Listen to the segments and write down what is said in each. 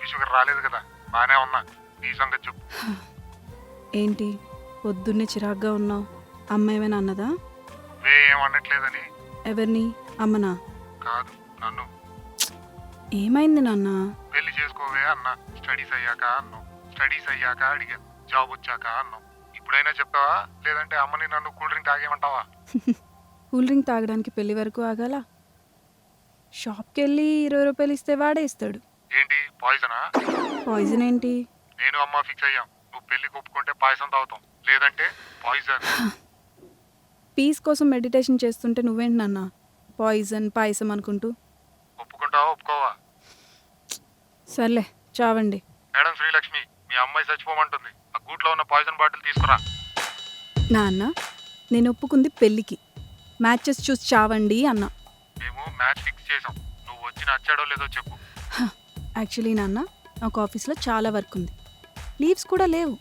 BP sugar రాలేదు కదా, బానే ఉన్నా. నీ సంగతి చెప్పు. ఏంటి పొద్దున్నే చిరాగ్గా ఉన్నావు? అమ్మ ఏమైనా అన్నదా? నువ్వే ఏం అనట్లేదని. ఎవరిని? అమ్మనా? కాదు, నన్ను. ఏమైంది నాన్న? పెళ్లి చేసుకోవే అన్నా. స్టడీస్ అయ్యాక అన్నావు. స్టడీస్ అయ్యాక అడిగా. జాబ్ వచ్చాక అన్నావు. ఇప్పుడైనా చెప్తావా, లేదంటే అమ్మని నన్ను కూల్ డ్రింక్ తాగేమంటావా? కూల్ డ్రింక్ తాగడానికి పెళ్లి వరకు ఆగాల? షాప్కి వెళ్ళి 20 రూపాయలు ఇస్తే వాడే ఇస్తాడు. ఏంటి పాయిజనా? పాయిజన్ ఏంటి? నేను అమ్మ ఫిక్స్ అయ్యాం. నువ్వు పెళ్లికి ఒప్పుకుంటే పాయసం తాగుతాం, లేదంటే పాయిజన్. పీస్ కోసం మెడిటేషన్ చేస్తుంటే నువ్వేంటి నాన్న పాయిజన్ పాయసం అనుకుంటూ? ఒప్పుకుంటావా ఒప్పుకోవా? సర్లే చావండి. మేడం శ్రీలక్ష్మి, మీ అమ్మాయి చచ్చిపోమంటుంది. ఆ గూట్లో ఉన్న పాయిజన్ బాటిల్ తీసుకురా. నాన్న నేను ఒప్పుకుంది పెళ్ళికి, మ్యాచెస్ చూసి చావండి అన్నా. మేము మ్యాచ్ ఫిక్స్ చేసాం. నువ్వు వచ్చి నచ్చాడో లేదో చెప్పు. యాక్చువల్లీ నాన్న నాకు ఆఫీస్లో చాలా వర్క్ ఉంది, లీవ్స్ కూడా లేవు,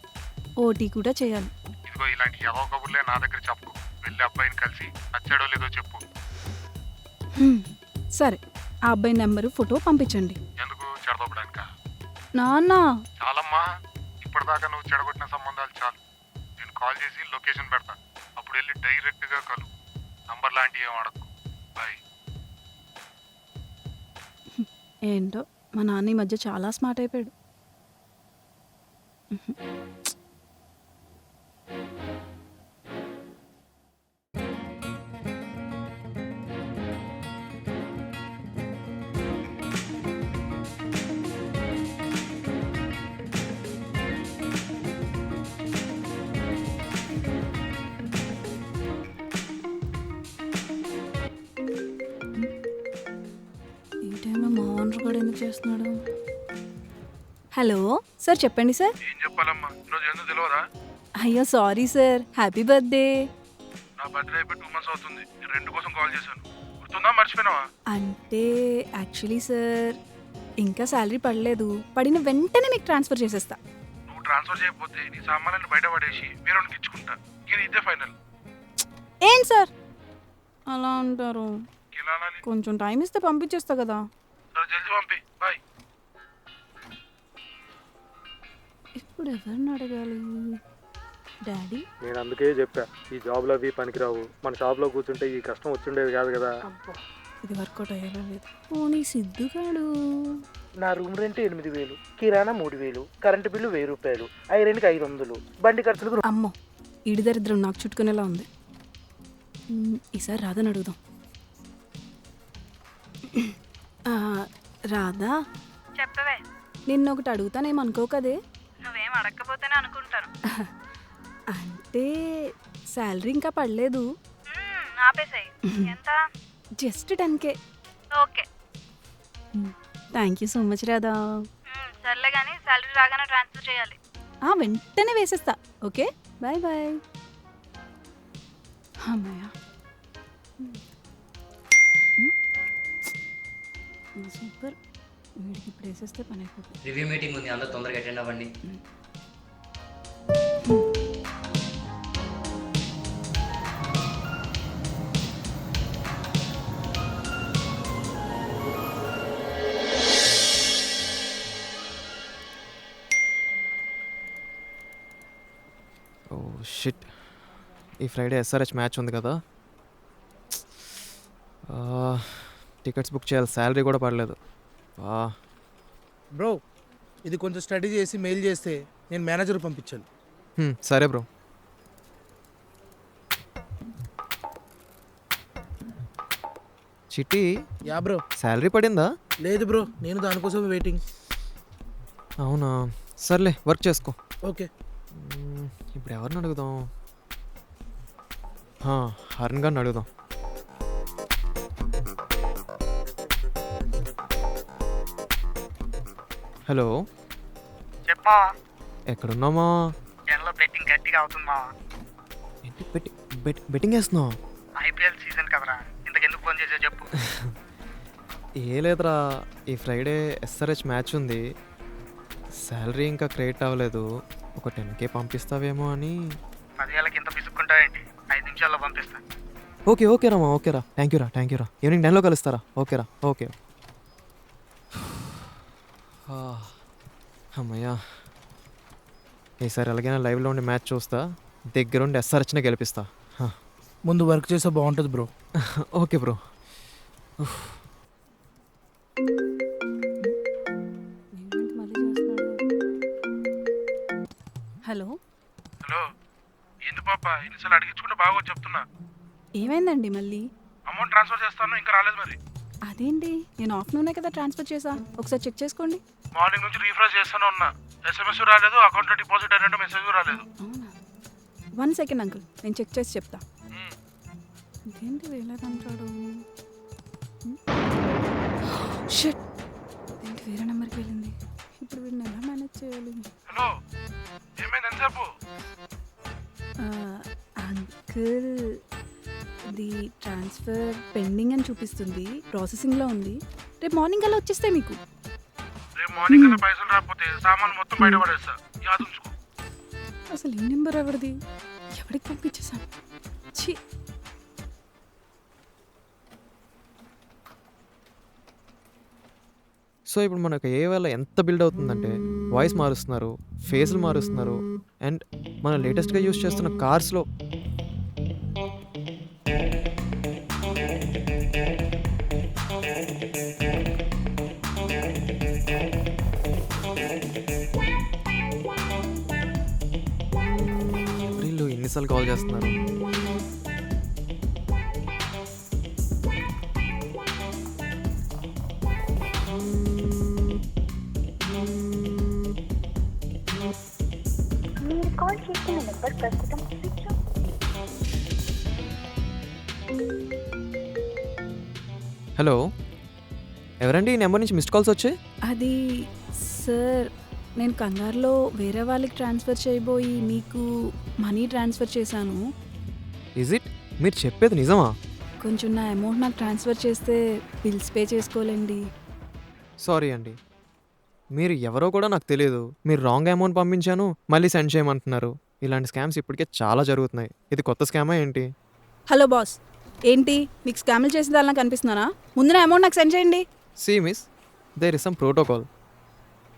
ఓటీ కూడా చేయాలి. ఇదిగో ఇలాంటి ఎవో కబుర్లే నా దగ్గర చెప్పు. వెళ్ళి అబ్బాయిని కలిసి నచ్చాడో లేదో చెప్పు. సరే ఆ అబ్బాయి నెంబరు ఫోటో పంపించండి. ఎందుకు చెడదొప్పడానికా? నాన్న చాలమ్మా, ఇప్పటిదాకా నువ్వు చెడగొట్టిన సంబంధాలు చాలు. నేను కాల్ చేసి లొకేషన్ పెడతా, అప్పుడు వెళ్ళి డైరెక్ట్గా కలు. నంబర్ లాంటివి ఏం అడగకు. బాయ్. ఏంటో మా నాన్న ఈ మధ్య చాలా స్మార్ట్ అయిపోయాడు. ఈ టైంలో మా ఓనర్ కూడా ఎందుకు చేస్తున్నాడు? హలో సార్, చెప్పండి సార్. ఏం చెప్పాలమ్మా, ఈరోజు ఎందుకు తెలియదా? అయ్యో సారీ సార్, హ్యాపీ బర్త్డే. నా బర్త్డే అయిపోయి 2 months అవుతుంది. నేను రెంట్ కోసం కాల్ చేశాను. గుర్తుందా, మర్చిపోయినావా? అంటే యాక్చువల్లీ సార్ ఇంకా శాలరీ పడలేదు, పడిన వెంటనే మీకు ట్రాన్స్ఫర్ చేసేస్తా. నువ్వు ట్రాన్స్ఫర్ చేయకపోతే నీ సామాన్లను బయట పడేసి వేరేకి ఇచ్చుకుంటా. ఇది ఇదే ఫైనల్. ఏంటి సార్ అలా అంటారు? ఇలా అనాలి. కొంచెం టైం ఇస్తే పంపించేస్తా కదా. సరే జల్దీ పంపి. బాయ్. ఇప్పుడు ఎవరిని అడగాలి? డాడీ? నేను అందుకే చెప్పా, ఈ జాబ్లో అవి పనికిరావు, మన షాప్లో కూర్చుంటే ఈ కష్టం వచ్చిండేది కాదు కదా. అబ్బా ఇది వర్కౌట్ అయ్యేలా లేదు. పోనీ సిద్ధుగాడు. నా రూమ్ రెంట్ 8,000, కిరాణా 3,000, కరెంటు బిల్లు 1,000 రూపాయలు, ఐరన్కి 500, బండి ఖర్చులకు అమ్మో ఈడి దరిద్రం నాకు చుట్టుకునేలా ఉంది. ఈసారి రాదని అడుగుదాం. ఆ, రాధా చెప్పవే. నిన్న ఒకటి అడుగుతానేమనుకోకదే? నువ్వేం అడగకపోతేనే అనుకుంటాను. అంటే శాలరీ ఇంకా పడలేదు, ఆపేసాయి. ఎంత? Just 10K. Okay. Thank you so much Radha. సర్లే కానీ శాలరీ రాగానే ట్రాన్స్ఫర్ చేయాలి. వెంటనే వేసేస్తా. Okay bye bye. అమ్మయ్య సూపర్, వీడికి ఇప్పుడు వేసేస్తే పని అయిపోతుంది. రివ్యూ మీటింగ్ ఉంది, అందరూ తొందరగా అటెండ్ అవ్వండి. ఓ షిట్, ఈ ఫ్రైడే ఎస్ఆర్హెచ్ మ్యాచ్ ఉంది కదా. టికెట్స్ బుక్ చేయాలి, శాలరీ కూడా పడలేదు. బ్రో ఇది కొంచెం స్టడీ చేసి మెయిల్ చేస్తే నేను మేనేజర్ పంపించాను. సరే బ్రో. చిట్టి, యా బ్రో. శాలరీ పడిందా? లేదు బ్రో, నేను దానికోసం వెయిటింగ్. అవునా, సర్లే వర్క్ చేసుకో. ఓకే. ఇప్పుడు ఎవరిని అడుగుదాం? హర్న్ గారిని అడుగుదాం. హలో చెప్పా. ఎక్కడున్నామా? జనంలో బెట్టింగ్ గట్టిగా అవుతుందా? ఏంటి బెట్టింగ్ వేస్తున్నావు? ఐపీఎల్ సీజన్ కదరా, ఇంతకెందుకు ఫోన్ చేసా చెప్పు. ఏ లేదురా, ఈ ఫ్రైడే ఎస్ఆర్హెచ్ మ్యాచ్ ఉంది, శాలరీ ఇంకా క్రియేట్ అవ్వలేదు, ఒక 10K పంపిస్తావేమో అని. 10,000కి ఇంత పిసుక్కుంటావేంటి? 5 నిమిషాల్లో పంపిస్తా. ఓకే రామా, ఓకేరా, థ్యాంక్ యూ రా. ఈవినింగ్ 10లో కలుస్తారా? ఓకేరా, ఓకే. అమ్మయ్యా, ఈసారి ఎలాగైనా లైవ్లో ఉండి మ్యాచ్ చూస్తా, దగ్గరుండి ఎస్ఆర్హెచ్నే గెలిపిస్తా. హ. ముందు వర్క్ చేస్తే బాగుంటుంది బ్రో. Okay bro. ఏంటి మళ్ళీ చేస్తున్నాడు? హలో, హలో, ఏంది పాప ఇన్నిసార్లు అడిగించుకుంటే బాగా చెప్తున్నా. ఏమైందండి మళ్ళీ? అమౌంట్ ట్రాన్స్ఫర్ చేస్తాను, ఇంకా రాలేదు మరి. అదేంటి, నేను ఆఫ్టర్నూనే కదా ట్రాన్స్ఫర్ చేసా, ఒకసారి చెక్ చేసుకోండి. మార్నింగ్ నుంచి రీఫ్రెష్ చేస్తూనే ఉన్నా, ఎస్ఎంఎస్ రాలేదు, అకౌంట్లో డిపాజిట్ అయినట్టు మెసేజ్ రాలేదు. అవునా, 1 సెకండ్ అంకుల్, నేను చెక్ చేసి చెప్తా. ఇదేంటి వేలేదంటాడు? షిట్, ఏంటి వేరే నెంబర్కి వెళ్ళింది. ఇప్పుడు వీడిని ఎలా మేనేజ్ చేయాలి? హలో, ఏమైంది ఎంతసేపు? అంకుల్, ఇది ట్రాన్స్ఫర్ పెండింగ్ అని చూపిస్తుంది, ప్రాసెసింగ్లో ఉంది. రేపు మార్నింగ్ అలా వచ్చేస్తే మీకు. రేపు మార్నింగ్ కల్లా పైసలు రాకపోతే సామాన్ మొత్తం బయట పడేస్తా, యాద ఉంచుకో. అసలు ఈ నెంబర్ ఎవరిది? ఎవరికి పంపించేసాను? ఛీ. సో ఇప్పుడు మనకు ఏ వల్ల ఎంత బిల్డ్ అవుతుందంటే, వాయిస్ మారుస్తున్నారు, ఫేస్లు మారుస్తున్నారు, అండ్ మన లేటెస్ట్గా యూస్ చేస్తున్న కార్స్లో వీళ్ళు ఎన్నిసార్లు కాల్ చేస్తున్నారు. మీరు కాల్ చేస్తున్న నెంబర్ ప్రస్తుతం స్విచ్ ఆఫ్. హలో, ఎవరండి ఈ నెంబర్ నుంచి మిస్డ్ కాల్స్ వచ్చాయి? అది సార్, నేను కంగారులో వేరే వాళ్ళకి ట్రాన్స్ఫర్ చేయబోయి మీకు మనీ ట్రాన్స్ఫర్ చేశాను. Is it? మీరు చెప్పేది నిజమా? కొంచెం నా అమౌంట్ నాకు ట్రాన్స్ఫర్ చేస్తే బిల్స్ పే చేసుకోలేండి. సారీ అండి, మీరు ఎవరో కూడా నాకు తెలియదు. మీరు రాంగ్ అమౌంట్ పంపించాను, మళ్ళీ సెండ్ చేయమంటున్నారు. ఇలాంటి స్కామ్స్ ఇప్పటికే చాలా జరుగుతున్నాయి. ఇది కొత్త స్కామా ఏంటి? హలో బాస్, ఏంటి మీకు స్కామ్లు చేసిన దానిలా కనిపిస్తున్నానా? ముందు నా అమౌంట్ నాకు సెండ్ చేయండి. See miss, there is some protocol.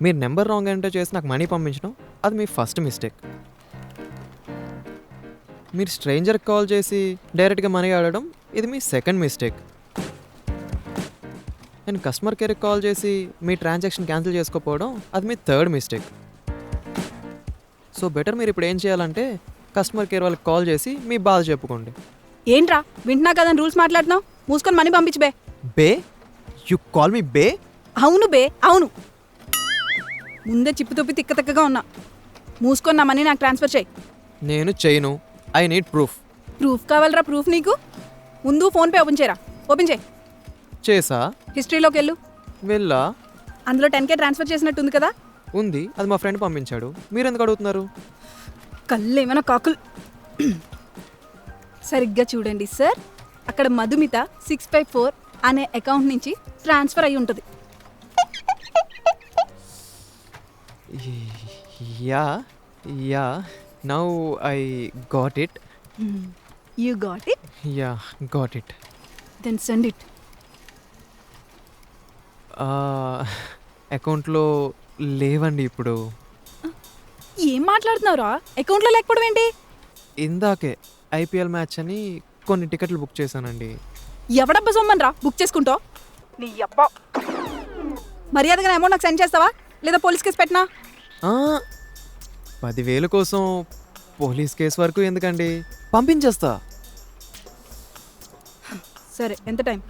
మీరు నెంబర్ రాంగ్ ఎంటర్ చేసి నాకు మనీ పంపించడం అది మీ ఫస్ట్ మిస్టేక్. మీరు స్ట్రేంజర్కి కాల్ చేసి డైరెక్ట్గా మనీ అడగడం ఇది మీ సెకండ్ మిస్టేక్. నేను కస్టమర్ కేర్కి కాల్ చేసి మీ ట్రాన్సాక్షన్ క్యాన్సిల్ చేసుకోకపోవడం అది మీ థర్డ్ మిస్టేక్. సో బెటర్ మీరు ఇప్పుడు ఏం చేయాలంటే కస్టమర్ కేర్ వాళ్ళకి కాల్ చేసి మీ బాధ చెప్పుకోండి. ఏంట్రా వింటున్నా కదా రూల్స్ మాట్లాడుతున్నావు? మూసుకొని మనీ పంపించు బే. బే? యు కాల్ మీ బే? అవును బే, అవును. ముందే చిప్పు తొప్పి తిక్కగా ఉన్నా. మూసుకొని నా మనీ నాకు ట్రాన్స్ఫర్ చేయి. నేను చేయను. I need proof. ప్రూఫ్ కావాలరా? ప్రూఫ్ నీకు ముందు ఫోన్పే ఓపెన్ చేయరా. ఓపెన్ చేయి. చేసా. హిస్టరీలోకి వెళ్ళు. వెళ్ళా. అందులో 10K ట్రాన్స్ఫర్ చేసినట్టు ఉంది కదా? ఉంది, అది మా ఫ్రెండ్ పంపించాడు. మీరు ఎందుకు అడుగుతున్నారు? కళ్ళు ఏమైనా కాకులు. సరిగ్గా చూడండి సార్, అక్కడ మధుమిత 654 అనే అకౌంట్ నుంచి ట్రాన్స్ఫర్ అయి ఉంటుంది. Yeah yeah, now I got it. You got it? Yeah, got it. Then send it. అకౌంట్లో లేవండి ఇప్పుడు. ఏం మాట్లాడుతున్నావురా? అకౌంట్లో లేకపోవడం ఏంటి? ఇందాకే ఐపీఎల్ మ్యాచ్ అని కొన్ని టికెట్లు బుక్ చేశానండి. ఎవడబ్బా సొమ్మని రా బుక్ చేసుకుంటావు? నీ అబ్బా, మర్యాదగా అమౌంట్ నాకు సెండ్ చేస్తావా లేదా పోలీస్ కేసు పెట్టినా? 10,000 కోసం పోలీస్ కేసు వరకు ఎందుకండి, పంపించేస్తా. సరే, ఎంత టైం?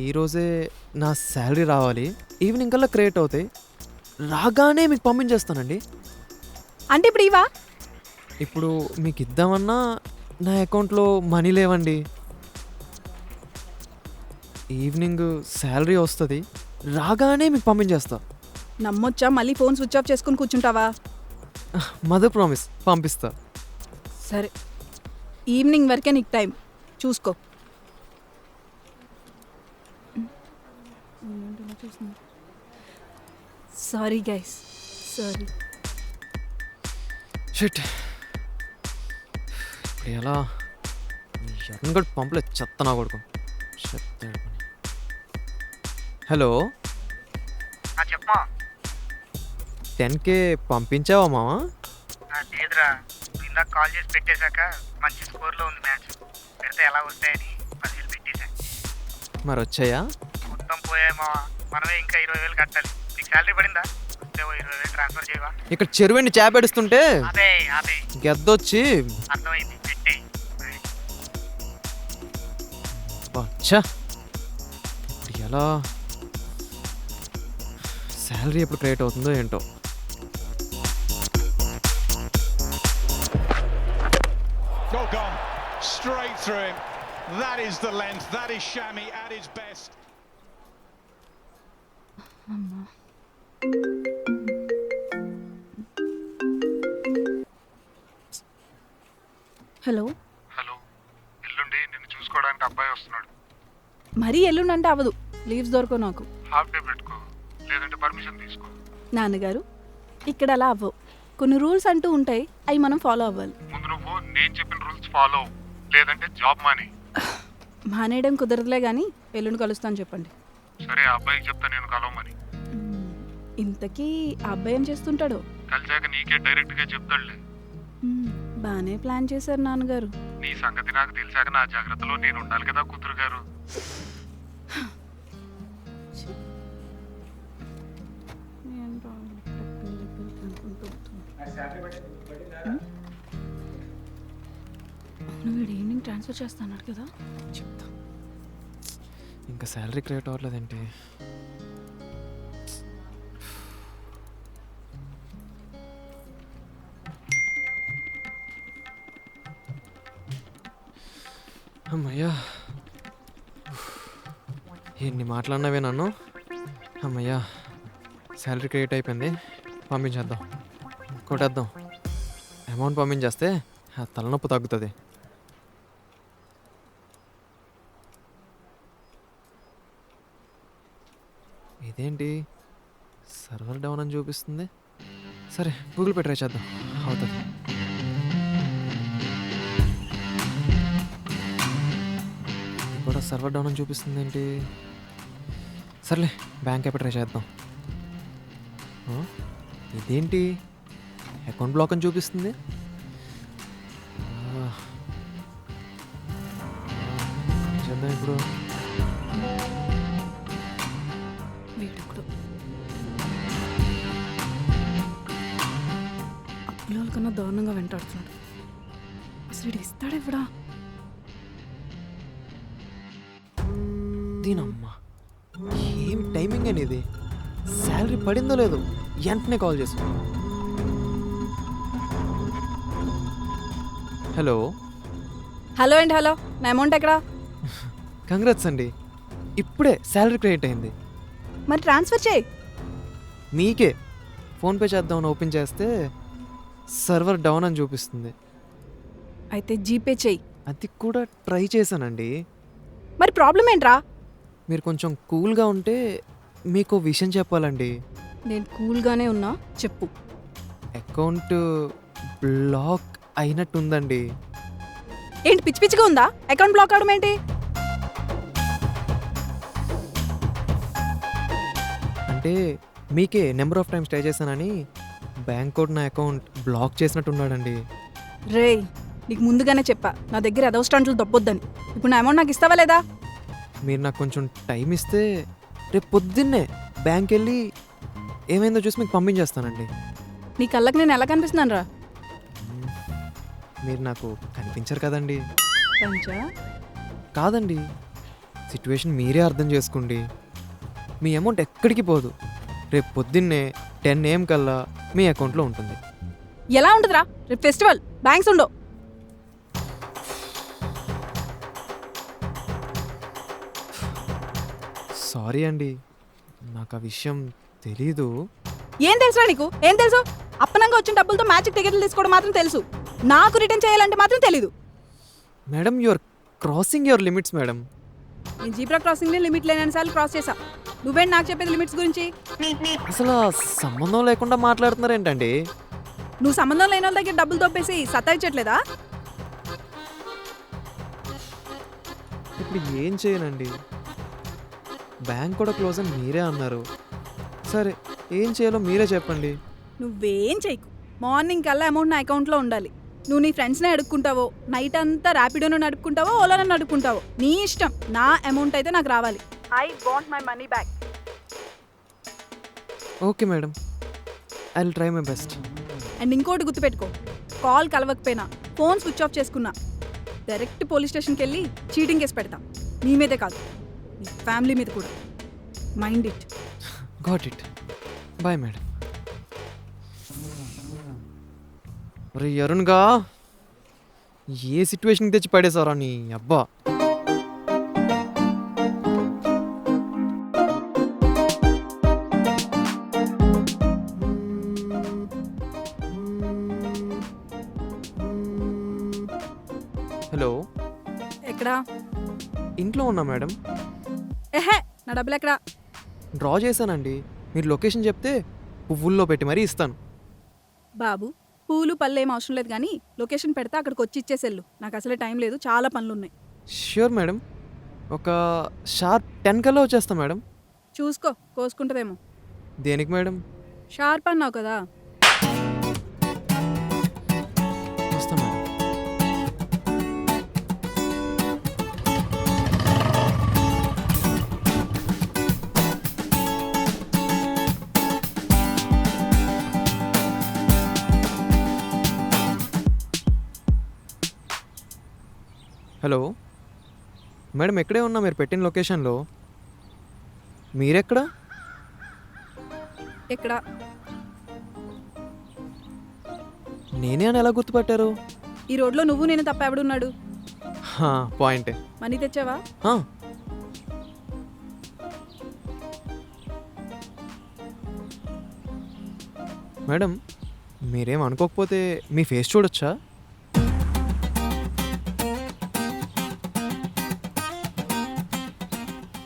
ఈరోజే నా శాలరీ రావాలి, ఈవినింగ్ కల్లా క్రియేట్ అవుతాయి. రాగానే మీకు పంపించేస్తానండి. అంటే ఇప్పుడు ఇవా? ఇప్పుడు మీకు ఇద్దామన్నా నా అకౌంట్లో మనీ లేవండి. ఈవినింగ్ శాలరీ వస్తుంది, రాగానే మీకు పంపించేస్తా. నమ్మొచ్చా? మళ్ళీ ఫోన్ స్విచ్ ఆఫ్ చేసుకుని కూర్చుంటావా? మదర్ ప్రామిస్, పంపిస్తా. సరే, ఈవినింగ్ వరకే నీకు టైం, చూసుకో. Sorry guys, sorry. షిట్, ఇప్పుడు ఎలా? ఎరంగడ్ పంపలే, చెత్త నా కొడుకు. చెప్పమా. 10K పంపించావా మావా? లేదురా, నువ్వు ఇందాక కాల్ చేసి పెట్టేశాక మంచి స్కోర్లో ఉంది మ్యాచ్. పెడితే ఎలా వస్తాయని 10,000 పెట్టేశా. మరి వచ్చాయా? మొత్తం పోయాయి మావా. మనమే ఇంకా 20,000 కట్టాలి. నీకు శాలరీ పడిందా? వస్తే 20,000 ట్రాన్స్ఫర్ చేయవా? ఇక్కడ చెరువుని చేపెడుస్తుంటే అదే గెద్దొచ్చి అర్థమైంది, పెట్టేయి. వచ్చా ఇప్పుడు ఎలా శాలరీ ఎప్పుడు క్రియేట్ అవుతుందో ఏంటో. Goal gone. Straight through him. That is the length. That is Shami at his best. Hello, hello, ఎల్లుండి నిన్ను చూసుకోవడానికి అబ్బాయి వస్తున్నాడు. మరీ ఎల్లుండంటే అవ్వదు, లీవ్స్ దొరకవు నాకు. హాఫ్ డే పెట్టుకో, లేదంటే పర్మిషన్ తీసుకో. నాన్నగారు, ఇక్కడ అలా అవ్వవు. కొన్ని రూల్స్ అంటూ ఉంటాయి, అవి మనం ఫాలో అవ్వాలి. ముందు నువ్వు నేను చెప్పిన రూల్స్ ఫాలో అవ్వు, లేదంటే జాబ్ మాని. మానేయడం కుదరదులే కానీ ఎల్లుండి కలుస్తాను చెప్పండి. సరే, ఆ అబ్బాయికి చెప్తా నేను కలవమని. ఇంతకీ ఆ అబ్బాయి ఏం చేస్తుంటాడో? కలిసాక నీకే డైరెక్ట్గా చెప్తాడులే. బాగానే ప్లాన్ చేశారు నాన్నగారు. నీ సంగతి నాకు తెలిసాక నా జాగ్రత్తలో నేను ఉండాలి కదా కూతురు గారు. వీడు ఈవినింగ్ ట్రాన్స్ఫర్ చేస్తాడు కదా. చెప్తా. ఇంకా శాలరీ క్రియేట్ అవ్వట్లేదేంటి? అమ్మయ్యా, ఎన్ని మాట్లాడినవే నన్ను. అమ్మయ్యా, శాలరీ క్రియేట్ అయిపోయింది. పంపించేద్దాం, కొట్టేద్దాం. అమౌంట్ పంపించేస్తే ఆ తలనొప్పి తగ్గుతుంది. ఇదేంటి సర్వర్ డౌన్ అని చూపిస్తుంది? సరే, గూగుల్ పే ట్రై చేద్దాం, అవుతుంది. కూడా సర్వర్ డౌన్ అని చూపిస్తుంది ఏంటి? సర్లే, బ్యాంక్ యాప్ ట్రై చేద్దాం. ఇదేంటి అకౌంట్ బ్లాక్ అని చూపిస్తుంది? చేద్దాం ఇప్పుడు. వీడెప్పుడు అప్పుల కన్నా దారుణంగా వెంటాడుతున్నాడు. అసలు వీడు ఇస్తాడెవడా? దీనమ్మా, ఏం టైమింగ్ అనేది! శాలరీ పడిందో లేదో వెంటనే కాల్ చేసు. హలో హలో అండి, హలో. నా అమౌంట్ ఎక్కడా? కంగ్రాట్స్ అండి, ఇప్పుడే శాలరీ క్రియేట్ అయింది. మరి ట్రాన్స్ఫర్ చేయి. మీకే ఫోన్పే చేద్దామని ఓపెన్ చేస్తే సర్వర్ డౌన్ అని చూపిస్తుంది. అయితే జీపే చెయ్యి. అది కూడా ట్రై చేశానండి. మరి ప్రాబ్లం ఏంట్రా? మీరు కొంచెం కూల్గా ఉంటే మీకు విషయం చెప్పాలండి. నేను కూల్గానే ఉన్నా, చెప్పు. అకౌంట్ బ్లాక్ అయినట్టుందండి. ఏంటి పిచ్చి పిచ్చిగా ఉందా? అకౌంట్ బ్లాక్ అవడం ఏంటి? అంటే మీకే నెంబర్ ఆఫ్ టైమ్స్ ట్రై చేశానని బ్యాంక్ కోడ్ నా అకౌంట్ బ్లాక్ చేసినట్టున్నాడండి. రేయ్, నీకు ముందుగానే చెప్పా నా దగ్గర అదవ స్టంట్లు దొబ్బొద్దని. ఇప్పుడు నా అమౌంట్ నాకు ఇస్తావా లేదా? మీరు నాకు కొంచెం టైం ఇస్తే రేపు పొద్దున్నే బ్యాంక్ వెళ్ళి ఏమైందో చూసి మీకు పంపించేస్తానండి. నీ కళ్ళకి నేను ఎలా కనిపిస్తున్నాను రా? మీరు నాకు కనిపించరు కదండి. పంచా? కాదండి, సిచ్యువేషన్ మీరే అర్థం చేసుకోండి. మీ అమౌంట్ ఎక్కడికి పోదు. రేపు పొద్దున్నే 10 AM కల్లా మీ అకౌంట్లో ఉంటుంది. ఎలా ఉంటుందిరా? రేపు ఫెస్టివల్, బ్యాంక్స్ ఉండవు. సారీ అండి, నాకు ఆ విషయం తెలీదు. ఏం తెలుసురా నీకు? ఏం తెలుసు? అప్పనంగా వచ్చిన డబ్బులతో మ్యాచ్కి టికెట్లు తీసుకోవడం మాత్రం తెలుసు. నాకు రిటర్న్ చేయాలంటే మాత్రం తెలీదు. Madam, you are crossing your limits madam. నేను జీబ్రా క్రాసింగ్ని లిమిట్ లేని సార్లు క్రాస్ చేశా. నువ్వేంటి నాకు చెప్పేది లిమిట్స్ గురించి? అసలు సంబంధం లేకుండా మాట్లాడుతున్నారు ఏంటండి? నువ్వు సంబంధం లేని వాళ్ళ దగ్గర డబ్బులు దొబ్బేసి సతాయించట్లేదా? ఇప్పుడు ఏం చేయనండి? బ్యాంక్ కూడా క్లోజ్ అని మీరే అన్నారు. సరే, ఏం చేయాలో మీరే చెప్పండి. నువ్వేం చేయకు. మార్నింగ్ కల్లా అమౌంట్ నా అకౌంట్లో ఉండాలి. నువ్వు నీ ఫ్రెండ్స్నే అడుక్కుంటావో, నైట్ అంతా ర్యాపిడోను నడుపుకుంటావో, ఓలాను నడుపుకుంటావో, నీ ఇష్టం. నా అమౌంట్ అయితే నాకు రావాలి. I want my money back. Okay madam, I will try my best. And ఇంకోటి గుర్తుపెట్టుకో, కాల్ కలవకపోయినా ఫోన్ స్విచ్ ఆఫ్ చేసుకున్నా డైరెక్ట్ పోలీస్ స్టేషన్కి వెళ్ళి చీటింగ్ కేసు పెడతా. నీ మీదే కాదు, నీ ఫ్యామిలీ మీద కూడా. Mind it. Got it. Bye madam. అరే అరుణ్గా, ఏ సిచ్యువేషన్కి తెచ్చి పడేసారా నీ అబ్బా. హలో, ఎక్కడా? ఇంట్లో ఉన్నా మేడం. ఎహే, నా డబ్బులు ఎక్కడా? డ్రా చేశానండి. మీరు లొకేషన్ చెప్తే పువ్వుల్లో పెట్టి మరీ ఇస్తాను. బాబు, పూలు పళ్ళు ఏం అవసరం లేదు, కానీ లొకేషన్ పెడితే అక్కడికి వచ్చి ఇచ్చేసేళ్ళు. నాకు అసలే టైం లేదు, చాలా పనులు ఉన్నాయి. ష్యూర్ మేడం, ఒక షార్ప్ 10 కల్లా వచ్చేస్తా మేడం. చూసుకో, కోసుకుంటుందేమో. దేనికి మేడం? షార్ప్ అన్నావు కదా. వస్తా మేడం. హలో మేడం, ఎక్కడే ఉన్నా మీరు పెట్టిన లొకేషన్లో. మీరెక్కడా? ఎక్కడ? నేనే అని ఎలా గుర్తుపట్టారు? ఈ రోడ్లో నువ్వు నేను తప్ప ఎవడున్నాడు? పాయింటే. మనీ తెచ్చావా? మేడం, మీరేం అనుకోకపోతే మీ ఫేస్ చూడొచ్చా?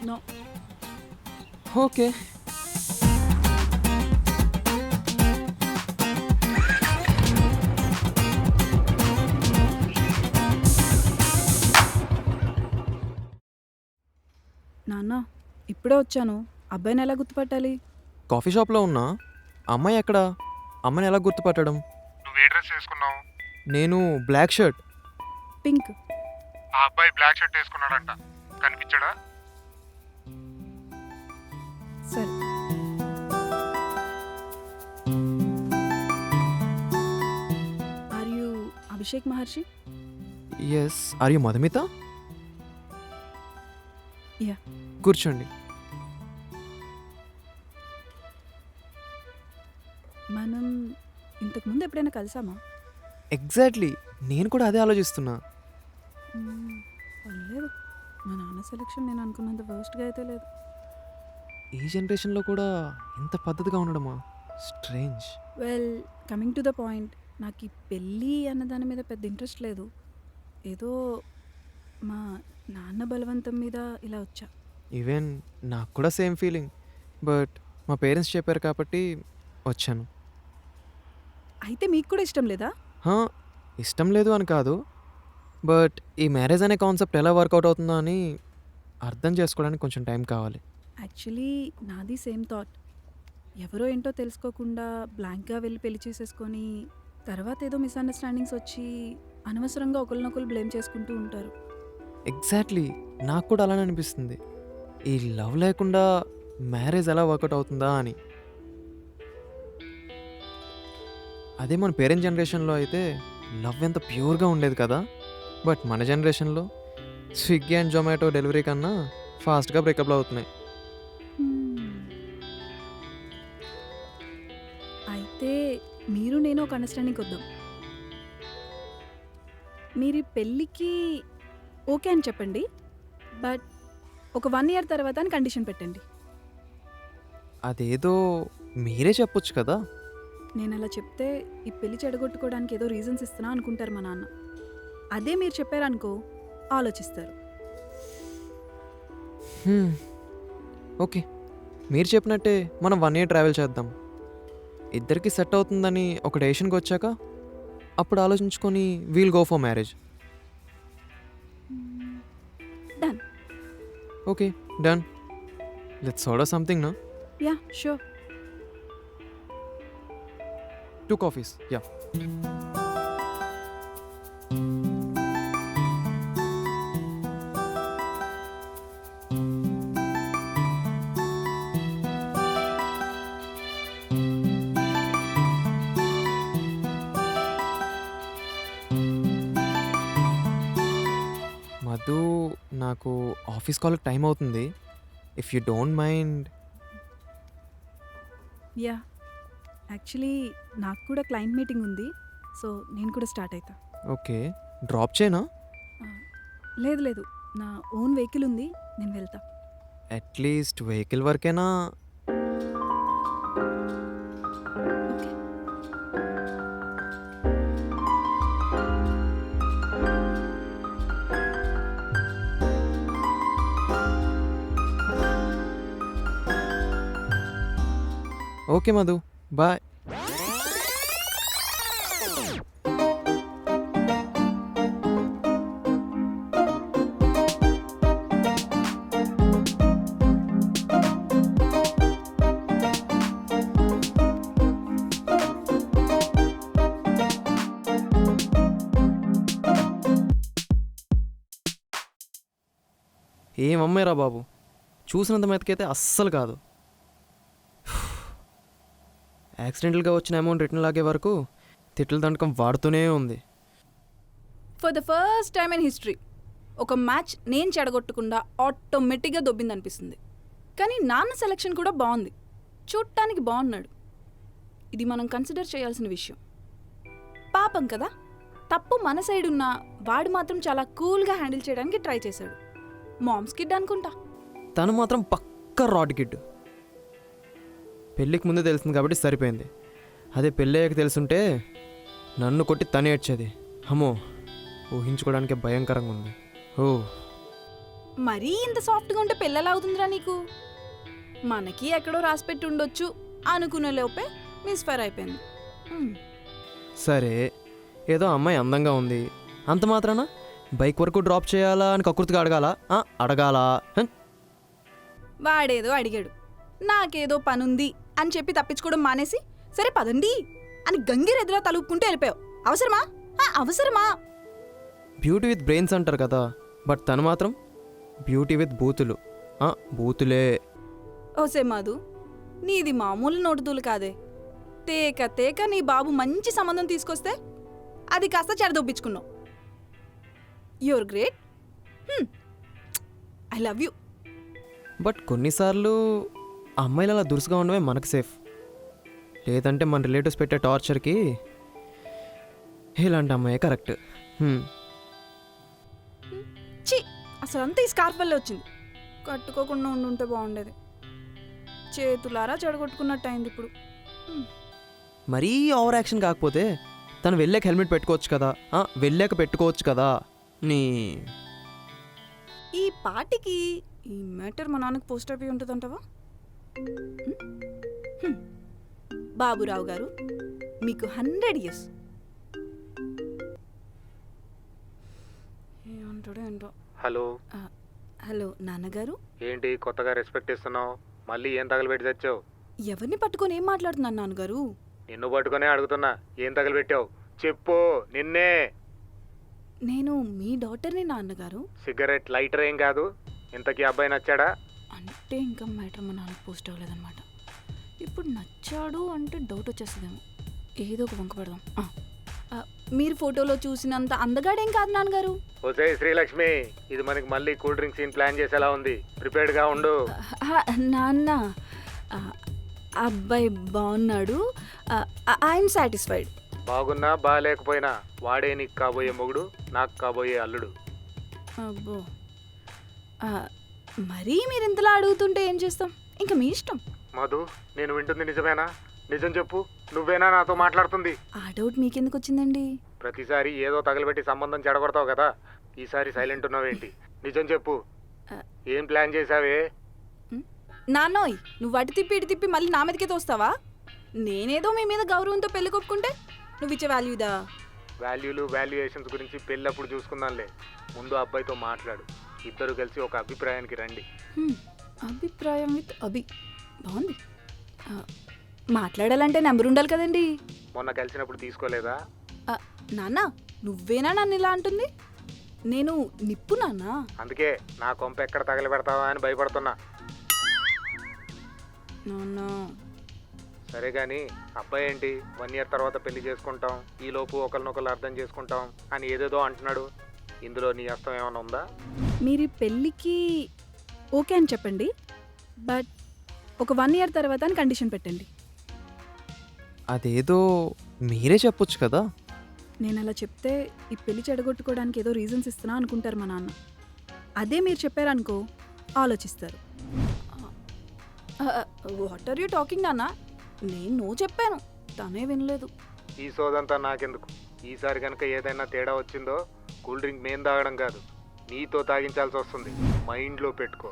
నో. ఓకే. నాన్న, ఇప్పుడే వచ్చాను. అబ్బాయిని ఎలా గుర్తుపట్టాలి? కాఫీ షాప్లో ఉన్నా. అమ్మాయి ఎక్కడ? అమ్మాయిని ఎలా గుర్తుపట్టడం? నువ్వు ఏ డ్రెస్ వేసుకున్నావు? నేను బ్లాక్ షర్ట్. పింక్. ఆ అబ్బాయి బ్లాక్ షర్ట్ వేసుకున్నాడంట, కనిపించడా? సరే. Are you Abhishek Maharshi? Yes. Are you Madhumita? Yeah. కూర్చోండి. మనం ఇంతకుముందు ఎప్పుడైనా కలిసామా? ఎగ్జాక్ట్లీ, నేను కూడా అదే ఆలోచిస్తున్నా. పర్లేదు, మా నాన్న సెలెక్షన్ నేను అనుకున్నంత వర్స్ట్గా అయితే లేదు. ఈ జనరేషన్లో కూడా ఇంత పద్ధతిగా ఉండడమా? Strange. Well, coming to the point, నాకు ఈ పెళ్ళి అన్న దాని మీద పెద్ద ఇంట్రెస్ట్ లేదు. ఏదో మా నాన్న బలవంతం మీద ఇలా వచ్చా. ఈవెన్ నాకు కూడా సేమ్ ఫీలింగ్, బట్ మా పేరెంట్స్ చెప్పారు కాబట్టి వచ్చాను. అయితే మీకు కూడా ఇష్టం లేదా? ఇష్టం లేదు అని కాదు, బట్ ఈ మ్యారేజ్ అనే కాన్సెప్ట్ ఎలా వర్కౌట్ అవుతుందో అని అర్థం చేసుకోవడానికి కొంచెం టైం కావాలి. యాక్చువల్లీ నాది సేమ్ థాట్. ఎవరో ఏంటో తెలుసుకోకుండా బ్లాంక్గా వెళ్ళి పెళ్లి చేసేసుకొని తర్వాత ఏదో మిస్అండర్స్టాండింగ్స్ వచ్చి అనవసరంగా ఒకరినొకరు బ్లేమ్ చేసుకుంటూ ఉంటారు. ఎగ్జాక్ట్లీ, నాకు కూడా అలానే అనిపిస్తుంది. ఈ లవ్ లేకుండా మ్యారేజ్ ఎలా వర్కౌట్ అవుతుందా అని. అదే మన పేరెంట్ జనరేషన్లో అయితే లవ్ ఎంత ప్యూర్గా ఉండేది కదా. బట్ మన జనరేషన్లో స్విగ్గీ అండ్ జొమాటో డెలివరీ కన్నా ఫాస్ట్గా బ్రేకప్లు అవుతున్నాయి. అయితే మీరు నేను ఒక అండర్స్టాండింగ్కి వద్దాం. మీరు ఈ పెళ్ళికి ఓకే అని చెప్పండి, బట్ ఒక 1 year తర్వాత అని కండిషన్ పెట్టండి. అదేదో మీరే చెప్పొచ్చు కదా. నేను అలా చెప్తే ఈ పెళ్లి చెడగొట్టుకోవడానికి ఏదో రీజన్స్ ఇస్తున్నా అనుకుంటారు మా నాన్న. అదే మీరు చెప్పారనుకో, ఆలోచిస్తారు. ఓకే, మీరు చెప్పినట్టే మనం 1 year ట్రావెల్ చేద్దాం. ఇద్దరికి సెట్ అవుతుందని ఒక డెసిషన్కి వచ్చాక అప్పుడు ఆలోచించుకొని we'll go for marriage. Done. Okay, done. Let's order something నా. Yeah, sure. 2 coffees yeah. Madhu, నాకు ఆఫీస్ కాల్కి టైం అవుతుంది. If you don't mind. Yeah, actually నాకు కూడా క్లయింట్ మీటింగ్ ఉంది, సో నేను కూడా స్టార్ట్ అవుతా. ఓకే, డ్రాప్ చేయనా? లేదు లేదు, నా ఓన్ వెహికల్ ఉంది, నేను వెళ్తా. అట్లీస్ట్ వెహికల్ వరకేనా? ఓకే. Okay Madhu, bye. ఏమమ్మాయిరా బాబు, చూసినంత మెతకైతే అస్సలు కాదు. యాక్సిడెంటల్గా వచ్చిన అమౌంట్ రిటర్న్ లాగే వరకు తిట్ల దండకం వాడుతూనే ఉంది. For the first time in history ఒక మ్యాచ్ నేను చెడగొట్టకుండా ఆటోమేటిక్గా దొబ్బింది అనిపిస్తుంది. కానీ నాన్న సెలెక్షన్ కూడా బాగుంది, చూడటానికి బాగున్నాడు. ఇది మనం కన్సిడర్ చేయాల్సిన విషయం. పాపం కదా, తప్పు మన సైడ్ ఉన్నా వాడు మాత్రం చాలా కూల్గా హ్యాండిల్ చేయడానికి ట్రై చేశాడు. మామ్స్ కిడ్ అనుకుంటా. తను మాత్రం పక్క రాడ్ కిడ్. పెళ్ళికి ముందే తెలిసింది కాబట్టి సరిపోయింది. అదే పెళ్ళయ్యాక తెలుసుంటే నన్ను కొట్టి తనే ఏడ్చేది. అమ్మో, ఊహించుకోవడానికే భయంకరంగా ఉంది. ఓ, మరీ ఇంత సాఫ్ట్గా ఉంటే పెళ్ళెలా అవుతుందిరా నీకు? మనకి ఎక్కడో రాసిపెట్టి ఉండొచ్చు అనుకునే లోపే మిస్ఫైర్ అయిపోయింది. సరే, ఏదో అమ్మాయి అందంగా ఉంది అంత మాత్రాన బైక్ వరకు డ్రాప్ చేయాలా అని కకృతిగా అడగాలా? వాడేదో అడిగాడు, నాకేదో పనుంది అని చెప్పి తప్పించుకోవడం మానేసి సరే పదండి అని గంగిరెద్దులా తలుపుకుంటూ వెళ్ళిపోయావు. అవసరమా? అవసరమా? బ్యూటీ విత్ బ్రెయిన్స్ అంటారు కదా, బట్ తను మాత్రం బ్యూటీ విత్ బూతులు. బూతులే. ఓసే మాధు, నీది మామూలు నోటుదూలు కాదే. తేక తేక నీ బాబు మంచి సంబంధం తీసుకొస్తే అది కాస్త చెడదొప్పించుకున్నావు. You're great. I love you. But కొన్నిసార్లు అమ్మాయిలు అలా దురుసుగా ఉండవే మనకు సేఫ్. లేదంటే మన రిలేటివ్స్ పెట్టే టార్చర్కి ఇలాంటి అమ్మాయి కరెక్ట్. చి, అసలు అంతా ఈ స్కార్ఫ్ వల్లే వచ్చింది. కట్టుకోకుండా ఉండుంటే బాగుండేది. చేతులారా చెడగొట్టుకున్నట్టు అయింది ఇప్పుడు. మరీ ఓవర్ యాక్షన్ కాకపోతే తను వెళ్ళాక హెల్మెట్ పెట్టుకోవచ్చు కదా, వెళ్ళాక పెట్టుకోవచ్చు కదా. నీ ఈ పాటికి ఈ మ్యాటర్ మా నాన్నకు పోస్ట్ అయిపోయి ఉంటుందంటవా? బాబురావు గారు, మీకు 100 years. ఏమంటాడో ఏంటో. హలో. హలో నాన్నగారు. ఏంటి కొత్తగా రెస్పెక్ట్ ఇస్తున్నావు? మళ్ళీ ఏం తగలబెట్టి తెచ్చావు? ఎవరిని పట్టుకొని ఏం మాట్లాడుతున్నాను నాన్నగారు? నిన్ను పట్టుకునే అడుగుతున్నా, ఏం తగలబెట్టావు చెప్పు. నిన్నే. నేను మీ డాటర్ని నాన్నగారు. సిగరెట్ లైటర్ ఏం కాదు. ఇంతకీ అబ్బాయి నచ్చాడా? అంటే ఇంకా మ్యాటర్ మా నాన్నకు పోస్ట్ అవ్వలేదన్నమాట. ఇప్పుడు నచ్చాడు అంటే డౌట్ వచ్చేస్తుందేమో. ఏదో ఒక వంక పెడదాం. మీరు ఫోటోలో చూసినంత అందగాడేం కాదు నాన్నగారు. ఓసే శ్రీలక్ష్మి, ఇది మనకి మళ్ళీ కూల్ డ్రింక్ సీన్ ప్లాన్ చేసేలా ఉంది. ప్రిపేర్డ్గా ఉండు. నాన్న, అబ్బాయి బాగున్నాడు. I'm satisfied. బాగున్నా బాగాలేకపోయినా వాడే నీకు కాబోయే మొగుడు, నాకు కాబోయే అల్లుడు. అబ్బో, మరీ మీరు ఇంతలా అడుగుతుంటే ఏం చేస్తాం? ఇంకా మీ ఇష్టం. మధు, నేను వింటుంది నిజమేనా? నిజం చెప్పు, నువ్వేనా నాతో మాట్లాడుతుంది? ఆ డౌట్ మీకెందుకు వచ్చిందండి? ప్రతిసారి ఏదో తగలబెట్టి సంబంధం చెడగొడతావు కదా, ఈసారి సైలెంట్ ఉన్నావేంటి? నిజం చెప్పు, ఏం ప్లాన్ చేసావే? నాన్నోయ్, నువ్వు అటు తిప్పి ఇటు తిప్పి మళ్ళీ నా మీదకే తోస్తావా? నేనేదో మీ మీద గౌరవంతో పెళ్లి కొప్పుకుంటే నువ్వు ఇచ్చే వాల్యూదా? వాల్యూలు వాల్యుయేషన్స్ గురించి పెళ్ళప్పుడు చూసుకుందాంలే. ముందు అబ్బాయితో మాట్లాడు. ఇద్దరు కలిసి ఒక అభిప్రాయానికి రండి. అభిప్రాయం విత్ అభి బాగుంది. మాట్లాడాలంటే నెంబర్ ఉండాలి కదండి. మొన్న కలిసినప్పుడు తీసుకోలేదా? నాన్న నువ్వేనా నన్ను ఇలా అంటుంది? నేను నిప్పు నాన్న. అందుకే నా కొంప ఎక్కడ తగలబెడతావా అని భయపడుతున్నా. నాన్న సరే కానీ అబ్బాయి ఏంటి 1 year తర్వాత పెళ్లి చేసుకుంటాం, ఈలోపు ఒకరినొకరు అర్థం చేసుకుంటాం అని ఏదేదో అంటున్నాడు. ఇందులో నీ అర్థం ఏమైనా ఉందా? మీరు ఈ పెళ్ళికి ఓకే అని చెప్పండి, బట్ ఒక 1 year తర్వాత అని కండిషన్ పెట్టండి. అదేదో మీరే చెప్పొచ్చు కదా. నేను అలా చెప్తే ఈ పెళ్లి చెడగొట్టుకోవడానికి ఏదో రీజన్స్ ఇస్తున్నా అనుకుంటారు మా నాన్న. అదే మీరు చెప్పారనుకో ఆలోచిస్తారు. వాట్ ఆర్ యూ టాకింగ్ నాన్న? నేను నువ్వు చెప్పాను, తనే వినలేదు. ఈ సోదంతా నాకెందుకు? ఈసారి కనుక ఏదైనా తేడా వచ్చిందో కూల్ డ్రింక్ మేం తాగడం కాదు, నీతో తాగించాల్సి వస్తుంది. మైండ్లో పెట్టుకో.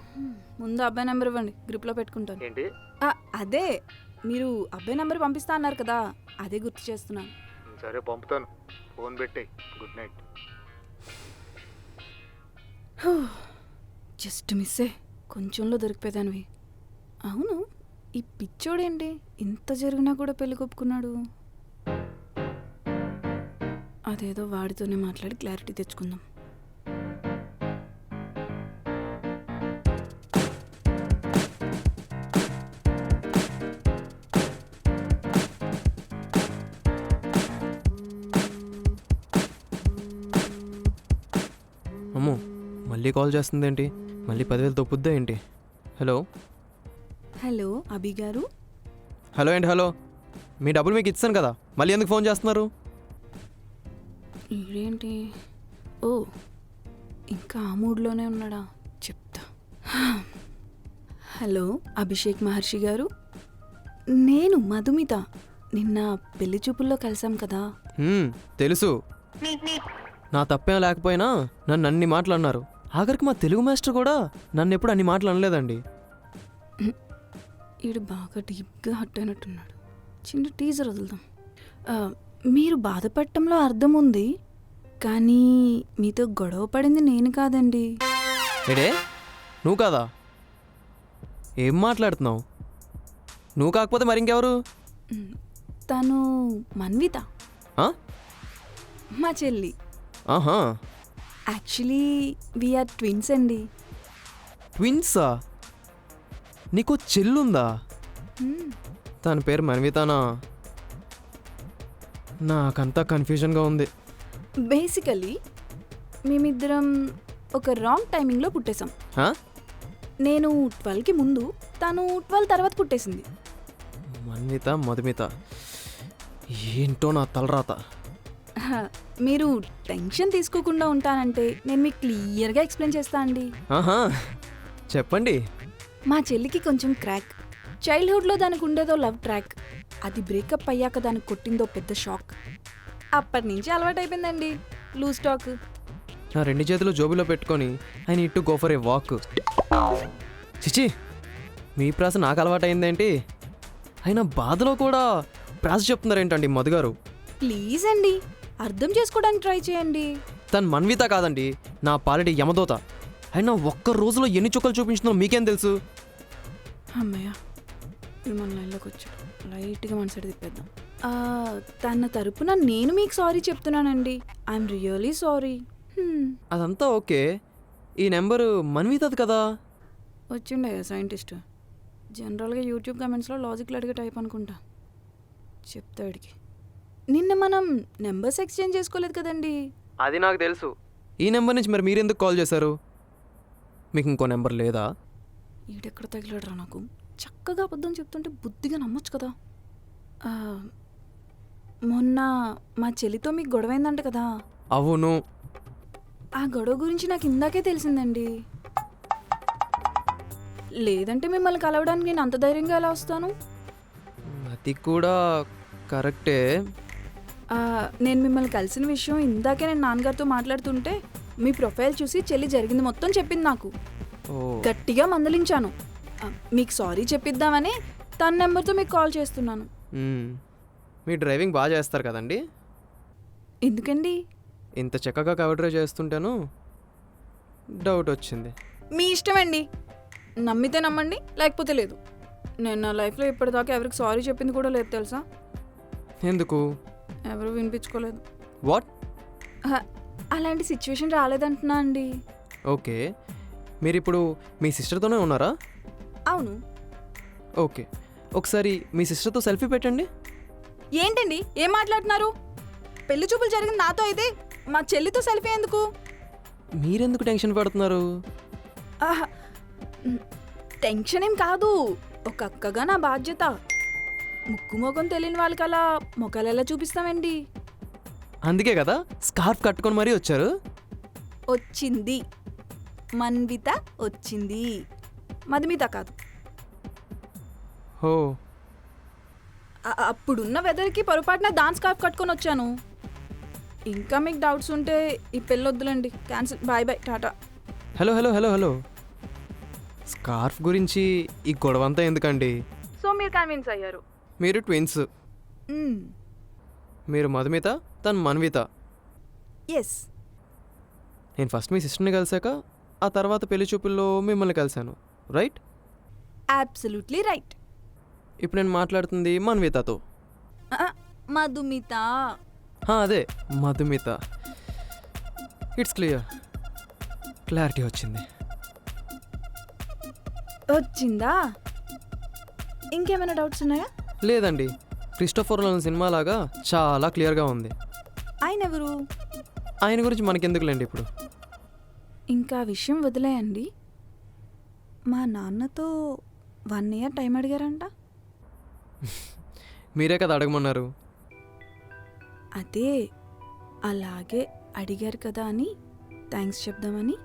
ముందు అబ్బాయి నెంబర్ ఇవ్వండి, గ్రూప్లో పెట్టుకుంటాను. ఏంటి? అదే మీరు అబ్బాయి నెంబర్ పంపిస్తా అన్నారు కదా, అదే గుర్తు చేస్తున్నాను. సరే పంపుతాను, ఫోన్ పెట్టేయ్. Good night. జస్ట్ మిస్సే, కొంచెంలో దొరికిపోయాదానివి. అవును, ఈ పిచ్చోడేంటి ఇంత జరిగినా కూడా పెళ్లి కొప్పుకున్నాడు? అదేదో వాడితోనే మాట్లాడి క్లారిటీ తెచ్చుకుందాం. అమ్మో, మళ్ళీ కాల్ చేస్తుంది ఏంటి? మళ్ళీ 10,000 తప్పుద్దా ఏంటి? హలో హలో అభి గారు. హలో ఏంటి హలో? మీ డబ్బులు మీకు ఇచ్చాను కదా, మళ్ళీ ఎందుకు ఫోన్ చేస్తున్నారు? ఇదేంటి? ఓ ఇంకా ఆ మూడ్లోనే ఉన్నాడా? చెప్తా. హలో అభిషేక్ మహర్షి గారు, నేను మధుమిత. నిన్న పెళ్లి చూపుల్లో కలిసాం కదా. తెలుసు. నా తప్పేం లేకపోయినా నన్ను అన్ని మాట్లాడినారు. ఆఖరికి మా తెలుగు మాస్టర్ కూడా నన్ను ఎప్పుడు అన్ని మాటలు అనలేదండి. ఈడు బాగా డీప్గా హట్ అయినట్టున్నాడు. చిన్న టీజర్ వదులుదాం. మీరు బాధపడటంలో అర్థం ఉంది, కానీ మీతో గొడవ పడింది నేను కాదండి. ఏడే నువ్వు కాదా? ఏం మాట్లాడుతున్నావు? నువ్వు కాకపోతే మరి ఇంకెవరు? తను మన్విత, ఆ? మా చెల్లి. ఆహా, యాక్చువల్లీ వీఆర్ ట్విన్స్ అండి. ట్విన్సా? నీకు చెల్లుందా? తన పేరు మన్వితానా? నాకంతా కన్ఫ్యూజన్గా ఉంది. బేసికలీ మేమిద్దరం ఒక రాంగ్ టైమింగ్లో పుట్టేశాం. హా? నేను 12కి ముందు, తను 12 తర్వాత పుట్టేసింది. మన్విత మధుమిత, ఏంటో నా తలరాత. మీరు టెన్షన్ తీసుకోకుండా ఉంటానంటే నేను మీకు క్లియర్గా ఎక్స్ప్లెయిన్ చేస్తా అండి. ఆహా, చెప్పండి. మా చెల్లికి కొంచెం క్రాక్. చైల్డ్హుడ్లో దానికి ఉండేదో లవ్ ట్రాక్, అది బ్రేకప్ అయ్యాక దానికి కొట్టిందో పెద్ద షాక్. అప్పటి నుంచి అలవాటు అయిపోయిందండి లూజ్ టాక్. నా 2 చేతులు జోబులో పెట్టుకొని I need to go for a walk. చిచి, మీ ప్రాస నాకు అలవాటు అయిందేంటి? అయినా బాధలో కూడా ప్రాస చెప్తున్నారేంటండి మధుగారు? ప్లీజ్ అండి, అర్థం చేసుకోవడానికి ట్రై చేయండి. తను మన్విత కాదండి, నా పాలిటి యమదోత. అయినా ఒక్క రోజులో ఎన్ని చుక్కలు చూపించిందో మీకేం తెలుసు? అమ్మయ్య, మన లైన్లోకి వచ్చాడు. లైట్గా మన సైడ్ తిప్పేద్దాం. తన తరపున నేను మీకు సారీ చెప్తున్నానండి. I'm really sorry. అదంతా ఓకే, ఈ నెంబరు మన్వితది కదా? వచ్చిండే సైంటిస్ట్. జనరల్గా యూట్యూబ్ కమెంట్స్లో లాజిక్లు అడిగే టైప్ అనుకుంటా. చెప్తాడికి. నిన్న మనం నెంబర్స్ ఎక్స్చేంజ్ చేసుకోలేదు కదండి. అది నాకు తెలుసు. ఈ నెంబర్ నుంచి మరి మీరెందుకు కాల్ చేశారు? మీకు ఇంకో నెంబర్ లేదా? ఈడెక్కడ తగిలాడరా నాకు. చక్కగా అబద్ధం చెప్తుంటే బుద్ధిగా నమ్మొచ్చు కదా. మొన్న మా చెల్లితో మీకు గొడవ అయిందంట కదా. అవును. ఆ గొడవ గురించి నాకు ఇందాకే తెలిసిందండి. లేదంటే మిమ్మల్ని కలవడానికి నేను అంత ధైర్యంగా ఎలా వస్తాను? అది కూడా కరెక్టే. నేను మిమ్మల్ని కలిసిన విషయం ఇందాకే నేను నాన్నగారితో మాట్లాడుతుంటే మీ ప్రొఫైల్ చూసి చెల్లి జరిగింది మొత్తం చెప్పింది నాకు. గట్టిగా మందలించాను. మీకు సారీ చెప్పిద్దామని తన నెంబర్తో మీకు కాల్ చేస్తున్నాను. మీ డ్రైవింగ్ బాగా చేస్తారు కదండి? ఎందుకండి? ఇంత చక్కగా కవర్ డ్రైవ్ చేస్తుంటాను, డౌట్ వచ్చింది. మీ ఇష్టమండి, నమ్మితే నమ్మండి, లేకపోతే లేదు. నేను నా లైఫ్లో ఇప్పటిదాకా ఎవరికి సారీ చెప్పింది కూడా లేదు తెలుసా. ఎందుకు? ఎవరు వినిపించుకోలేదు. వాట్? అలాంటి సిచ్యువేషన్ రాలేదంటున్నా అండి. ఓకే, మీరు ఇప్పుడు మీ సిస్టర్తోనే ఉన్నారా? అవును. ఓకే, ఒకసారి మీ సిస్టర్తో సెల్ఫీ పెట్టండి. ఏంటండి ఏం మాట్లాడుతున్నారు? పెళ్లి చూపులు జరిగిన నాతో అయితే మా చెల్లితో సెల్ఫీ ఎందుకు? మీరెందుకు టెన్షన్ పడుతున్నారు? ఆహా, టెన్షన్ ఏం కాదు, ఒక అక్కగా నా బాధ్యత. ముక్కు మొఖం తెలియని వాళ్ళకి అలా మొఖాలు ఎలా చూపిస్తామండి? అందుకే కదా స్కార్ఫ్ కట్టుకొని మరీ వచ్చారు. వచ్చింది మన్విత, వచ్చింది మధుమిత కాదు. ఓ, అప్పుడున్న వెదర్కి పొరపాటున డాన్స్ స్కార్ఫ్ కట్టుకొని వచ్చాను. ఇంకా మీకు డౌట్స్ ఉంటే ఈ పెళ్ళి వద్దులండి, cancel. Bye bye, tata. Hello hello hello hello, scarf గురించి ఈ గొడవ అంతా ఎందుకండి? సో మీరు కన్విన్స్ అయ్యారు. మీరు ట్విన్స్, మీరు మధుమిత, తను మన్విత. ఎస్. నేను ఫస్ట్ మీ సిస్టర్ని కలిసాక ఆ తర్వాత పెళ్లి చూపుల్లో మిమ్మల్ని కలిశాను, రైట్? Absolutely right. ఇప్పుడు నేను మాట్లాడుతుంది మన్వితతో. మధుమిత. అదే మధుమిత. ఇట్స్ క్లియర్, క్లారిటీ వచ్చింది. వచ్చిందా? ఇంకేమైనా డౌట్స్ ఉన్నాయా? లేదండి, క్రిస్టోఫర్ నోలన్ సినిమా లాగా చాలా క్లియర్గా ఉంది. ఆయన ఎవరు? ఆయన గురించి మనకెందుకులేండి ఇప్పుడు. ఇంకా విషయం వదిలేయండి. మా నాన్నతో 1 year టైం అడిగారంట. మీరే కదా అడగమన్నారు. అదే, అలాగే అడిగారు కదా అని థ్యాంక్స్ చెప్దామని.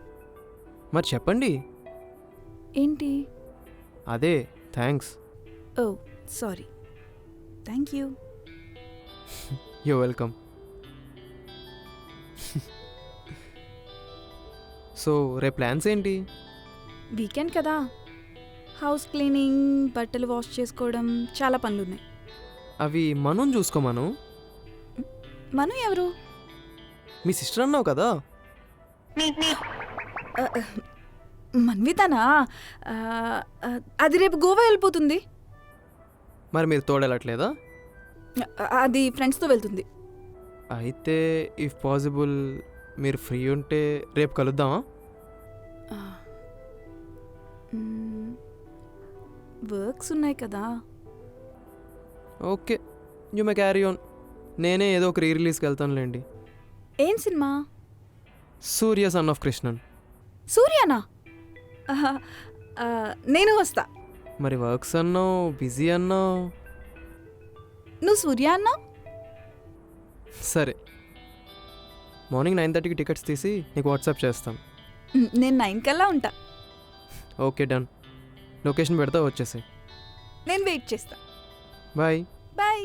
మరి చెప్పండి. ఏంటి? అదే thanks. Oh sorry, thank you. You welcome. So రేపు ప్లాన్స్ ఏంటి? వీకెండ్ కదా, హౌస్ క్లీనింగ్, బట్టలు వాష్ చేసుకోవడం, చాలా పనులున్నాయి. అవి మనం చూసుకోమను. మను ఎవరు? మీ సిస్టర్ అన్నావు కదా. మన్వితనా? అది రేపు గోవా వెళ్ళిపోతుంది. మరి మీరు తోడెళ్ళట్లేదా? అది ఫ్రెండ్స్తో వెళ్తుంది. అయితే ఇఫ్ పాసిబుల్ మీరు ఫ్రీ ఉంటే రేపు కలుద్దామా? వర్క్స్ ఉన్నాయి కదా. Okay, you may carry on. నేనే ఏదో ఒక రిలీజ్కి వెళ్తానులేండి. ఏం cinema? Surya son of Krishnan. సూర్యనా? నేను వస్తా. మరి వర్క్స్ అన్నావు, బిజీ అన్నావు. నువ్వు సూర్య అన్నావు. సరే, మార్నింగ్ 9:30కి టికెట్స్ తీసి నీకు వాట్సాప్ చేస్తాను. నేను 9 కల్లా ఉంటా. Okay done. లొకేషన్ పెడతా, వచ్చేసి. నేను వెయిట్ చేస్తా. Bye bye.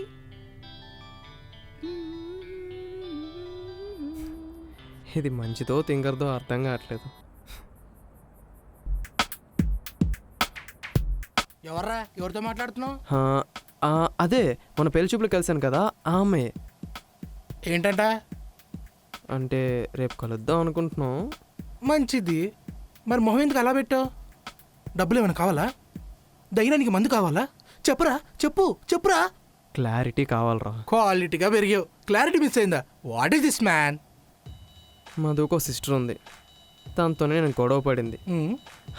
ఇది మంచిదో తింగరదో అర్థం కావట్లేదు. ఎవర్రా? ఎవరితో మాట్లాడుతున్నావు? అదే మన పెళ్లి చూపులు కలిసాను కదా, ఆమె. ఏంటంట? అంటే రేపు కలుద్దాం అనుకుంటున్నాం. మంచిది. మరి మొహం ఎందుకు అలా పెట్టావు? డబ్బులు ఏమైనా కావాలా? ధైర్యానికి మందు కావాలా? చెప్పురా, చెప్పురా. క్లారిటీ కావాలరా. క్వాలిటీగా పెరిగావు, క్లారిటీ మిస్ అయిందా? What is this man? మధుకో సిస్టర్ ఉంది, తనతోనే నేను గొడవ పడింది.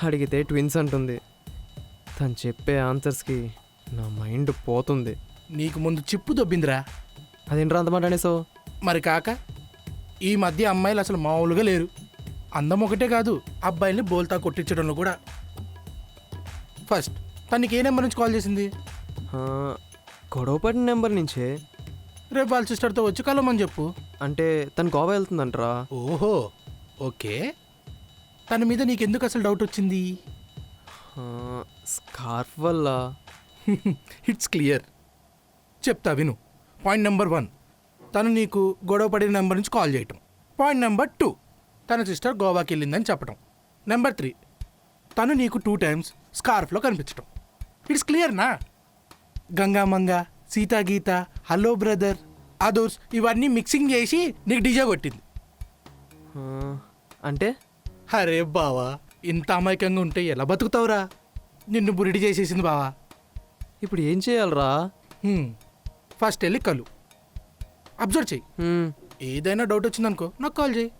అడిగితే ట్విన్స్ అంటుంది. తను చెప్పే ఆన్సర్స్కి నా మైండ్ పోతుంది. నీకు ముందు చిప్పు దొబ్బిందిరా. అదేంట్రా అంత మాట అనేసావు? మరి కాక, ఈ మధ్య అమ్మాయిలు అసలు మామూలుగా లేరు. అందం ఒకటే కాదు, అబ్బాయిల్ని బోల్తా కొట్టించడంలో కూడా. ఫస్ట్ తనకి ఏ నెంబర్ నుంచి కాల్ చేసింది? గొడవ పడిన నెంబర్ నుంచే. రేపు వాళ్ళ సిస్టర్తో వచ్చి కలవమని చెప్పు. అంటే తను గోవా వెళ్తుందంటరా. ఓహో, ఓకే. తన మీద నీకెందుకు అసలు డౌట్ వచ్చింది? స్కార్ఫ్ వల్ల. It's clear. చెప్తా విను. పాయింట్ నెంబర్ 1, తను నీకు గొడవ పడిన నెంబర్ నుంచి కాల్ చేయటం. పాయింట్ నెంబర్ 2, తన సిస్టర్ గోవాకి వెళ్ళిందని చెప్పటం. నెంబర్ 3, తను నీకు 2 times స్కార్ఫ్లో కనిపించటం. ఇట్స్ క్లియర్నా? గంగామంగ, సీతాగీత, హలో బ్రదర్, అదోర్స్ ఇవన్నీ మిక్సింగ్ చేసి నీకు డిజే కొట్టింది. అంటే అరే బావా, ఇంత అమాయకంగా ఉంటే ఎలా బతుకుతావురా? నిన్ను బురిడి చేసేసింది బావా. ఇప్పుడు ఏం చేయాలరా? ఫస్ట్ వెళ్ళి కలు, అబ్జర్వ్ చెయ్యి. మ్మ్, ఏదైనా డౌట్ వచ్చిందనుకో నాకు కాల్ చేయి.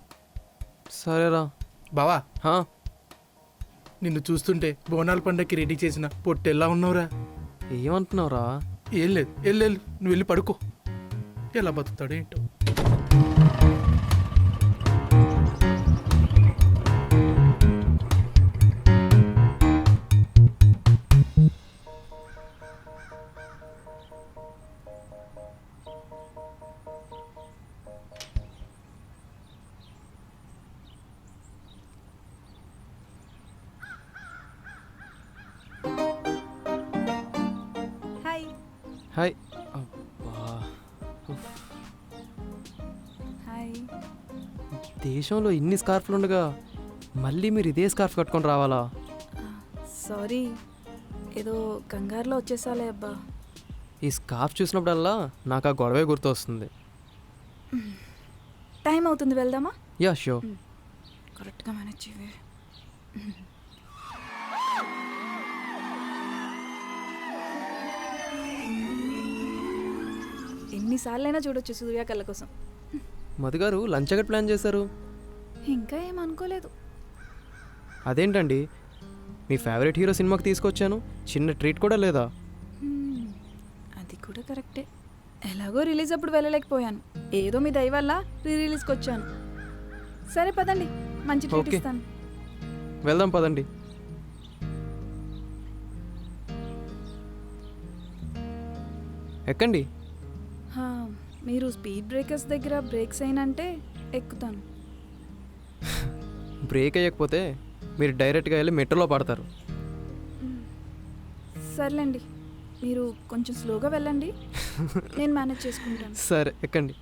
సరేరా. బావా హా, నిన్ను చూస్తుంటే బోనాల పండగకి రెడీ చేసిన పొట్టెల్లా ఉన్నావురా. ఏమంటున్నావురా? ఏం లేదు, వెళ్ళు నువ్వు వెళ్ళి పడుకో. ఎలా బతుకుతాడు ఏంటో. హాయ్. హాయ్. అబ్బా, ఉఫ్. హాయ్. దేశంలో ఇన్ని స్కార్ఫ్లు ఉండగా మళ్ళీ మీరు ఇదే స్కార్ఫ్ కట్టుకొని రావాలా? సారీ, ఏదో కంగారులో వచ్చేసాలే అబ్బా. ఈ స్కార్ఫ్ చూసినప్పుడల్లా నాకు ఆ గొడవే గుర్తు వస్తుంది. టైం అవుతుంది, వెళ్దామా? Yeah sure. కరెక్ట్గా మేనేజ్ చేయవే. ఎన్నిసార్లైనా చూడొచ్చు సూర్య కళ్ళ కోసం. మధు గారు లంచ్ ఎక్కడ ప్లాన్ చేశారు? ఇంకా ఏమనుకోలేదు. అదేంటండి, మీ ఫేవరెట్ హీరో సినిమాకి తీసుకొచ్చాను, చిన్న ట్రీట్ కూడా లేదా? అది కూడా కరెక్టే. ఎలాగో రిలీజ్ అప్పుడు వెళ్ళలేకపోయాను, ఏదో మీ దయ వల్ల రిలీజ్కి వచ్చాను. సరే పదండి, మంచి ట్రీట్ ఓకే. ఇస్తాను. వెళ్దాం పదండి. ఎక్కండి. హా, మీరు స్పీడ్ బ్రేకర్స్ దగ్గర బ్రేక్స్ అయినంటే ఎక్కుతాను. బ్రేక్ అయ్యకపోతే మీరు డైరెక్ట్గా వెళ్ళి మెట్రోలో పడతారు. సర్లేండి, మీరు కొంచెం స్లోగా వెళ్ళండి, నేను మేనేజ్ చేసుకుంటాను. సరే ఎక్కండి.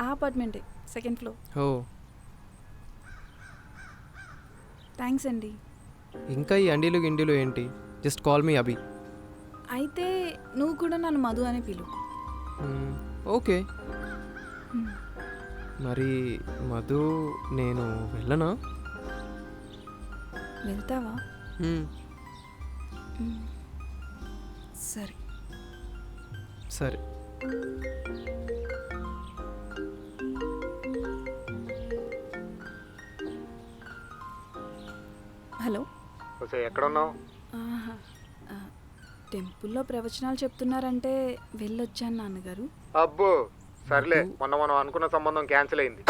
ఆ అపార్ట్మెంటే, సెకండ్ ఫ్లోర్. ఓ, థ్యాంక్స్ అండి. ఇంకా ఈ అండీలు గిండీలు ఏంటి? జస్ట్ కాల్ మీ అభి. అయితే నువ్వు కూడా నన్ను మధు అని పిలు. ఓకే. మరి మధు, నేను వెళ్ళనా? వెళ్తావా? మ్మ్, సరే. సరే. హలో. ఓసే ఎక్కడున్నావు? ఆహా, టెంపుల్లో ప్రవచనాలు చెప్తున్నారంటే వెళ్ళొచ్చాను నాన్నగారు. అబ్బో సర్లే, మొన్న మనం అనుకున్న సంబంధం క్యాన్సిల్ అయింది.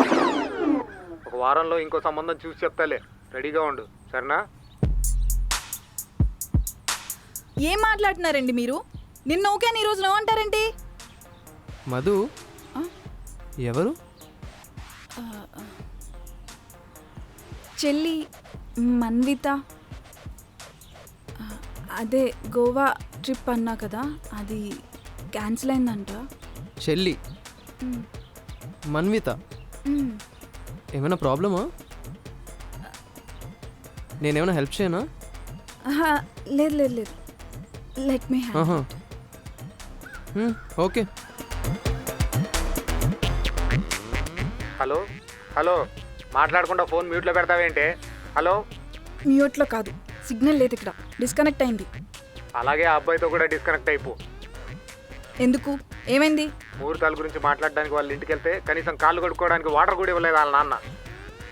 ఒక వారంలో ఇంకో సంబంధం చూసి చెప్తాలే, రెడీగా ఉండు సరేనా? ఏం మాట్లాడుతున్నారండి మీరు? నిన్న ఓకే అని ఈరోజు నో అంటారేంటి? మధు ఆ? ఎవరు? చెల్లి మన్విత. అదే గోవా ట్రిప్ అన్నా కదా, అది క్యాన్సిల్ అయిందంట. చెల్లి మన్విత. ఏమైనా ప్రాబ్లమా? నేనేమైనా హెల్ప్ చేయనా? లేదు లేదు లేదు, లెట్ మీ ఆహా. ఓకే. హలో హలో, మాట్లాడకుండా ఫోన్ మ్యూట్లో పెడతావేంటి? హలో. మ్యూట్లో కాదు, సిగ్నల్ లేదు ఇక్కడ, డిస్కనెక్ట్ అయింది. అలాగే ఆ అబ్బాయితో కూడా డిస్కనెక్ట్ అయిపో. ఎందుకు? ఏమైంది? ముహూర్తాల గురించి మాట్లాడడానికి వాళ్ళ ఇంటికి వెళ్తే కనీసం కాళ్ళు కడుక్కోవడానికి వాటర్ కూడా ఇవ్వలేదు వాళ్ళ నాన్న.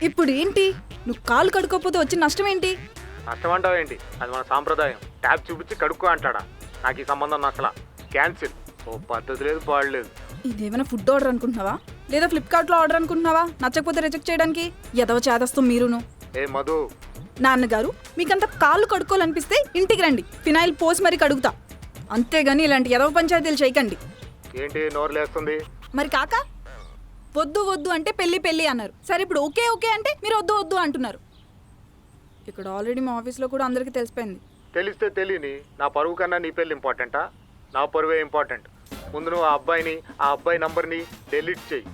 ఇప్పుడు ఏంటి? నువ్వు కాలు కడుక్కోకపోతే వచ్చిన నష్టం ఏంటి? నష్టం అంటావు ఏంటి? అది మన సాంప్రదాయం. ట్యాప్ చూపించి కడుక్కో అంటాడా? నాకు ఈ సంబంధం నచ్చలా, క్యాన్సిల్. ఓ పద్ధతి లేదు, పాడలేదు. ఇదేమైనా ఫుడ్ ఆర్డర్ అనుకుంటున్నావా, లేదా ఫ్లిప్కార్ట్లో ఆర్డర్ అనుకుంటున్నావా? నచ్చకపోతే రిజెక్ట్ చేయడానికి ఎదవ చేదస్తాం మీరును. ఏ మధు, నాన్నగారు మీకంత కాళ్ళు కడుక్కోవాలనిపిస్తే ఇంటికి రండి, ఫినాయిల్ పోసి మరీ కడుగుతా. అంతేగాని ఇలాంటి ఎదవ పంచాయతీలు చేయకండి. ఏంటి నోరు లేస్తుంది? మరి కాక వద్దు వద్దు అంటే పెళ్ళి పెళ్ళి అన్నారు. సరే ఇప్పుడు ఓకే ఓకే అంటే మీరు వద్దు వద్దు అంటున్నారు. ఇక్కడ ఆల్రెడీ మా ఆఫీస్లో కూడా అందరికీ తెలిసిపోయింది. తెలిస్తే తెలియని నా పరువు కన్నా నీ పెళ్ళి ఇంపార్టెంటా? నా పరువే ఇంపార్టెంట్. ముందు నువ్వు ఆ అబ్బాయి నంబర్ని డెలీట్ చేయి.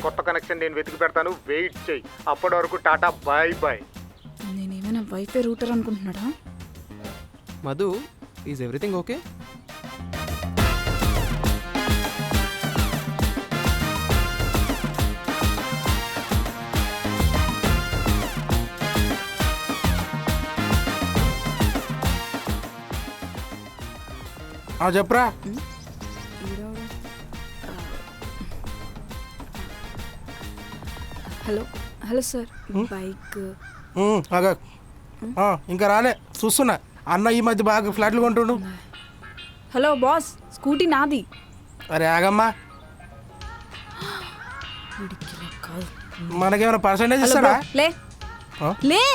కొత్త కనెక్షన్ నేను వెతికి పెడతాను, వెయిట్ చేయి. అప్పటి వరకు టాటా బాయ్ బాయ్. నేనేమైనా వైఫై రూటర్ అనుకుంటున్నాడా? Madhu, is everything okay? చెప్పరా. హలో హలో సార్, బైక్ అగా ఇంకా రాలే, చూస్తున్నా. అన్న ఈ మధ్య బాగా ఫ్లాట్లు కొంటుండు. హలో బాస్, స్కూటీ నాది. అరే ఆగమ్మా, మనకేమైనా పర్సంటేజ్ హలో ఇస్తాడా? బ్రో, లే ఆ? లే.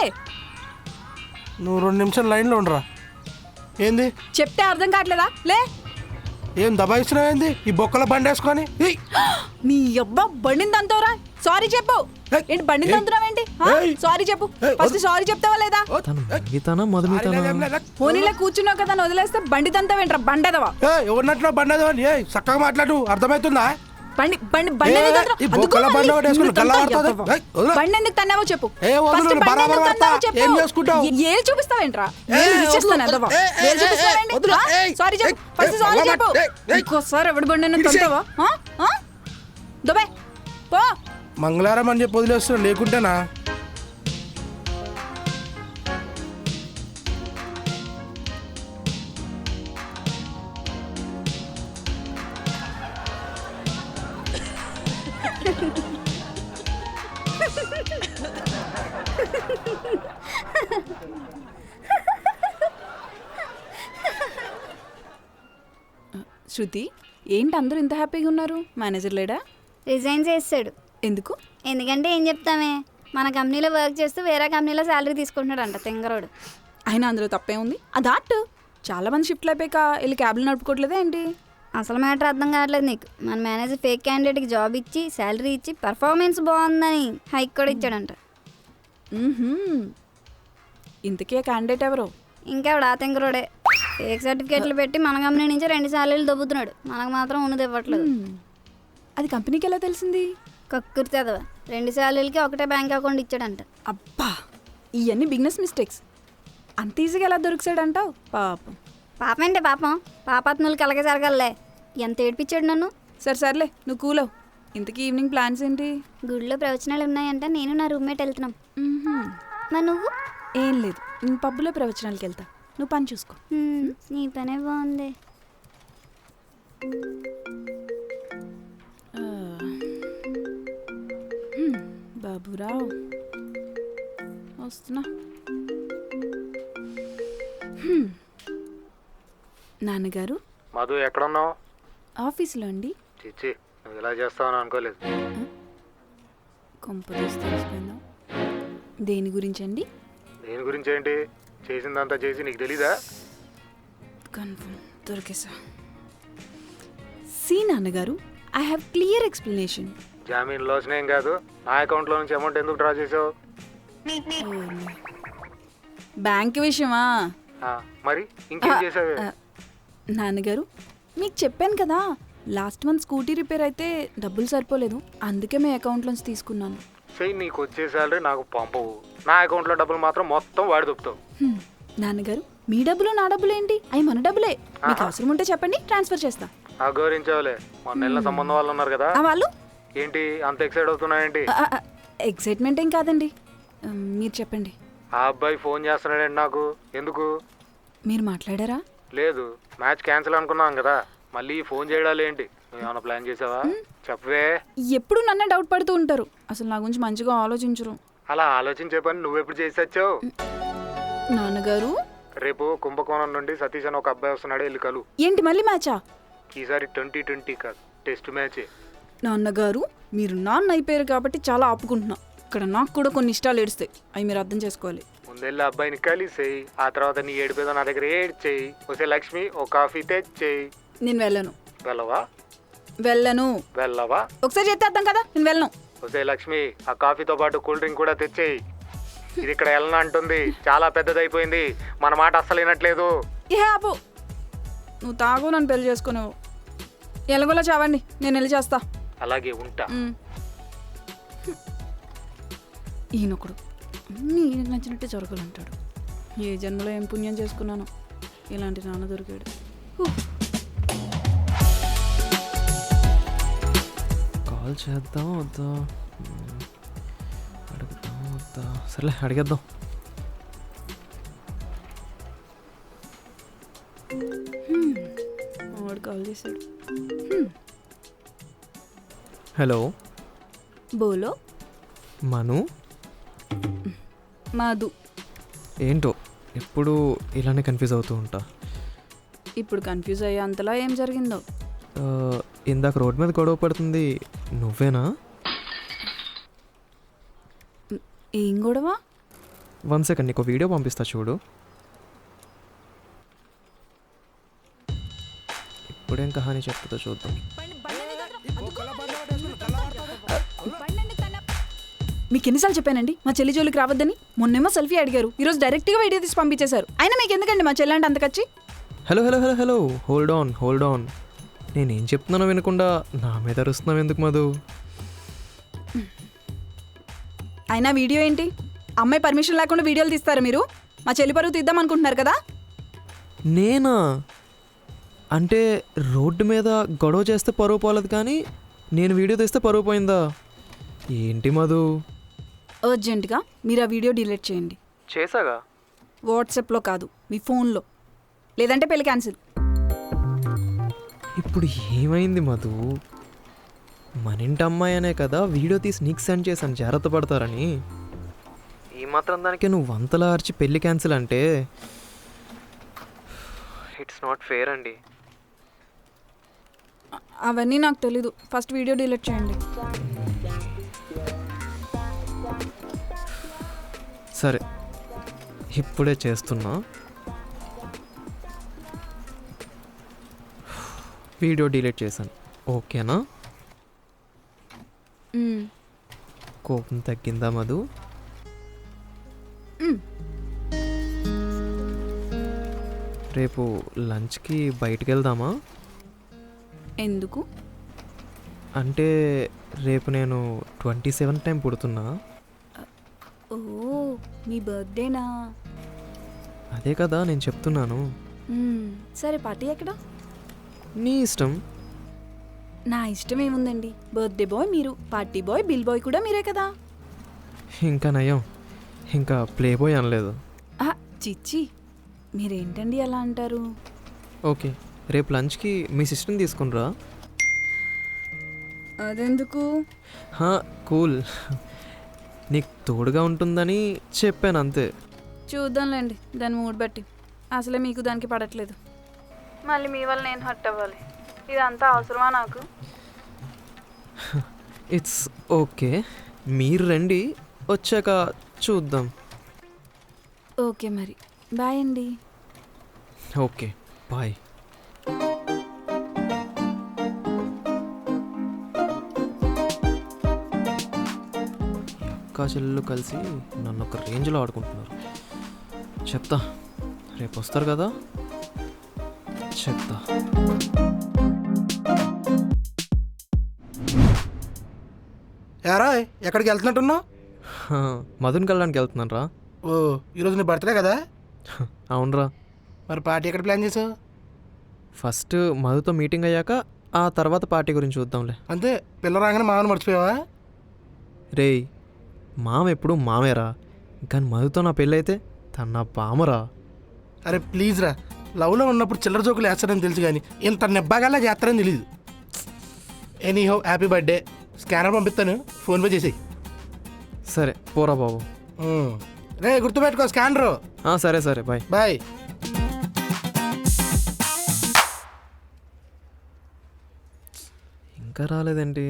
నువ్వు 2 నిమిషాలు లైన్లో ఉండరా. ఏంది చెప్తే అర్థం కావట్లేదా? లే. ఏం దబాయిస్తున్నావు? ఏంది ఈ బొక్కల బండి వేసుకొని? నీ అబ్బా బండిని తంతావురా? సారీ చెప్పు. ఏయ్, ఏంటి బండిని ఏయ్, తంతున్నావేంటి? ఏయ్, సారీ చెప్పు. ఏయ్, ఫస్ట్ వద్దు. సారీ చెప్తావా లేదా? తను మిగతానా మధుమితానా? పోనీలో కూర్చున్నావు కదా అని వదిలేస్తే బండి తంతావేంట్రా బండెదవా? ఎవరినట్లో బండి అదవని చక్కగా మాట్లాడు, అర్థమవుతుందా? బండి బండి బండి ఏయ్, ఎందుకు తంతావు? ఈ అదుగో బొక్కల మళ్ళీ బండి ఒకటి వేసుకుని నిన్ను గల్లా తంతా పడుతుంది. ఎదవ. ఏయ్, వదలు. బండి ఎందుకు తన్నావో చెప్పు. ఏ వదలు, ఫస్ట్ నేను బండి బరాబర్ ఎందుకు పడతా. తన్నావో చెప్పు. ఏం చేసుకుంటావు? ఏం చూపిస్తావేంట్రా? ఏయ్, నేను ఇచ్చేస్తాను వదలు, ఎదవ. ఏయ్, ఏం ఏయ్, చూపిస్తావేంటి? వదలు, ఆ? ఏయ్, సారీ చెప్పు. ఏయ్, ఫస్ట్ ఏయ్, సారీ వదలు, చెప్పు. ఏయ్, ఏయ్. ఇంకోసారి ఎవడి బండి అన్న ఇడిసే. తంతావా? దుబాయ్ పో. మంగళవారం అని చెప్పి వదిలేస్తున్నా, లేకుంటేనా? శృతి, ఏంటి అందరూ ఇంత హ్యాపీగా ఉన్నారు? మేనేజర్ లేడా? రిజైన్ చేస్తాడు. ఎందుకు? ఎందుకంటే ఏం చెప్తామే, మన కంపెనీలో వర్క్ చేస్తూ వేరే కంపెనీలో శాలరీ తీసుకుంటున్నాడంట తెంగరోడు. అయినా అందులో తప్పే ఉంది. అది ఆర్ట్. చాలా మంది షిఫ్ట్లు అయిపోయాక వెళ్ళి క్యాబ్లు నడుపుకోవట్లేదా ఏంటి? అసలు మ్యాటర్ అర్థం కావట్లేదు నీకు. మన మేనేజర్ ఫేక్ క్యాండిడేట్కి జాబ్ ఇచ్చి శాలరీ ఇచ్చి పర్ఫార్మెన్స్ బాగుందని హైక్ కూడా ఇచ్చాడంట. ఇంతకీ ఆ క్యాండిడేట్ ఎవరు? ఇంకెవడు ఆ తెంగరోడే. ఫేక్ సర్టిఫికేట్లు పెట్టి మన కంపెనీ నుంచి 2 సాలరీలు దొబ్బుతున్నాడు. మనకు మాత్రం ఉన్నది ఇవ్వట్లేదు. అది కంపెనీకి ఎలా తెలిసింది? కక్కుర్తి అదవా. 2 సాలరీలకి ఒకటే బ్యాంక్ అకౌంట్ ఇచ్చాడంట. అబ్బా, ఇవన్నీ బిజినెస్ మిస్టేక్స్. అంత ఈజీగా ఎలా దొరికిసాడంటావు? పాపం. పాపం అంటే పాపం, పాపాత్ములకి అలాగే జరగాలే. ఎంత ఏడిపించాడు నన్ను. సరే సర్లే, నువ్వు కూలవు. ఇంతకీ ఈవినింగ్ ప్లాన్స్ ఏంటి? గుడిలో ప్రవచనాలు ఉన్నాయంట, నేను నా రూమ్మేట్ వెళ్తున్నాం. మరి నువ్వు? ఏం లేదు, నేను పబ్బులో ప్రవచనాలకి వెళ్తా. నువ్వు పని చూసుకో. నీ పనే బాగుంది. బాబురావు వస్తున్నా. నాన్నగారు? మధు ఎక్కడున్నావు? ఆఫీస్లో అండి. చిచ్చి, నువ్వు ఇలా చేస్తావని అనుకోలేదు. కొంపదీసి తెలిసిపోయిందా? దేని గురించి అండి? దేని గురించి ఏంటి? చేసిందంతా చేసి నీకు తెలీదా? కన్ఫర్మ్ దొరికేసా. సి నాన్నగారు, ఐ హ్యావ్ క్లియర్ ఎక్స్ప్లెనేషన్. జామీన్ లోసనేం కాదు. నా అకౌంట్లో నుంచి అమౌంట్ ఎందుకు డ్రా చేసావు? బ్యాంక్ విషయమా? మరి ఇంకేం చేసావే? నాన్నగారు, మీకు చెప్పాను కదా, లాస్ట్ మంత్ స్కూటీ రిపేర్ అయితే డబ్బులు సరిపోలేదు, అందుకే మీ అకౌంట్లోంచి తీసుకున్నాను. చెయ్యి, నీకు వచ్చే సాలరీ నాకు పంపవు. నా అకౌంట్లో డబ్బులు మాత్రం మొత్తం వాడి దొప్పుతావు. నాన్నగారు, మీ డబ్బులు నా డబ్బులు ఏంటి? అవి మన డబ్బులే. మీకు అవసరం ఉంటే చెప్పండి, ట్రాన్స్ఫర్ చేస్తా. గౌరవించావులే. మొన్న నెల సంబంధం వాళ్ళు ఉన్నారు కదా, వాళ్ళు ఏంటి అంత ఎక్సైట్ అవుతున్నాయేంటి? ఎక్సైట్మెంట్ ఏం కాదండి, మీరు చెప్పండి. ఆ అబ్బాయి ఫోన్ చేస్తున్నాడండి నాకు. ఎందుకు? మీరు మాట్లాడారా? లేదు, మ్యాచ్ క్యాన్సిల్ అనుకున్నాం కదా, మళ్ళీ ఫోన్ చేయడాలు ఏంటి? ఏమైనా ప్లాన్ చేసావా? చెప్పవే. ఎప్పుడు నన్నే డౌట్ పడుతూ ఉంటారు, అసలు నా గురించి మంచిగా ఆలోచించరు. అలా ఆలోచించే పని నువ్వెప్పుడు చేసి వచ్చావు? నాన్నగారు, రేపు కుంభకోణం నుండి సతీష్ అని ఒక అబ్బాయి వస్తున్నాడు, వెళ్ళి కలు. ఏంటి మళ్ళీ మ్యాచా? ఈసారి 2020 కాదు, టెస్ట్ మ్యాచే. నాన్నగారు, మీరు నాన్న అయిపోయారు కాబట్టి చాలా ఆపుకుంటున్నా. ఇక్కడ నాకు కూడా కొన్ని ఇష్టాలు ఏడుస్తాయి, అవి మీరు అర్థం చేసుకోవాలి. ముందెళ్ళి అబ్బాయిని కలిసేయి, ఆ తర్వాత నీ ఏడిపోయేదో నా దగ్గర ఏడ్చేయి. వస్తే లక్ష్మి ఓ కాఫీ తెచ్చేయి. నేను వెళ్ళను. వెళ్ళవా? వెళ్ళను. వెళ్ళవా? ఒకసారి చేస్తే అర్థం కదా, నేను వెళ్ళను. వస్తే లక్ష్మి ఆ కాఫీతో పాటు కూల్ డ్రింక్ కూడా తెచ్చేయి. ఇది ఇక్కడ వెళ్ళను అంటుంది, చాలా పెద్దదైపోయింది, మన మాట అస్సలు వినట్లేదు. ఏ ఆపు, నువ్వు తాగు, నన్ను పెళ్లి చేసుకునేవు. ఎలాగోలా చావండి, నేను వెళ్ళి చేస్తా. అలాగే ఉంటా. ఈయనొకడు అన్నీ ఈయనకు నచ్చినట్టే జరగాలంటాడు. ఏ జన్మలో ఏం పుణ్యం చేసుకున్నానో ఇలాంటి నాన్న దొరికాడు. కాల్ చేద్దాం వద్దా, అడుగుదాం వద్దా, సర్లే అడిగేద్దాం. వాడు కాల్ చేశాడు. హలో బోలో. మను. మాధు. ఏంటో ఎప్పుడు ఇలానే కన్ఫ్యూజ్ అవుతూ ఉంటా. ఇప్పుడు కన్ఫ్యూజ్ అయ్యే అంతలా ఏం జరిగిందో. ఇందాక రోడ్ మీద గొడవ పడుతుంది నువ్వేనా? ఏం గొడవ? 1 సెకండ్, నీకు వీడియో పంపిస్తా చూడు. ఇప్పుడేం కహాని చెప్తుందో చూద్దాం. మీకు ఎన్నిసార్లు చెప్పానండి మా చెల్లి జోలికి రావద్దని? మొన్నేమో సెల్ఫీ అడిగారు, ఈరోజు డైరెక్ట్గా వీడియో తీసి పంపించేశారు. అయినా మీకు ఎందుకండి మా చెల్లి అంటే అంతకచ్చి? Hello hello hello hello, hold on. నేనేం చెప్తున్నానో వినకుండా నా మీద అరుస్తున్నావు ఎందుకు మధు? అయినా వీడియో ఏంటి? అమ్మాయి పర్మిషన్ లేకుండా వీడియోలు తీస్తారా మీరు? మా చెల్లి పరువు తీద్దాం అనుకుంటున్నారు కదా? నేనా? అంటే రోడ్డు మీద గొడవ చేస్తే పరువు పోలేదు, కానీ నేను వీడియో తీస్తే పరువు పోయిందా ఏంటి మధు? అర్జెంటుగా మీరు ఆ వీడియో డిలీట్ చేయండి. చేసాగా. వాట్సాప్లో కాదు, మీ ఫోన్లో, లేదంటే పెళ్లి క్యాన్సిల్. ఇప్పుడు ఏమైంది మధు? మన ఇంటి అమ్మాయి అనే కదా వీడియో తీసి నీకు సెండ్ చేశాను జాగ్రత్త పడతారని. ఈ మాత్రం దానికి నువ్వు వంతలా అరిచి పెళ్లి క్యాన్సిల్ అంటే ఇట్స్ నాట్ ఫేర్ అండి. అవన్నీ నాకు తెలీదు, ఫస్ట్ వీడియో డిలీట్ చేయండి. సరే ఇప్పుడే చేస్తున్నా. వీడియో డిలీట్ చేశాను, ఓకేనా? కోపం తగ్గిందా మధు? రేపు లంచ్కి బయటికి వెళ్దామా? ఎందుకు? అంటే రేపు నేను 27 టైం పుడుతున్నా. ఓ, మీ బర్త్డేనా? అదే కదా నేను చెప్తున్నాను. సరే, పార్టీ ఎక్కడ? నీ ఇష్టం. నా ఇష్టం ఏముందండి, బర్త్డే బాయ్ మీరు, పార్టీ బాయ్, బిల్ బాయ్ కూడా మీరే కదా. ఇంకా నయం, ఇంకా ప్లే బాయ్ అనలేదు. చిచ్చి, మీరేంటండి అలా అంటారు? ఓకే, రేపు లంచ్కి మీ సిస్టర్ని తీసుకునిరా. అదెందుకు? కూల్, నీకు తోడుగా ఉంటుందని చెప్పాను అంతే. చూద్దాంలేండి, దాన్ని మూడ్ బట్టి. అసలే మీకు దానికి పడట్లేదు, మళ్ళీ మీ వల్ల నేను హర్ట్ అవ్వాలి. ఇదంతా అవసరమా నాకు? ఇట్స్ ఓకే, మీరు రండి, వచ్చాక చూద్దాం. ఓకే మరి, బాయ్ అండి. Okay bye. అక్కా చెల్లెలు కలిసి నన్ను ఒక రేంజ్లో ఆడుకుంటున్నారు. చెప్తా, రేపు వస్తారు కదా, చెప్తా. యారా ఎక్కడికి వెళ్తున్నట్టున్నావు? మధుని కలడానికి వెళ్తున్నాను రా. ఓ, ఈరోజు నీ బర్త్డే కదా? అవునరా. మరి పార్టీ ఎక్కడ ప్లాన్ చేసావు? ఫస్ట్ మధుతో మీటింగ్ అయ్యాక ఆ తర్వాత పార్టీ గురించి చూద్దాంలే. అంతే, పిల్ల రాగానే మామని మర్చిపోయావా? రేయ్, మామ ఎప్పుడు మామేరా, కానీ మధుతో నా పెళ్ళైతే తన నా పామరా. అరే ప్లీజ్ రా, లవ్లో ఉన్నప్పుడు చిల్లర జోకులు వేస్తారని తెలుసు కానీ ఇంత నెబ్బాగల్లా చేస్తారని తెలియదు. ఎనీ హో హ్యాపీ బర్త్డే. స్కానర్ పంపిస్తాను, ఫోన్పే చేసేయి. సరే పోరా బాబు. రే గుర్తుపెట్టుకో స్కానరు. సరే సరే బాయ్. బాయ్. ఇంకా రాలేదేంటి?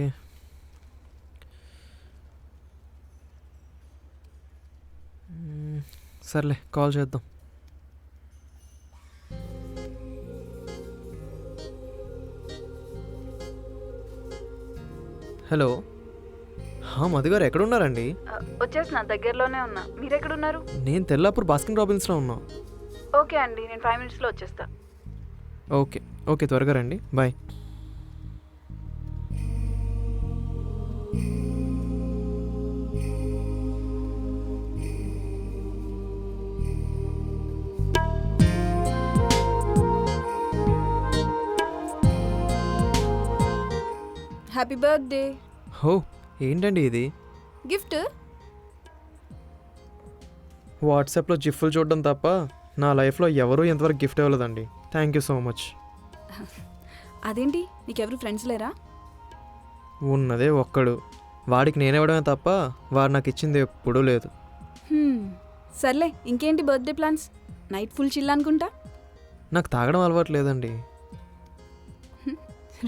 సర్లే కాల్ చేద్దాం. హలో, మధు గారు ఎక్కడున్నారండి? వచ్చేసిన దగ్గరలోనే ఉన్నా. మీరు ఎక్కడున్నారు? నేను తెల్లాపూర్ బాస్కిన్ రాబిన్స్లో ఉన్నా. ఓకే అండి, నేను 5 minutesలో వచ్చేస్తా. ఓకే ఓకే, త్వరగా రండి. బాయ్. Happy birthday. హో, ఏంటండి ఇది? గిఫ్ట్. వాట్సాప్లో జిఫ్లు చూడడం తప్ప నా లైఫ్లో ఎవరూ ఎంతవరకు గిఫ్ట్ ఇవ్వలేదండి. Thank you so much. అదేంటి, నీకెవరు ఫ్రెండ్స్ లేరా? ఉన్నదే ఒక్కడు, వాడికి నేనివ్వడమే తప్ప వాడు నాకు ఇచ్చింది ఎప్పుడూ లేదు. సర్లే, ఇంకేంటి birthday plans? Night full chill అనుకుంటా. నాకు తాగడం అలవాటు లేదండి.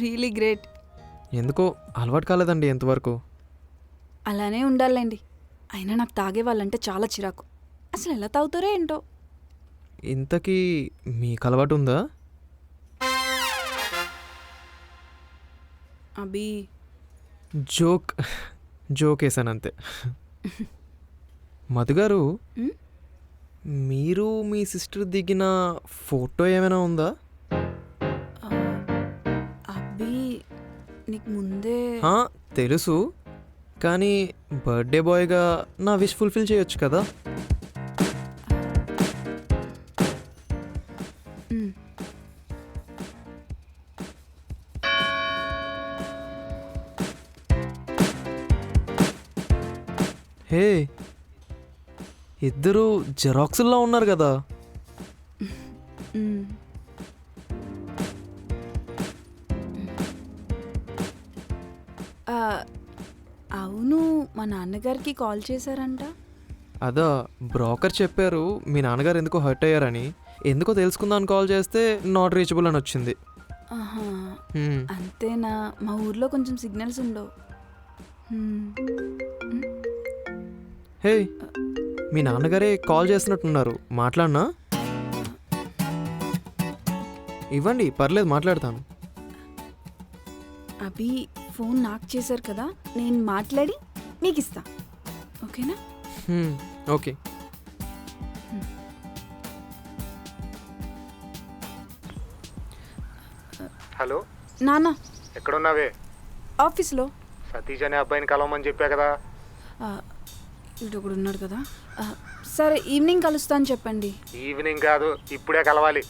Really great. ఎందుకో అలవాటు కాలేదండి ఎంతవరకు. అలానే ఉండాలండి. అయినా నాకు తాగే వాళ్ళంటే చాలా చిరాకు. అసలు ఎలా తాగుతారో ఏంటో. ఇంతకీ మీకు అలవాటు ఉందా? అభి, జోక్ వేసాను అంతే. మధుగారు, మీరు మీ సిస్టర్ దిగిన ఫోటో ఏమైనా ఉందా? అభి, నీకు ముందే తెలుసు, కానీ బర్త్డే బాయ్గా నా విష్ ఫుల్ఫిల్ చేయొచ్చు కదా. హే, ఇద్దరు జెరాక్స్లా ఉన్నారు కదా. అవును, మా నాన్నగారికి కాల్ చేశారంట. అదా, బ్రోకర్ చెప్పారు మీ నాన్నగారు ఎందుకో హర్ట్ అయ్యారని. ఎందుకో తెలుసుకుందామని కాల్ చేస్తే నాట్ రీచబుల్ అని వచ్చింది. అంతేనా? మా ఊర్లో కొంచెం సిగ్నల్స్ ఉండవు. హే, మీ నాన్నగారే కాల్ చేస్తున్నట్టున్నారు, మాట్లాడనా? ఇవ్వండి, పర్లేదు, మాట్లాడతాను. అభి, ఫోన్ నాకు చేశారు కదా, నేను మాట్లాడి నీకు ఇస్తా, ఓకేనా? ఓకే. హలో నాన్న, ఎక్కడున్నావే? ఆఫీస్లో. సతీష్ అనే అబ్బాయిని కలవమని చెప్పా కదా. వీడు ఒకడు ఉన్నాడు కదా. సరే, ఈవినింగ్ కలుస్తా అని చెప్పండి. ఈవినింగ్ కాదు, ఇప్పుడే కలవాలి.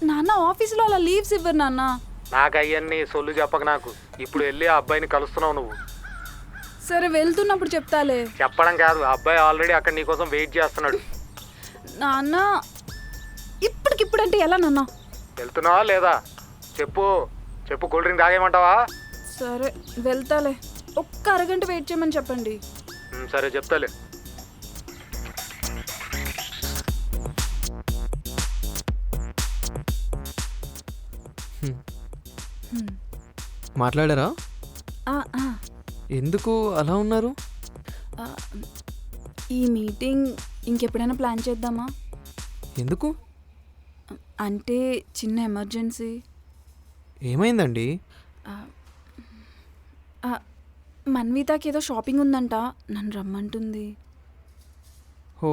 నాన్న, ఆఫీస్లో అలా లీవ్స్ ఇవ్వరు నాన్న. నాకు అయ్యన్ని సొల్లు చెప్పక నాకు. ఇప్పుడు వెళ్ళి ఆ అబ్బాయిని కలుస్తున్నావు నువ్వు. సరే, వెళ్తున్నప్పుడు చెప్తాలే. చెప్పడం కాదు, ఆ అబ్బాయి ఆల్రెడీ అక్కడ నీకోసం వెయిట్ చేస్తున్నాడు. నాన్న, ఇప్పటికిప్పుడంటే ఎలా నాన్న? వెళ్తున్నావా లేదా? చెప్పు, కూల్ డ్రింక్ తాగేయమంటావా? సరే, వెళ్తాలే. ఒక్క అరగంట వెయిట్ చేయమని చెప్పండి. సరే, చెప్తాలే. మాట్లాడారా? ఎందుకు అలా ఉన్నారు? ఈ మీటింగ్ ఇంకెప్పుడైనా ప్లాన్ చేద్దామా? ఎందుకు? అంటే చిన్న ఎమర్జెన్సీ. ఏమైందండి? మన్వితాకి ఏదో షాపింగ్ ఉందంట, నన్ను రమ్మంటుంది. ఓ,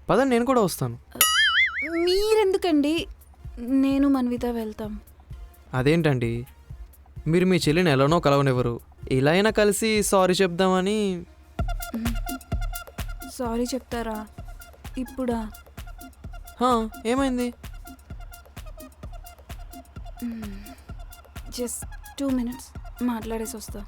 పదండి, నేను కూడా వస్తాను. మీరెందుకండి? నేను మన్విత వెళ్తాం. అదేంటండి, మీరు మీ చెల్లిని ఎలానో కలవనివ్వరు, ఇలా అయినా కలిసి సారీ చెప్దామని. సారీ చెప్తారా ఇప్పుడా? ఏమైంది? జస్ట్ 2 minutes మాట్లాడేసి వస్తా.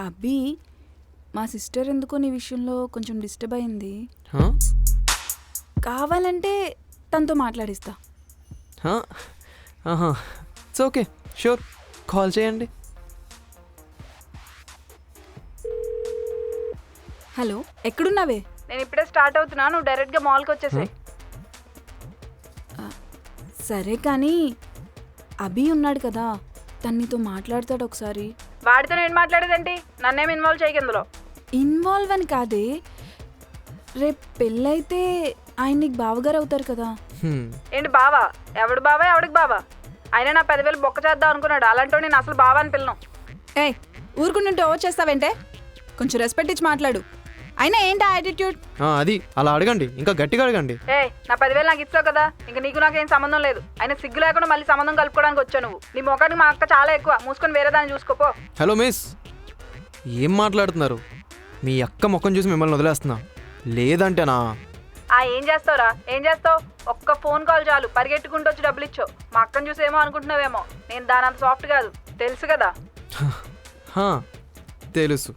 అబ్బి మా సిస్టర్ ఎందుకో నీ విషయంలో కొంచెం డిస్టర్బ్ అయింది. హా? కావాలంటే తనతో మాట్లాడిస్తా. హా? ఆహా, ఇట్స్ ఓకే, షూర్, కాల్ చేయండి. హలో, ఎక్కడున్నావే? నేను ఇప్పుడే స్టార్ట్ అవుతున్నా, నువ్వు డైరెక్ట్గా మాల్కి వచ్చేసాయి. సరే కానీ అభి ఉన్నాడు కదా, తను నీతో మాట్లాడతాడు ఒకసారి. వాడితో నేను మాట్లాడేదేంటి? నన్నేం ఇన్వాల్వ్ చేయకు ఇందులో. ఇన్వాల్వ్ అని కాదే, రేపు పెళ్ళైతే ఆయన నీకు బావగారు అవుతారు కదా. ఏంటి బావా? ఎవడు బావా, ఎవడికి బావా? అయినా నా 10,000 బొక్క చేద్దాం అనుకున్నాడు. అలాంటి నేను అసలు బావా అని పిల్లను. ఏయ్, ఊరుకుంటుంటే ఓ చేస్తావేంటే? కొంచెం రెస్పెక్ట్ ఇచ్చి మాట్లాడు. అయినా ఏంటి ఆ యాటిట్యూడ్? అది అలా అడగండి, ఇంకా గట్టిగా అడగండి. నా 10,000 నాకు ఇస్తావు కదా, ఇంకా నీకు నాకేం సంబంధం లేదు. అయినా సిగ్గు లేకుండా మళ్ళీ సంబంధం కలుపుకోవడానికి వచ్చావు నువ్వు. నీ మొఖానికి మా అక్క చాలా ఎక్కువ. మూసుకొని వేరే దాన్ని చూసుకోపో. హలో మిస్, ఏం మాట్లాడుతున్నారు? మీ అక్క ముఖం చూసి మిమ్మల్ని వదిలేస్తున్నా, లేదంటేనా? ఏం చేస్తావురా? ఏం చేస్తావు? ఒక్క ఫోన్ కాల్ చాలు, పరిగెట్టుకుంటూ వచ్చి డబ్బులు ఇచ్చావు. మా అక్కని చూసి ఏమో అనుకుంటున్నావేమో. నేను దాని అంత సాఫ్ట్ కాదు, తెలుసు కదా. తెలుసు.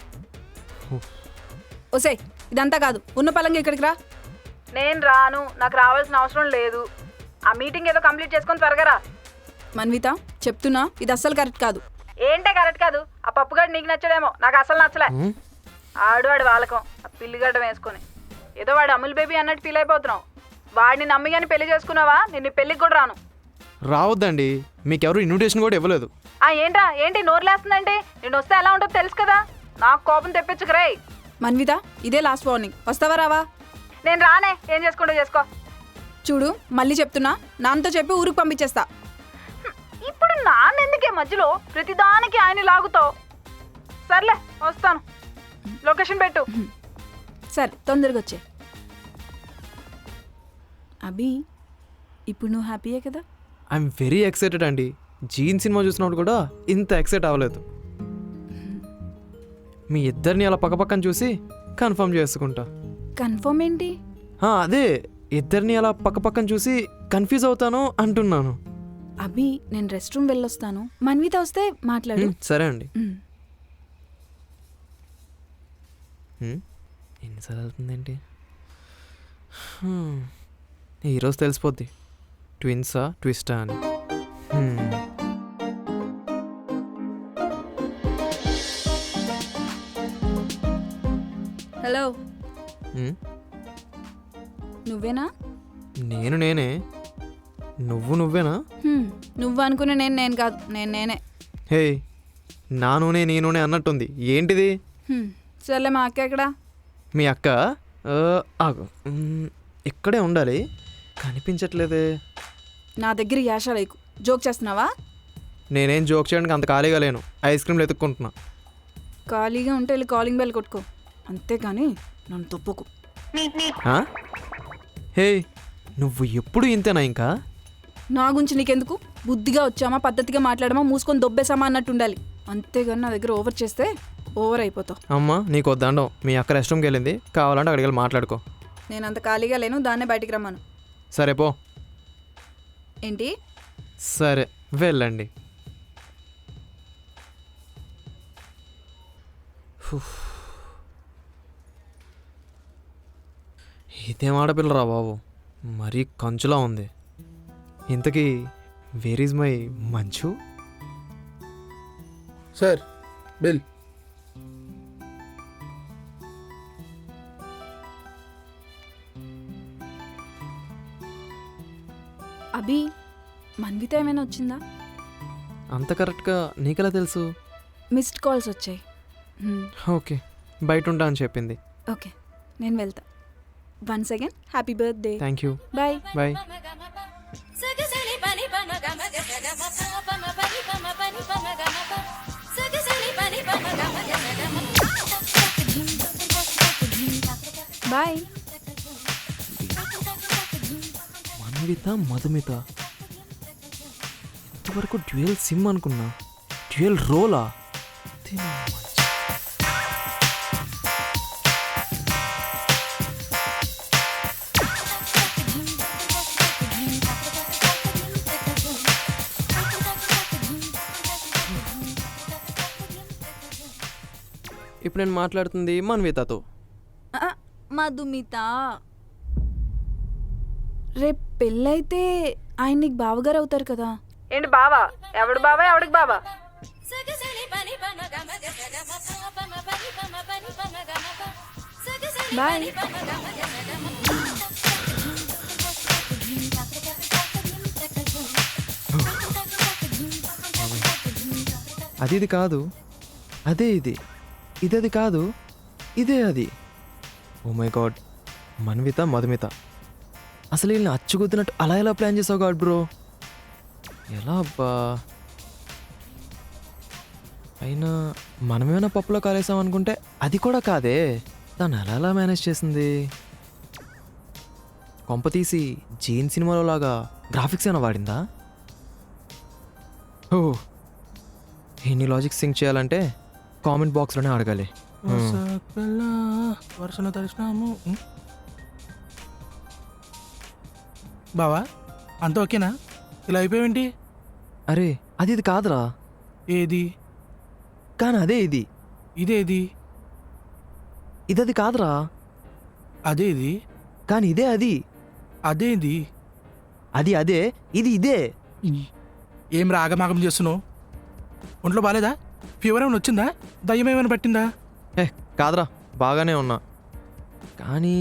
ఓసే, ఇదంతా కాదు, ఉన్న పలంగా ఇక్కడికి రా. నేను రాను, నాకు రావాల్సిన అవసరం లేదు. ఆ మీటింగ్ ఏదో కంప్లీట్ చేసుకొని త్వరగా రా. మన్విత, చెప్తున్నా, ఇది అస్సలు కరెక్ట్ కాదు. ఏంటే కరెక్ట్ కాదు? ఆ పప్పుగాడు నీకు నచ్చడేమో, నాకు అసలు నచ్చలే. ఆడు వాలకం, ఆ పిల్లిగడ్డ వేసుకొని ఏదో వాడు అమూల్ బేబీ అన్నట్టు ఫీల్ అయిపోతున్నావు. వాడిని నమ్మి కానీ పెళ్లి చేసుకున్నావా? నేను నీ పెళ్ళికి కూడా రాను. రావద్దండి, మీకెవరు ఇన్విటేషన్ కూడా ఇవ్వలేదు. ఏంట్రా, ఏంటి నోరు లేస్తుందంటే? నేను వస్తే ఎలా ఉంటుందో తెలుసు కదా. నాకు కోపం తెప్పించుకురే. మన్విత, ఇదే లాస్ట్ వార్నింగ్. వస్తావా రావా? నేను రానే, ఏం చేసుకుంటూ చేసుకో. చూడు, మళ్ళీ చెప్తున్నా, నాన్నతో చెప్పి ఊరికి పంపించేస్తా. ఇప్పుడు నాన్నెందుకే మధ్యలో ప్రతిదానికి ఆయన లాగుతావు? సర్లే, వస్తాను. లొకేషన్ పెట్టు. సరే, తొందరగా వచ్చే. అభి, ఇప్పుడు నువ్వు హ్యాపీయే కదా? ఐఎమ్ వెరీ ఎక్సైటెడ్ అండి. జీన్ సినిమా చూసినప్పుడు కూడా ఇంత ఎక్సైట్ అవ్వలేదు. మీ ఇద్దరిని అలా పక్కపక్కన చూసి కన్ఫర్మ్ చేసుకుంటా. కన్ఫర్మ్ ఏంటి? అదే, ఇద్దరిని అలా పక్కపక్కన చూసి కన్ఫ్యూజ్ అవుతాను అంటున్నాను. అభి, నేను రెస్ట్ రూమ్ వెళ్ళొస్తాను. మన్విత వస్తే మాట్లాడు. సరే అండి. ఎన్నిసార్లు అవుతుందేంటి? ఈరోజు తెలిసిపోద్ది ట్విన్సా ట్విస్టా అని. హలో, నువ్వేనా? నేనే. నువ్వేనా? నువ్వు అనుకునే నేను కాదు, నేనే. హే, నా నూనె నీ నూనె అన్నట్టుంది, ఏంటిది? సర్లే, మా అక్క ఎక్కడా? మీ అక్క ఆగు, ఇక్కడే ఉండాలి, కనిపించట్లేదే. నా దగ్గర యాష లేకు. జోక్ చేస్తున్నావా? నేనేం జోక్ చేయడానికి అంత ఖాళీగా లేను, ఐస్ క్రీమ్లు ఎత్తుక్కుంటున్నా. ఖాళీగా ఉంటే వెళ్ళి కాలింగ్ బెల్ కొట్టుకో, అంతేగాని నన్ను తొప్పుకు. హే, నువ్వు ఎప్పుడు ఇంతేనా? ఇంకా నా గురించి నీకెందుకు? బుద్ధిగా వచ్చామా, పద్ధతిగా మాట్లాడమా, మూసుకొని దొబ్బేసామా అన్నట్టు ఉండాలి. అంతేగాని నా దగ్గర ఓవర్ చేస్తే ఓవర్ అయిపోతావు. అమ్మా, నీకు వద్దండం. మీ అక్క రెస్ట్ రూమ్కి వెళ్ళింది, కావాలంటే అక్కడికి వెళ్ళి మాట్లాడుకో. నేను అంత ఖాళీగా లేను, దాన్నే బయటికి రమ్మను. సరే పో. ఏంటి? సరే, వెళ్ళండి. ఇదేం ఆడపిల్లరా బాబు, మరీ కంచులా ఉంది. ఇంతకీ వేర్ ఈజ్ మై మంచు? Sir, bill. అభి, మన్విత ఏమైనా వచ్చిందా? అంత కరెక్ట్గా నీకెలా తెలుసు? మిస్డ్ కాల్స్ వచ్చాయి. ఓకే, బయట ఉంటా అని చెప్పింది. ఓకే, నేను వెళ్తా. Once again happy birthday. Thank you. Bye bye. Bye. Manvitha Madhumita, ఇంతవరకు డ్యూయల్ సిమ్ అనుకున్నా, డ్యూయల్ రోలా? ఇప్పుడు నేను మాట్లాడుతుంది మన్వితతో. ఆ, మధుమిత, రేపు పెళ్ళైతే ఆయన నీకు బావగారు అవుతారు కదా. ఏంటి బావా? ఎవడు బావా? ఎవడికి బావా? బాయ్. అది ఇది కాదు, అదే ఇది, ఇది అది కాదు, ఇదే అది. Oh my god, Manvitha Madhumita. అసలు వీళ్ళని అచ్చుకుద్దినట్టు అలా ఎలా ప్లాన్ చేసావు గాడ్ బ్రో? ఎలా అబ్బా? అయినా మనమేమైనా పప్పులో కాలేసాం అనుకుంటే అది కూడా కాదే. తను ఎలా ఎలా మేనేజ్ చేసింది? కొంప తీసి జీన్ సినిమాలో లాగా గ్రాఫిక్స్ ఏమైనా వాడిందా? ఓ, ఎన్ని లాజిక్స్ సింక్ చేయాలంటే కామెంట్ బాక్స్లోనే అడగాలి. వర్షంలో తడిచినాము. బావా, అంత ఓకేనా? ఇలా అయిపోయావేంటి? అరే అది ఇది కాదురా. ఏది? కానీ అదే ఇది, ఇదేది? ఇది కాదురా. అదేది? కానీ ఇదే అది, అదేది? అది అదే, ఇది ఇదే. ఏం రాగమాగం చేస్తున్నావు? ఒంట్లో బాగాలేదా? ఫీవర్ ఏమైనా వచ్చిందా? దయ్యం ఏమైనా పట్టిందా? ఏ కాదురా, బాగానే ఉన్నా. కానీ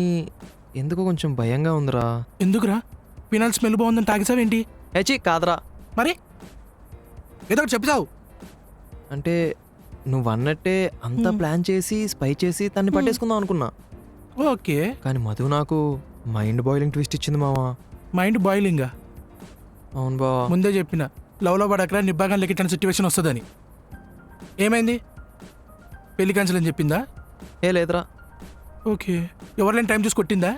ఎందుకో కొంచెం భయంగా ఉందిరా. ఎందుకురా? ఫినాల్ స్మెల్ బాగుందని తాగేసావేంటి? ఏచి కాదురా. మరి ఏదో ఒకటి చెప్తావు. అంటే నువ్వు అన్నట్టే అంతా ప్లాన్ చేసి స్పై చేసి తన్ని పట్టేసుకుందాం అనుకున్నా. ఓకే. కానీ మధు నాకు మైండ్ బాయిలింగ్ ట్విస్ట్ ఇచ్చింది మావా. మైండ్ బాయిలింగా? అవును బావా. ముందే చెప్పిన లవ్లో పడకరా నిబ్బాగా లెక్కిట్టిన సిచ్యువేషన్ వస్తుందని. ఏమైంది? పెళ్లి క్యాన్సిల్ అని చెప్పిందా? ఏ లేదురా. ఓకే. ఎవరిని టైం చూసి కొట్టిందా?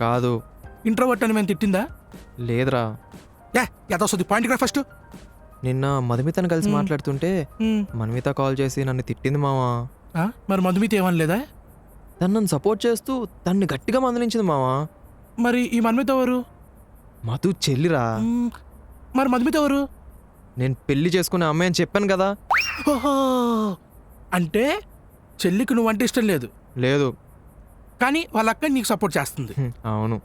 కాదు. ఇంట్రోవర్ట్ అని మేము తిట్టిందా? లేదురా. ఎంత వస్తుంది పాయింట్ ఇక్కడ ఫస్ట్. నిన్న మధుమితను కలిసి మాట్లాడుతుంటే మన్విత కాల్ చేసి నన్ను తిట్టింది మావా. మరి మధుమిత ఏమని లేదా? తను నన్ను సపోర్ట్ చేస్తూ తన్ని గట్టిగా మందలించింది మావా. మరి ఈ మన్మిత ఎవరు? మధు చెల్లిరా. మరి మధుమిత ఎవరు? నేను పెళ్లి చేసుకునే అమ్మాయి అని చెప్పాను కదా. ఓహో, అంటే చెల్లికి నువ్వంటే ఇష్టం లేదు? లేదు. కానీ వాళ్ళ అక్క నీకు సపోర్ట్ చేస్తుంది. అవును.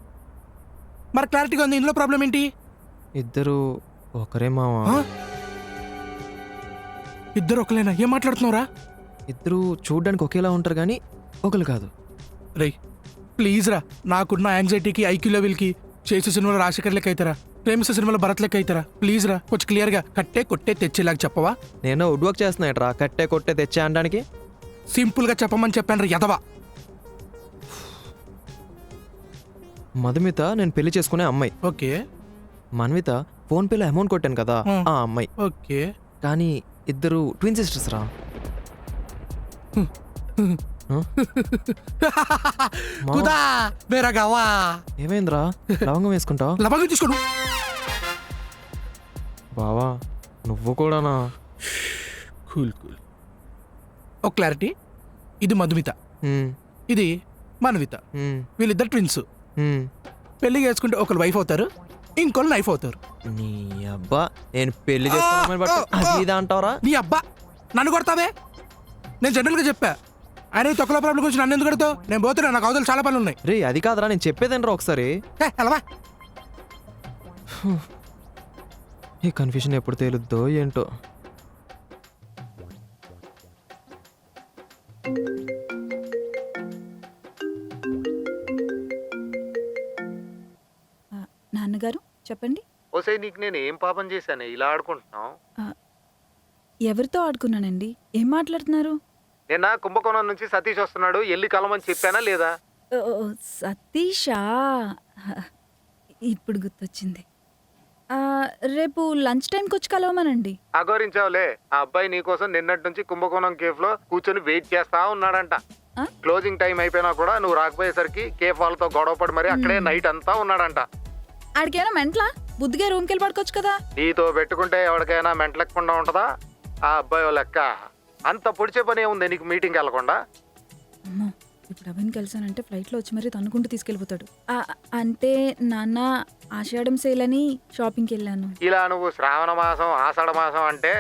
మరి క్లారిటీగా ఉంది, ఇందులో ప్రాబ్లం ఏంటి? ఇద్దరు ఒకరే మావా. ఇద్దరు ఒకలేనా? ఏం మాట్లాడుతున్నావురా? ఇద్దరు చూడ్డానికి ఒకేలా ఉంటారు కానీ ఒకరు కాదు. రేయ్ ప్లీజ్ రా, నాకున్న యాంగ్జైటీకి ఐక్యూ లెవెల్కి చేసే సినిమాలో రాజశేఖర్ లెక్క అవుతారా, ప్రేమిసే సినిమాలో భరత్ లెక్క అవుతారా? ప్లీజ్ రా, కొంచెం క్లియర్గా కట్టే కొట్టే తెచ్చేలాగా చెప్పవా? నేను వుడ్ వర్క్ చేస్తున్నాయట్రా కట్టే కొట్టే తెచ్చే అనడానికి. సింపుల్గా చెప్పమని చెప్పాను రా యదవా. మధుమిత నేను పెళ్లి చేసుకునే అమ్మాయి. ఓకే. మన్విత ఫోన్ పేలో అమౌంట్ కొట్టాను కదా ఆ అమ్మాయి. ఓకే. కానీ ఇద్దరు ట్విన్ సిస్టర్స్ రా. కుదా మేరా గావా. ఏమైందిరా? లవంగం వేసుకుంటావు? లవంగం తీసుకోడు బావా, నువ్వు కూడానా? Cool cool. ఒక క్లారిటీ, ఇది మధుమిత, ఇది మన్విత. వీళ్ళిద్దరు ట్విన్స్. పెళ్లి చేసుకుంటే ఒకరు వైఫ్ అవుతారు, ఇంకోళ్ళు నైఫ్ అవుతారు. నీ అబ్బా, నేను పెళ్లి చేసుకున్నా అంటావరా? నీ అబ్బా నన్ను కొడతావే? నేను జనరల్గా చెప్పా. ఆయన తొక్కల ప్రాబ్లం గురించి నన్ను ఎందుకు కొడతావు? నేను పోతున్నా, నాకు అవతల చాలా పనులు ఉన్నాయి. రే అది కాదురా, నేను చెప్పేదేనరా ఒకసారి. ఎలా? ఈ కన్ఫ్యూషన్ ఎప్పుడు తేలుద్దో ఏంటో. నాన్నగారు చెప్పండి. ఓసే, నీకు నేను ఏం పాపం చేశాను ఇలా ఆడుకుంటున్నావు? ఎవరితో ఆడుకున్నానండి? ఏం మాట్లాడుతున్నారు? నిన్న కుంభకోణం నుంచి సతీష్ వస్తున్నాడు, ఎల్లి కలమని చెప్పానా లేదా? సతీషా? ఇప్పుడు గుర్తొచ్చింది. రేపు లంచ్ టైంకి వచ్చి కలవమనండి. అగౌరించావులే, ఆ అబ్బాయి నీకోసం నిన్నటి నుంచి కుంభకోణం కేఫ్ లో కూర్చొని వెయిట్ చేస్తా ఉన్నాడంట. క్లోజింగ్ టైం అయిపోయినా కూడా నువ్వు రాకపోయేసరికి కేఫ్ వాళ్ళతో గొడవపడి మరి అక్కడే నైట్ అంతా ఉన్నాడంట. ఆడికైనా మెంట్లా? బుద్ధిగా రూమ్కి వెళ్ళి పడుకోవచ్చు కదా. నీతో పెట్టుకుంటే ఎవరికైనా మెంటలెక్కకుండా ఉంటుందా? ఆ అబ్బాయి లెక్క అంత పొడిచే పని ఏముంది నీకు మీటింగ్ వెళ్ళకుండా? అమ్మో, ఇప్పుడు అవన్నీ కలిసానంటే ఫ్లైట్లో వచ్చి మరీ తనుకుంటూ తీసుకెళ్ళిపోతాడు. అంటే నాన్న ఆషాఢం సేల్ అని షాపింగ్కి వెళ్ళాను. ఇలా నువ్వు శ్రావణ మాసం ఆషాఢ మాసం అంటే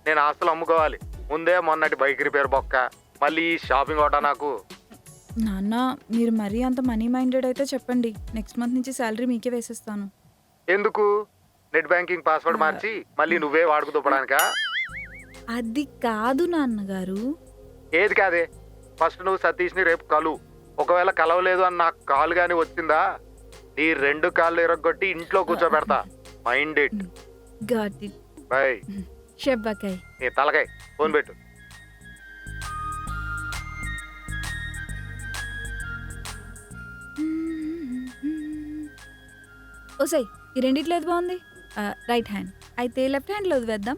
నేను ఆస్తులు అమ్ముకోవాలి. ముందే మొన్నటి బైక్ రిపేర్ బొక్క, మళ్ళీ ఈ షాపింగ్ ఒకటా నాకు. నాన్న మీరు మరీ అంత మనీ మైండెడ్ అయితే చెప్పండి, నెక్స్ట్ మంత్ నుంచి శాలరీ మీకే వేసేస్తాను. ఎందుకు? నెట్ బ్యాంకింగ్ పాస్వర్డ్ మార్చి మళ్ళీ నువ్వే వాడుకు దుప్పడానికా? అది కాదు నాన్నగారు. ఏది కాదే? ఫస్ట్ నువ్వు సతీష్ని రేపు కలు. ఒకవేళ కలవలేదు అని నాకు కాల్ కానీ వచ్చిందా, నీ 2 కాళ్ళు ఇరగొట్టి ఇంట్లో కూర్చోబెడతా. Mind it. Got it. Bye. షెబ్బకాయ్. నీ తలకాయ్ ఫోన్ పెట్టు. ఓసై ఈ రెండిట్లో ఏది బాగుంది? Right hand. అయితే లెఫ్ట్ హ్యాండ్లో వేద్దాం.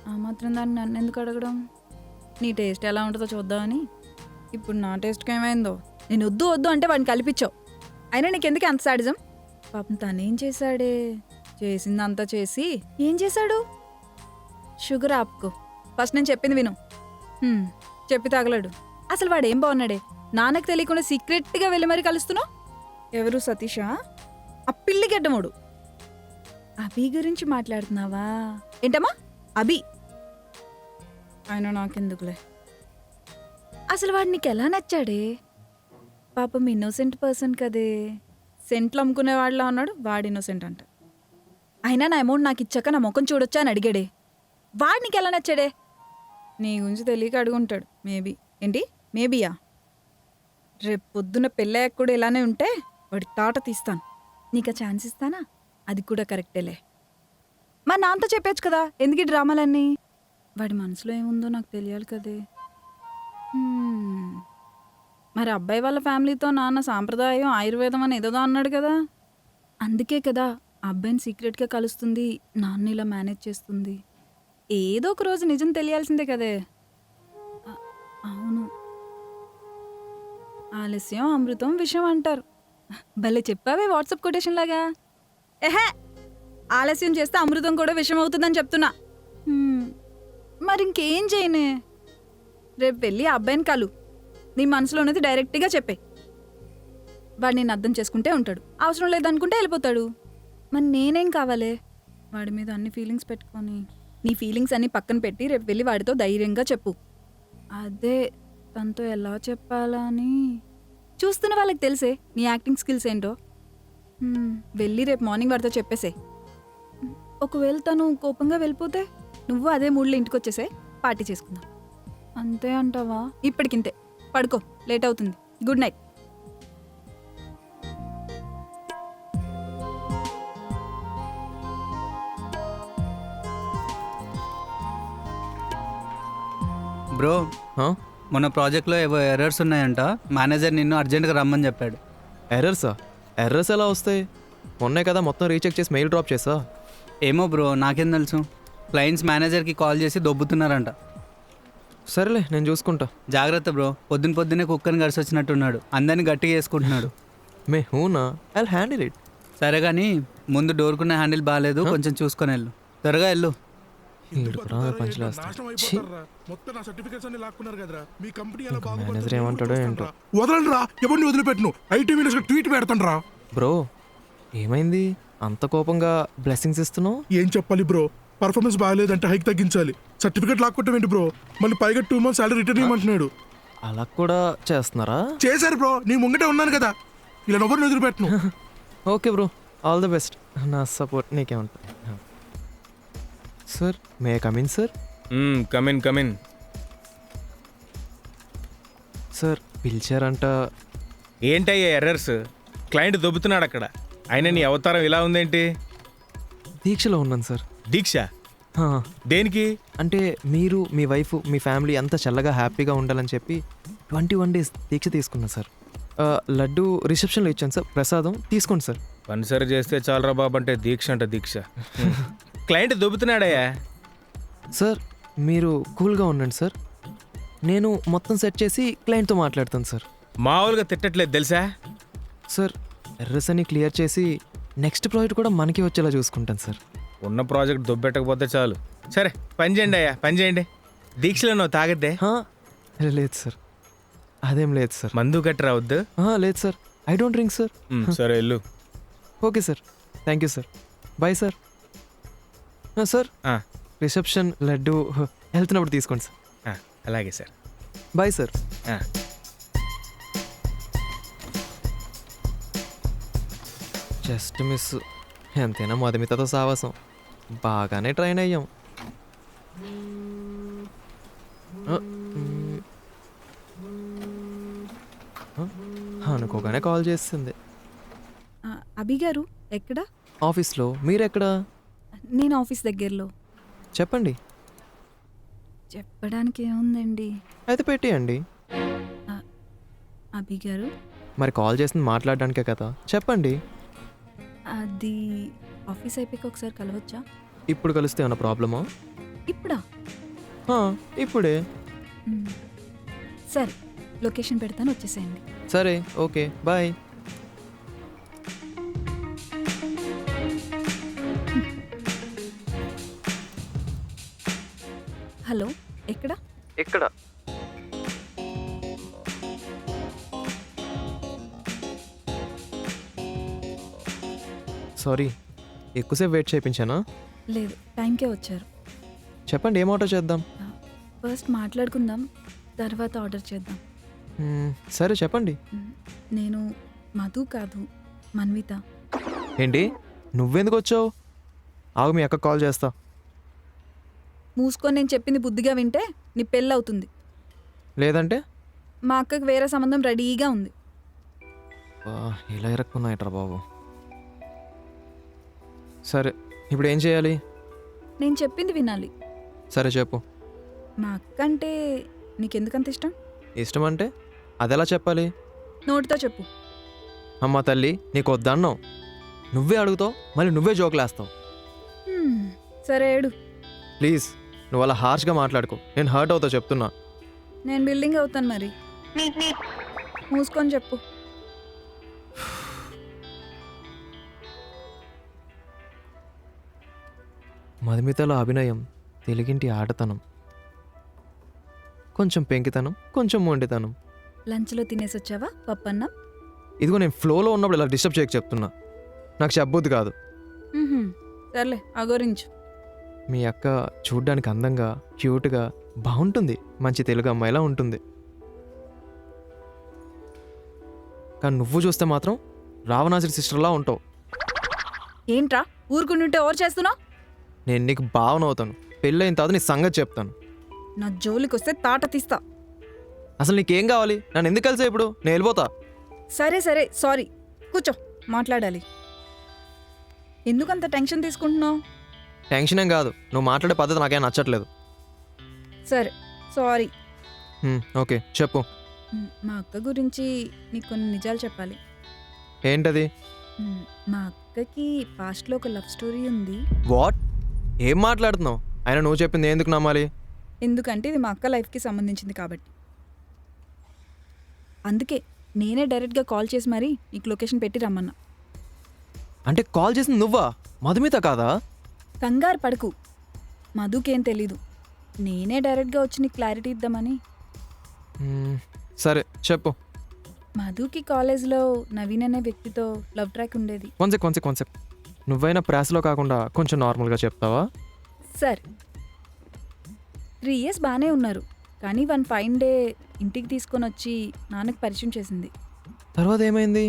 ఆ మాత్రం దాన్ని నన్ను ఎందుకు అడగడం? నీ టేస్ట్ ఎలా ఉంటుందో చూద్దామని. ఇప్పుడు నా టేస్ట్కి ఏమైందో? నేను వద్దు వద్దు అంటే వాడిని కల్పించావు. అయినా నీకెందుకు అంత సాడిజం? పాపం తనేం చేశాడే? చేసిందంతా చేసి ఏం చేశాడు? షుగర్ ఆపుకో. ఫస్ట్ నేను చెప్పింది విను. చెప్పి తగలడు. అసలు వాడేం బాగున్నాడే? నాన్నకు తెలియకుండా సీక్రెట్గా వెళ్ళి మరీ కలుస్తున్నావు. ఎవరు? సతీషా? ఆ పిల్లి గడ్డముడు అభి గురించి మాట్లాడుతున్నావా? ఏంటమ్మా అభి? ఆయన నాకెందుకులే. అసలు వాడు నీకు ఎలా నచ్చాడే? పాపం ఇన్నోసెంట్ పర్సన్ కదే. సెంట్లు అమ్ముకునే వాళ్ళ ఉన్నాడు, వాడు ఇన్నోసెంట్ అంట. అయినా నా అమౌంట్ నాకు ఇచ్చాక నా ముఖం చూడొచ్చా అని అడిగాడే. వాడు నీకు ఎలా నచ్చాడే? నీ గురించి తెలియక అడుగుంటాడు మేబీ. ఏంటి మేబీయా? రేపు పొద్దున్న పెళ్ళయ్యాక కూడా ఇలానే ఉంటే వాడి తాట తీస్తాను. నీకు ఆ ఛాన్స్ ఇస్తానా? అది కూడా కరెక్టేలే. మా నాన్నతో చెప్పచ్చు కదా ఎందుకు ఈ డ్రామాలన్నీ? వాడి మనసులో ఏముందో నాకు తెలియాలి కదే. మరి అబ్బాయి వాళ్ళ ఫ్యామిలీతో నాన్న సాంప్రదాయం ఆయుర్వేదం అని ఏదో అన్నాడు కదా. అందుకే కదా ఆ అబ్బాయిని సీక్రెట్గా కలుస్తుంది, నాన్న ఇలా మేనేజ్ చేస్తుంది. ఏదో ఒక రోజు నిజం తెలియాల్సిందే కదే. అవును, ఆలస్యం అమృతం విషయం అంటారు. భలే చెప్పావే వాట్సాప్ కొటేషన్ లాగా. ఏహే, ఆలస్యం చేస్తే అమృతం కూడా విషం అవుతుందని చెప్తున్నా. మరి ఇంకేం చేయనే? రేపు వెళ్ళి ఆ అబ్బాయిని కలు. నీ మనసులో ఉన్నది డైరెక్ట్గా చెప్పే. వాడు నేను అర్థం చేసుకుంటే ఉంటాడు, అవసరం లేదనుకుంటే వెళ్ళిపోతాడు. మరి నేనేం కావాలే? వాడి మీద అన్ని ఫీలింగ్స్ పెట్టుకొని నీ ఫీలింగ్స్ అన్ని పక్కన పెట్టి రేపు వెళ్ళి వాడితో ధైర్యంగా చెప్పు. అదే తనతో ఎలా చెప్పాలా అని చూస్తున్న వాళ్ళకి తెలిసే నీ యాక్టింగ్ స్కిల్స్ ఏంటో. వెళ్ళి రేపు మార్నింగ్ వాడితో చెప్పేసే. ఒకవేళ తను కోపంగా వెళ్ళిపోతే నువ్వు అదే మూడ్లో ఇంటికి వచ్చేసే, పార్టీ చేసుకుందాం. అంతే అంటావా? ఇప్పటికింతే, పడుకో, లేట్ అవుతుంది. Good night. బ్రో, మన ప్రాజెక్ట్లో ఏవో ఎర్రర్స్ ఉన్నాయంట. మేనేజర్ నిన్ను అర్జెంట్గా రమ్మని చెప్పాడు. ఎర్రర్సా? ఎర్రర్స్ ఎలా వస్తాయి? మొన్నే కదా మొత్తం రీచెక్ చేసి మెయిల్ డ్రాప్ చేసా. ఏమో బ్రో, నాకేం తెలుసు. క్లయింట్స్ మేనేజర్కి కాల్ చేసి దొబ్బుతున్నారంట. సరేలే, నేను చూసుకుంటా. జాగ్రత్త బ్రో, పొద్దున్నే కుక్కని కలిసి వచ్చినట్టున్నాడు. అందరినీ గట్టిగా వేసుకుంటున్నాడు. మే హూనా, ఐ హ్యాండిల్ ఇట్. సరే కానీ ముందు డోర్కున్న హ్యాండిల్ బాగాలేదు, కొంచెం చూసుకొని వెళ్ళు. త్వరగా వెళ్ళు. మేనేజర్ ఏమంటాడో ఏంటో. వదలరా, ఎవరిని వదిలిపెట్టను. ఐటీ మినిస్టర్ ట్వీట్ పెడతాను రా. బ్రో ఏమైంది అంత కోపంగా బ్లెస్సింగ్స్ ఇస్తున్నావు? ఏం చెప్పాలి బ్రో, పర్ఫార్మెన్స్ బాగాలేదంటే హైక్ తగ్గించాలి. సర్టిఫికేట్ లాక్కొట్టం ఏంటి బ్రో? మళ్ళీ పైగా 2 months సాలరీ రిటర్న్ ఇవ్వమంటున్నాడు. అలా కూడా చేస్తున్నారా? చేశారు బ్రో, నీ ముంగటే ఉన్నాను కదా, ఇలా ఎవరిని వదిలిపెట్టను. Okay bro, all the best. నా సపోర్ట్ నీకేమంటుంది. Sir, may come in sir? Come in. Sir పిలిచారంట. ఏంటయ్యా ఎర్రర్స్? క్లయింట్ దొబ్బుతున్నాడు అక్కడ. అయినా నీ అవతారం ఇలా ఉందేంటి? దీక్షలో ఉన్నాను సార్. దీక్ష? దేనికి? అంటే మీరు, మీ వైఫ్, మీ ఫ్యామిలీ అంతా చల్లగా హ్యాపీగా ఉండాలని చెప్పి 21 days దీక్ష తీసుకున్నాను సార్. లడ్డు రిసెప్షన్లో ఇచ్చాను సార్, ప్రసాదం తీసుకోండి సార్. పనిసరి చేస్తే చాలరా బాబు అంటే దీక్ష అంట దీక్ష. క్లయింట్ దొబ్బుతున్నాడయ్యా. సార్ మీరు కూల్గా ఉండండి సార్, నేను మొత్తం సెట్ చేసి క్లయింట్తో మాట్లాడతాను సార్. మామూలుగా తిట్టట్లేదు తెలుసా? సార్ ఎర్రస్ అని క్లియర్ చేసి నెక్స్ట్ ప్రాజెక్ట్ కూడా మనకి వచ్చేలా చూసుకుంటాను సార్. ఉన్న ప్రాజెక్ట్ దొబ్బెట్టకపోతే చాలు. సరే పని చేయండి అయ్యా, పని చేయండి. దీక్షలో నువ్వు తాగద్దే? లేదు సార్, అదేం లేదు సార్. మందు గట్టి రావద్దు? లేదు sir, I don't drink sir. సరే వెళ్ళు. Okay sir, thank you sir, bye sir. Sir reception laddu వెళ్తున్నప్పుడు తీసుకోండి సార్. అలాగే సార్. Bye sir. ఆ. Just miss. ఎంతైనా మధుమితతో సావాసం. బాగానే ట్రైన్ అయ్యాం. ఆ, అనుకోగానే కాల్ చేస్తుంది. అభి గారు ఎక్కడ? ఆఫీస్లో. మీరెక్కడా? నేను ఆఫీస్ దగ్గరలో. చెప్పండి. చెప్పడానికి ఏముందండి. అయితే పెట్టేయండి. అభి గారు, మరి కాల్ చేసింది మాట్లాడడానికే కదా, చెప్పండి. అది ఆఫీస్ అయిపోయాక ఒకసారి కలవచ్చా? ఇప్పుడు కలిస్తే ఏమైనా ప్రాబ్లమా? ఇప్పుడా? ఇప్పుడే. మ్, సరే, లొకేషన్ పెడతాను, వచ్చేసేయండి. సరే, ఓకే, బాయ్. హలో, ఎక్కడ? ఇక్కడ. సారీ, ఎక్కువసేపు వెయిట్ చేయించానా? లేదు, టైంకే వచ్చారు. చెప్పండి, ఏం ఆర్డర్ చేద్దాం? ఫస్ట్ మాట్లాడుకుందాం, తర్వాత ఆర్డర్ చేద్దాం. సరే చెప్పండి. నేను మధు కాదు, మన్విత. ఏంటి, నువ్వెందుకు వచ్చావు? ఆగు, మీ అక్క కాల్ చేస్తా. మూసుకొని నేను చెప్పింది బుద్ధిగా వింటే నీ పెళ్ళి అవుతుంది. లేదంటే మా అక్కకి వేరే సంబంధం రెడీగా ఉంది. ఇలా ఇరక్కున్నాయట్రా బాబు. సరే, ఇప్పుడు ఏం చేయాలి? నేను చెప్పింది వినాలి. సరే చెప్పు. మా అక్క అంటే నీకెందుకంత ఇష్టం? ఇష్టం అంటే అదెలా చెప్పాలి? నోటితో చెప్పు. అమ్మ తల్లి, నీకు వద్దన్నావు, నువ్వే అడుగుతావు, మళ్ళీ నువ్వే జోకులేస్తావు. సరే ఏడు. ప్లీజ్, నువ్వు అలా హార్ష్గా మాట్లాడుకో, నేను హర్ట్ అవుతా చెప్తున్నా. నేను బిల్డింగ్ అవుతాను మరి. మూసుకొని చెప్పు. మధుమితలో అభినయం, తెలుగింటి ఆటతనం, కొంచెం పెంకితనం, కొంచెం మొండితనం. లంచ్లో తినేసి వచ్చావా పప్పన్నం? ఇదిగో నేను ఫ్లోలో ఉన్నప్పుడు ఇలా డిస్టర్బ్ చేయక చెప్తున్నా, నాకు చెప్పొద్దు కాదు. సర్లే, అగోరించు. మీ అక్క చూడ్డానికి అందంగా, క్యూట్గా, బాగుంటుంది, మంచి తెలుగు అమ్మాయిలా ఉంటుంది. కానీ నువ్వు చూస్తే మాత్రం రావణాసురి సిస్టర్లా ఉంటావు. ఏంట్రా ఊరుకుంటుంటే ఓవర్ చేస్తున్నావు? నేను నీకు భావన అవుతాను, పెళ్ళైన తర్వాత నీ సంగతి చెప్తాను. నా జోలికి వస్తే తాట తీస్తా. అసలు నీకేం కావాలి? నన్ను ఎందుకు కలిసా ఇప్పుడు? నేను వెళ్ళిపోతా. సరే సరే, సారీ, కూర్చో, మాట్లాడాలి. ఎందుకంత టెన్షన్ తీసుకుంటున్నావు? టెన్షన్ ఏం కాదు, నువ్వు మాట్లాడే పద్ధతి నాకేం నచ్చట్లేదు. సరే, సారీ. ఓకే, చెప్పు. మా అక్క గురించి నీకు కొన్ని నిజాలు చెప్పాలి. ఏంటది? మా అక్కకి పాస్ట్లో ఒక లవ్ స్టోరీ ఉంది. వాట్? ఏం మాట్లాడుతున్నావు? అయినా నువ్వు చెప్పింది ఎందుకు నమ్మాలి? ఎందుకంటే ఇది మా అక్క లైఫ్కి సంబంధించింది కాబట్టి. అందుకే నేనే డైరెక్ట్గా కాల్ చేసి మరీ నీకు లొకేషన్ పెట్టి రమ్మన్నా. అంటే కాల్ చేసింది నువ్వా? మధుమిత కాదా? కంగారు పడకు, మధుకేం తెలీదు. నేనే డైరెక్ట్గా వచ్చి నీకు క్లారిటీ ఇద్దామని. సరే చెప్పు. మధుకి కాలేజ్లో నవీన్ అనే వ్యక్తితో లవ్ ట్రాక్ ఉండేది. కొంచెం నువ్వైనా ప్రేసలో కాకుండా కొంచెం నార్మల్గా చెప్తావా? సరే, 3 years బాగానే ఉన్నారు, కానీ వన్ ఫైన్ డే ఇంటికి తీసుకొని వచ్చి నాన్నకి పరిచయం చేసింది. తర్వాత ఏమైంది?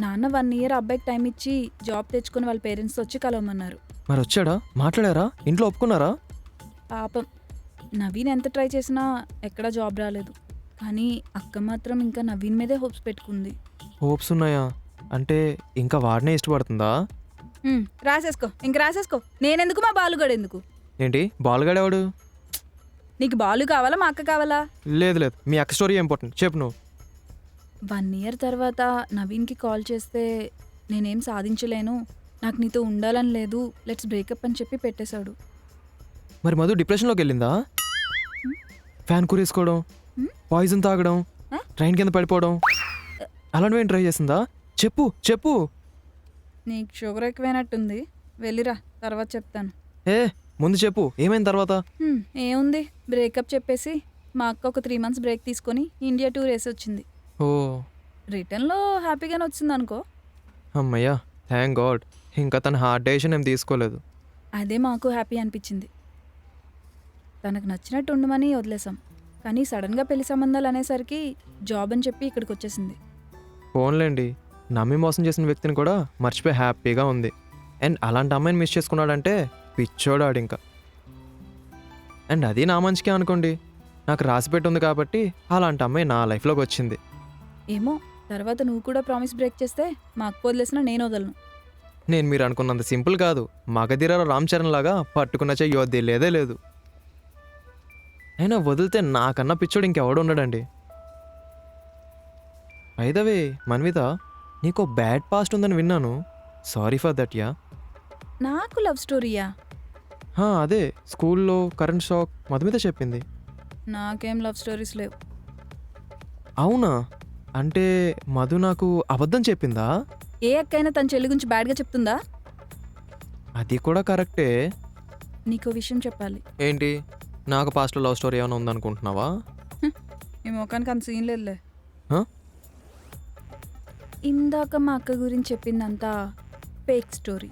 నాన్న 1 year అబ్బాయికి టైం ఇచ్చి జాబ్ తెచ్చుకొని వాళ్ళ పేరెంట్స్తో వచ్చి కలవమన్నారు. మరి వచ్చాడా? మాట్లాడారా? ఇంట్లో ఒప్పుకున్నారా? పాపం నవీన్ ఎంత ట్రై చేసినా ఎక్కడా జాబ్ రాలేదు. కానీ అక్క మాత్రం ఇంకా నవీన్ మీదే హోప్స్ పెట్టుకుంది. హోప్స్ ఉన్నాయా? అంటే ఇంకా వాడినే ఇష్టపడుతుందా? రాసేసుకో, ఇంక రాసేసుకో. నేనెందుకు, మా బాలుగాడు ఎందుకు? ఏంటి, బాలుగాడేవాడు? నీకు బాలు కావాలా, మా అక్క కావాలా? లేదు, మీ అక్క స్టోరీ ఇంపార్టెంట్, చెప్పు నువ్వు. 1 year తర్వాత నవీన్కి కాల్ చేస్తే నేనేం సాధించలేను, నాకు నీతో ఉండాలని లేదు, లెట్స్ బ్రేకప్ అని చెప్పి పెట్టేశాడు. మరి మధు డిప్రెషన్లోకి వెళ్ళిందా? ఫ్యాన్ కూరేసుకోవడం, పాయిజన్ తాగడం, ట్రైన్ కింద పడిపోవడం, అలాంటివి ఏం ట్రై చేసిందా? చెప్పు. నీకు షుగర్ ఎక్కువైనట్టుంది, వెళ్ళిరా, తర్వాత చెప్తాను. ముందు చెప్పు, ఏమైంది తర్వాత? ఏముంది, బ్రేకప్ చెప్పేసి మా అక్క ఒక 3 months బ్రేక్ తీసుకొని ఇండియా టూర్ వేసి వచ్చింది. ఓ, రిటర్న్లో హ్యాపీగానే వచ్చింది అనుకో. అమ్మయ్యా, థ్యాంక్ గాడ్. ఇంకా తన హార్డ్ డెసిషన్ ఏం తీసుకోలేదు. అదే మాకు హ్యాపీ అనిపించింది. తనకు నచ్చినట్టు ఉండమని వదిలేసాం. కానీ సడన్గా పెళ్లి సంబంధాలు అనేసరికి జాబ్ అని చెప్పి ఇక్కడికి వచ్చేసింది. ఫోన్లేండి, నమ్మి మోసం చేసిన వ్యక్తిని కూడా మర్చిపోయి హ్యాపీగా ఉంది. అండ్ అలాంటి అమ్మాయిని మిస్ చేసుకున్నాడంటే పిచ్చోడాడు ఇంకా. అండ్ అది నా మంచికే అనుకోండి, నాకు రాసిపెట్టి ఉంది కాబట్టి అలాంటి అమ్మాయి నా లైఫ్లోకి వచ్చింది. ఏమో తర్వాత నువ్వు కూడా ప్రామిస్ బ్రేక్ చేస్తే మా అక్క వదిలేసినా నేను వదలను. నేను మీరు అనుకున్నంత సింపుల్ కాదు. మగధీర రామ్ చరణ్ లాగా పట్టుకున్న చెయ్యి వదిలేదే లేదు. అయినా వదిలితే నాకన్నా పిచ్చోడు ఇంకెవడు ఉండడండి. అయిదవే మన్విత, నీకో బ్యాడ్ పాస్ట్ ఉందని విన్నాను. Sorry for that yeah. నాకు లవ్ స్టోరీయా? అదే స్కూల్లో కరెంట్ షాక్ మధుమిత చెప్పింది. నాకేం లవ్ స్టోరీస్ లేవు. అవునా? అంటే మధు నాకు అబద్ధం చెప్పిందా? ఏ అక్కైనా తన చెల్లి గురించి బ్యాడ్గా చెప్తుందా? అది కూడా కరెక్టే. నీకో విషయం చెప్పాలి. ఏంటి? నాకు పాస్ట్లో లవ్ స్టోరీ ఏమైనా ఉందనుకుంటున్నావా? ఈ మొఖానికి అంత సీన్ లేదులే. హ? ఇందాక మా అక్క గురించి చెప్పిందంతా ఫేక్ స్టోరీ.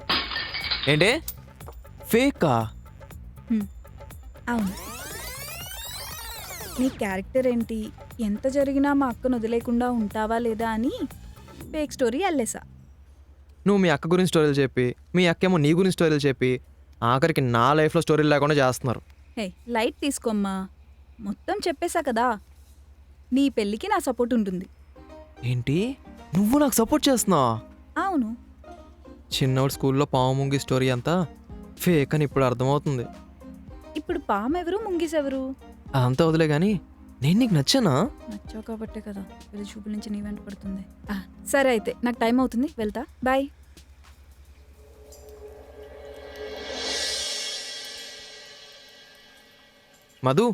ఏంటి? ఫేకా? అవును. నీ క్యారెక్టర్ ఏంటి, ఎంత జరిగినా మా అక్కను వదిలేకుండా ఉంటావా లేదా అని ఫేక్ స్టోరీ అల్లేసా. నువ్వు మీ అక్క గురించి స్టోరీలు చెప్పి, మీ అక్కేమో నీ గురించి స్టోరీలు చెప్పి, ఆఖరికి నా లైఫ్లో స్టోరీలు లేకుండా చేస్తున్నారు. హే లైట్ తీసుకోమ్మా, మొత్తం చెప్పేశా కదా. నీ పెళ్ళికి నా సపోర్ట్ ఉంటుంది. ఏంటి? నువ్వు నాకు సపోర్ట్ చేస్తున్నావా? అవును. చిన్నోడు స్కూల్లో పాము ముంగి స్టోరీ అంతా ఫేక్ అని ఇప్పుడు అర్థమవుతుంది. ఇప్పుడు పామెవరు ముంగిసెవరు? అదంతా వదిలే కానీ నేను నీకు నచ్చానా? నచ్చావు కాబట్టే కదా పెళ్లి చూపుల నుంచి నీ వెంట పడుతుంది. సరే అయితే నాకు టైం అవుతుంది, వెళ్తా. బాయ్. మధు,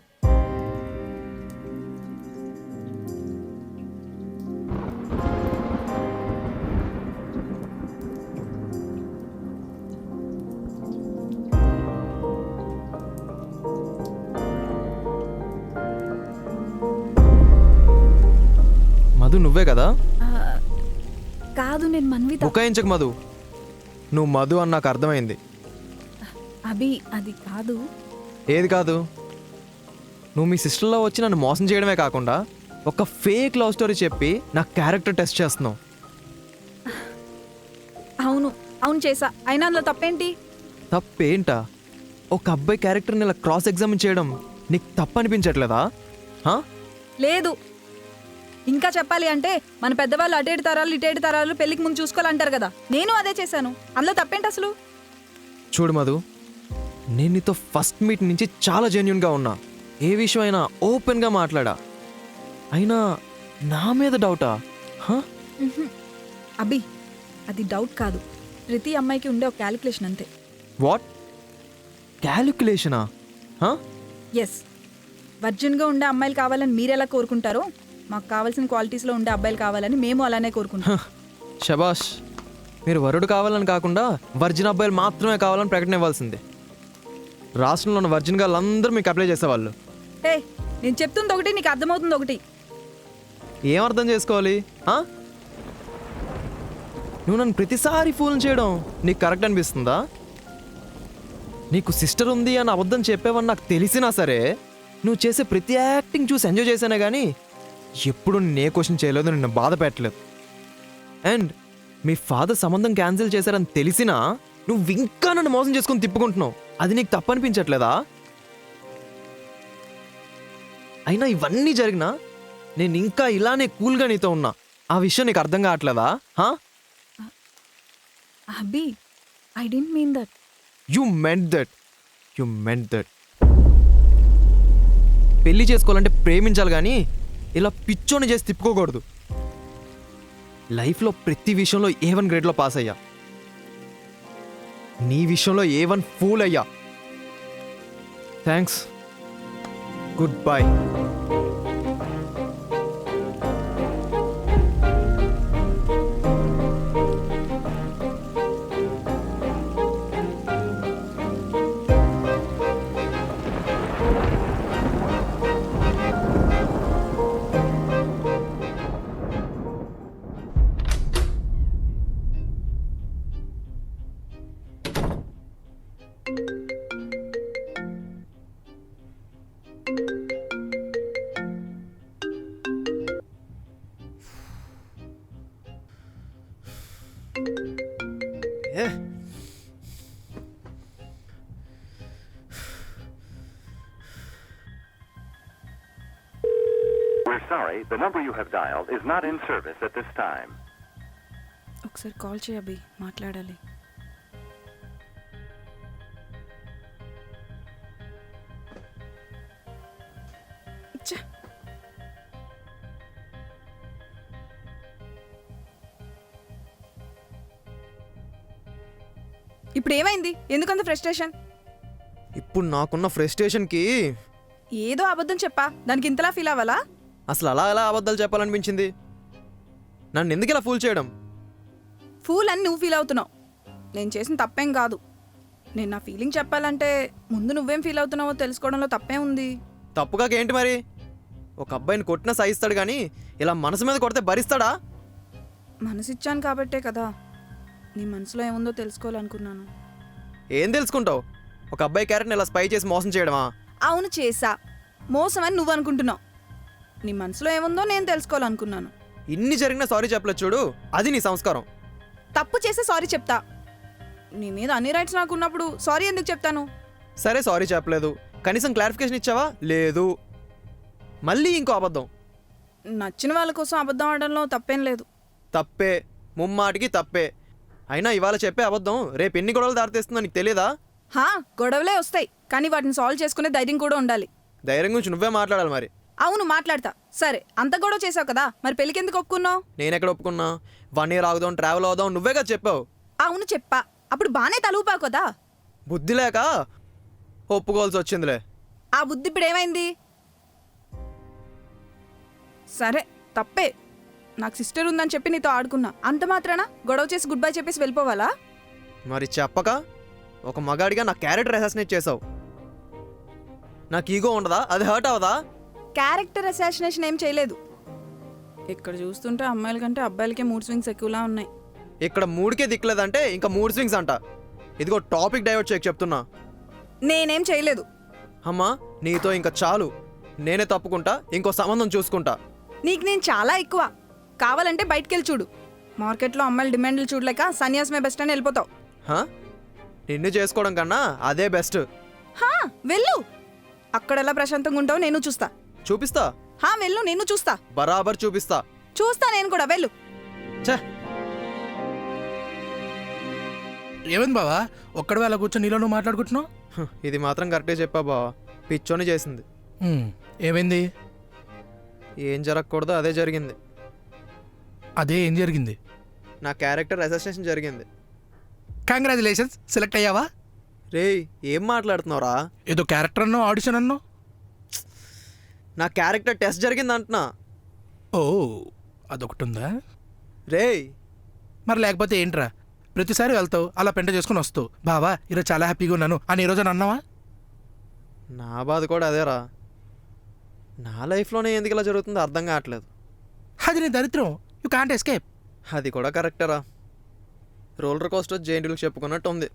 మధు నువ్వే కదా? కాదు, నేను మన్విత. బుకాయించకు మధు, నువ్వు మధు అని నాకు అర్థమైంది. అభి అది కాదు. ఏది కాదు? నువ్వు మీ సిస్టర్లో వచ్చి నన్ను మోసం చేయడమే కాకుండా ఒక ఫేక్ లవ్ స్టోరీ చెప్పి నా క్యారెక్టర్ టెస్ట్ చేస్తున్నావు. అవును అవును చేసా, అయినా అందులో తప్పేంటి? తప్పేంటా? ఒక అబ్బాయి క్యారెక్టర్ని ఇలా క్రాస్ ఎగ్జామిన్ చేయడం నీకు తప్పు అనిపించట్లేదా? లేదు. ఇంకా చెప్పాలి అంటే మన పెద్దవాళ్ళు అటేడు తరాలు ఇటేడు తరాలు పెళ్లికి ముందు చూసుకోవాలంటారు కదా, నేను అదే చేశాను. అందులో తప్పేంటి అసలు? చూడు మధు, నేను నీతో ఫస్ట్ మీట్ నుంచి చాలా జెన్యున్గా ఉన్నా. ఏ విషయం అయినా ఓపెన్గా మాట్లాడా. అయినా నా మీద డౌటా? అభి అది డౌట్ కాదు, ప్రతి అమ్మాయికి ఉండే ఒక క్యాలిక్యులేషన్ అంతే. వాట్ క్యాలిక్యులేషనా? ఎస్, వర్జిన్గా ఉండే అమ్మాయిలు కావాలని మీరు ఎలా కోరుకుంటారో మాకు కావాల్సిన క్వాలిటీస్లో ఉండే అబ్బాయిలు కావాలని మేము అలానే కోరుకుంటాం. శబాష్, మీరు వరుడు కావాలని కాకుండా వర్జిన్ అబ్బాయిలు మాత్రమే కావాలని ప్రకటన ఇవ్వాల్సిందే. రాష్ట్రంలో ఉన్న వర్జిన్ గారు అందరూ మీకు అప్లై చేసేవాళ్ళు. ఏ నేను చెప్తుంది ఒకటి, నీకు అర్థమవుతుంది ఒకటి. ఏం అర్థం చేసుకోవాలి? నువ్వు నన్ను ప్రతిసారి ఫోన్ చేయడం నీకు కరెక్ట్ అనిపిస్తుందా? నీకు సిస్టర్ ఉంది అని అబద్ధం చెప్పేవని నాకు తెలిసినా సరే నువ్వు చేసే ప్రతి యాక్టింగ్ చూసి ఎంజాయ్ చేశానే కానీ ఎప్పుడు నే క్వశ్చన్ చేయలేదు, నిన్ను బాధ పెట్టలేదు. అండ్ మీ ఫాదర్ సంబంధం క్యాన్సిల్ చేశారని తెలిసినా నువ్వు ఇంకా నన్ను మోసం చేసుకొని తిప్పుకుంటున్నావు. అది నీకు తప్పు అనిపించట్లేదా? అయినా ఇవన్నీ జరిగినా నేను ఇంకా ఇలానే కూల్గా నీతో ఉన్నా. ఆ విషయం నీకు అర్థం కావట్లేదా? Abhi I don't mean that. You meant that. పెళ్లి చేసుకోవాలంటే ప్రేమించాలి కానీ ఇలా పిచ్చోని చేసి తిప్పుకోకూడదు. లైఫ్లో ప్రతి విషయంలో A1 గ్రేడ్లో పాస్ అయ్యా. నీ విషయంలో A1 ఫూల్ అయ్యా. Thanks, good bye. A We're sorry, the number you have dialed is not in service at this time. ఒకసారి కాల్ చేయి అభి, మాట్లాడాలి. చ్చ. ఇప్పుడు ఏమైంది? ఎందుకంత ఫ్రస్ట్రేషన్? ఇప్పుడు నాకున్న ఫ్రస్ట్రేషన్కి ఏదో అబద్ధం చెప్పా, దానికి ఇంతలా ఫీల్ అవ్వాలా? అసలు అలా ఎలా అబద్ధాలు చెప్పాలనిపించింది? నన్ను ఎందుకు ఇలా ఫూల్ చేయడం? ఫూల్ అని నువ్వు ఫీల్ అవుతున్నావు. నేను చేసిన తప్పేం కాదు. నేను నా ఫీలింగ్ చెప్పాలంటే ముందు నువ్వేం ఫీల్ అవుతున్నావో తెలుసుకోవడంలో తప్పే ఉంది. తప్పుగా ఏంటి మరి? ఒక అబ్బాయిని కొట్టినా సహిస్తాడు కానీ ఇలా మనసు మీద కొడితే భరిస్తాడా? మనసిచ్చాను కాబట్టే కదా నీ మనసులో ఏముందో తెలుసుకోవాలనుకున్నాను. ఏం తెలుసుకుంటావు? ఒక అబ్బాయి క్యారెక్టర్ని ఇలా స్పై చేసి మోసం చేయడమా? అవును, చేసా. మోసం అని నువ్వు అనుకుంటున్నావు. నీ మనసులో ఏముందో నేను తెలుసుకోవాలనుకున్నాను. ఇన్ని జరిగినా సారీ చెప్పలేదు చూడు, అది నీ సంస్కారం. తప్పు చేస్తే సారీ చెప్తా. నీ మీద అన్ని రైట్స్ నాకు ఉన్నప్పుడు సారీ ఎందుకు చెప్తాను? సరే సారీ చెప్పలేదు, కనీసం క్లారిఫికేషన్ ఇచ్చావా? లేదు. మళ్ళీ ఇంకో అబద్ధం. నచ్చిన వాళ్ళ కోసం అబద్ధం ఆడడంలో తప్పేం లేదు. తప్పే, ముమ్మాటికి తప్పే. అయినా ఇవాళ చెప్పే అబద్ధం రేపు ఎన్ని గొడవలు దారితీస్తుందో నీకు తెలియదా? హా, గొడవలే వస్తాయి, కానీ వాటిని సాల్వ్ చేసుకునే ధైర్యం కూడా ఉండాలి. ధైర్యం గురించి నువ్వే మాట్లాడాలి మరి. అవును, మాట్లాడతా. సరే, అంత గొడవ చేసావు కదా, మరి పెళ్ళికి ఎందుకు ఒప్పుకున్నావు? నేనెక్కడ ఒప్పుకున్నా? 1 year ఆగుదాం, ట్రావెల్ అవుదాం, నువ్వే కదా చెప్పావు. అవును చెప్పా, అప్పుడు బాగానే తలూపావు కదా. బుద్ధి లేక ఒప్పుకోవాల్సి వచ్చిందిలే. ఆ బుద్ధి ఇప్పుడు ఏమైంది? సరే, తప్పే. నాకు సిస్టర్ ఉందని చెప్పి నీతో ఆడుకున్నా, అంత మాత్రాన గొడవ చేసి గుడ్ బై చెప్పేసి వెళ్ళిపోవాలా? మరి చెప్పక ఒక మగాడిగా నా క్యారెక్టర్ అసాసినేట్ చేసావు. నాకు ఈగో ఉండదా? అది హర్ట్ అవదా? క్యారెక్టర్ అసాసినేషన్ ఏం చేయలేదు. ఇక్కడ చూస్తుంటే అమ్మాయిల కంటే అబ్బాయిలకే మూడ్ స్వింగ్స్ ఎక్కువలా ఉన్నాయి. ఇక్కడ 3కే దిక్కులేదంటే ఇంకా 3 స్వింగ్స్ అంట. ఇదిగో టాపిక్ డైవర్ట్ చేయక చెప్తున్నా. నేనేం చేయలేదు. అమ్మా, నీతో ఇంకా చాలు. నేనే తప్పుకుంటా, ఇంకో సంబంధం చూసుకుంటా. నీకు నేను చాలా ఎక్కువ. కావాలంటే బయటకెళ్ళి చూడు. మార్కెట్లో అమ్మాయిల డిమాండ్లు చూడలేక సన్యాసమే బెస్ట్ అని వెళ్ళిపోతావు. నిన్ను చేసుకోవడం కన్నా అదే బెస్ట్. వెళ్ళు. అక్కడ ఎలా ప్రశాంతంగా ఉంటావో నేను చూస్తా. చూపిస్తా. వెళ్ళు, నేను చూస్తా. బరాబర్ చూపిస్తా. చూస్తా నేను కూడా, వెళ్ళు. ఏమైంది బావా? ఒక్కడి వేళ కూర్చొని నీలో నువ్వు మాట్లాడుకుంటున్నావు? ఇది మాత్రం కరెక్టే చెప్పా బావా. పిచ్చోని చేసింది. ఏమైంది? ఏం జరగకూడదో అదే జరిగింది. అదే ఏం జరిగింది? నా క్యారెక్టర్ అసాసినేషన్ జరిగింది. కంగ్రాచులేషన్స్, సెలెక్ట్ అయ్యావా? రేయ్, ఏం మాట్లాడుతున్నావురా? ఏదో క్యారెక్టర్ అన్నో ఆడిషన్ అన్నో. నా క్యారెక్టర్ టెస్ట్ జరిగింది అంటున్నా. ఓ, అదొకటి ఉందా? రేయ్, మరి లేకపోతే ఏంట్రా? ప్రతిసారి వెళ్తావు, అలా పెంట చేసుకుని వస్తావు. బావా ఈరోజు చాలా హ్యాపీగా ఉన్నాను అని ఈరోజు అన్నావా? నా బాధ కూడా అదేరా. నా లైఫ్లోనే ఎందుకు ఇలా జరుగుతుందో అర్థం కావట్లేదు. అది నీ దరిద్రం. You can't escape. అది కూడా కరెక్టరా. రోలర్ కోస్టర్ జైంట్లకు చెప్పుకున్నట్టు ఉంది.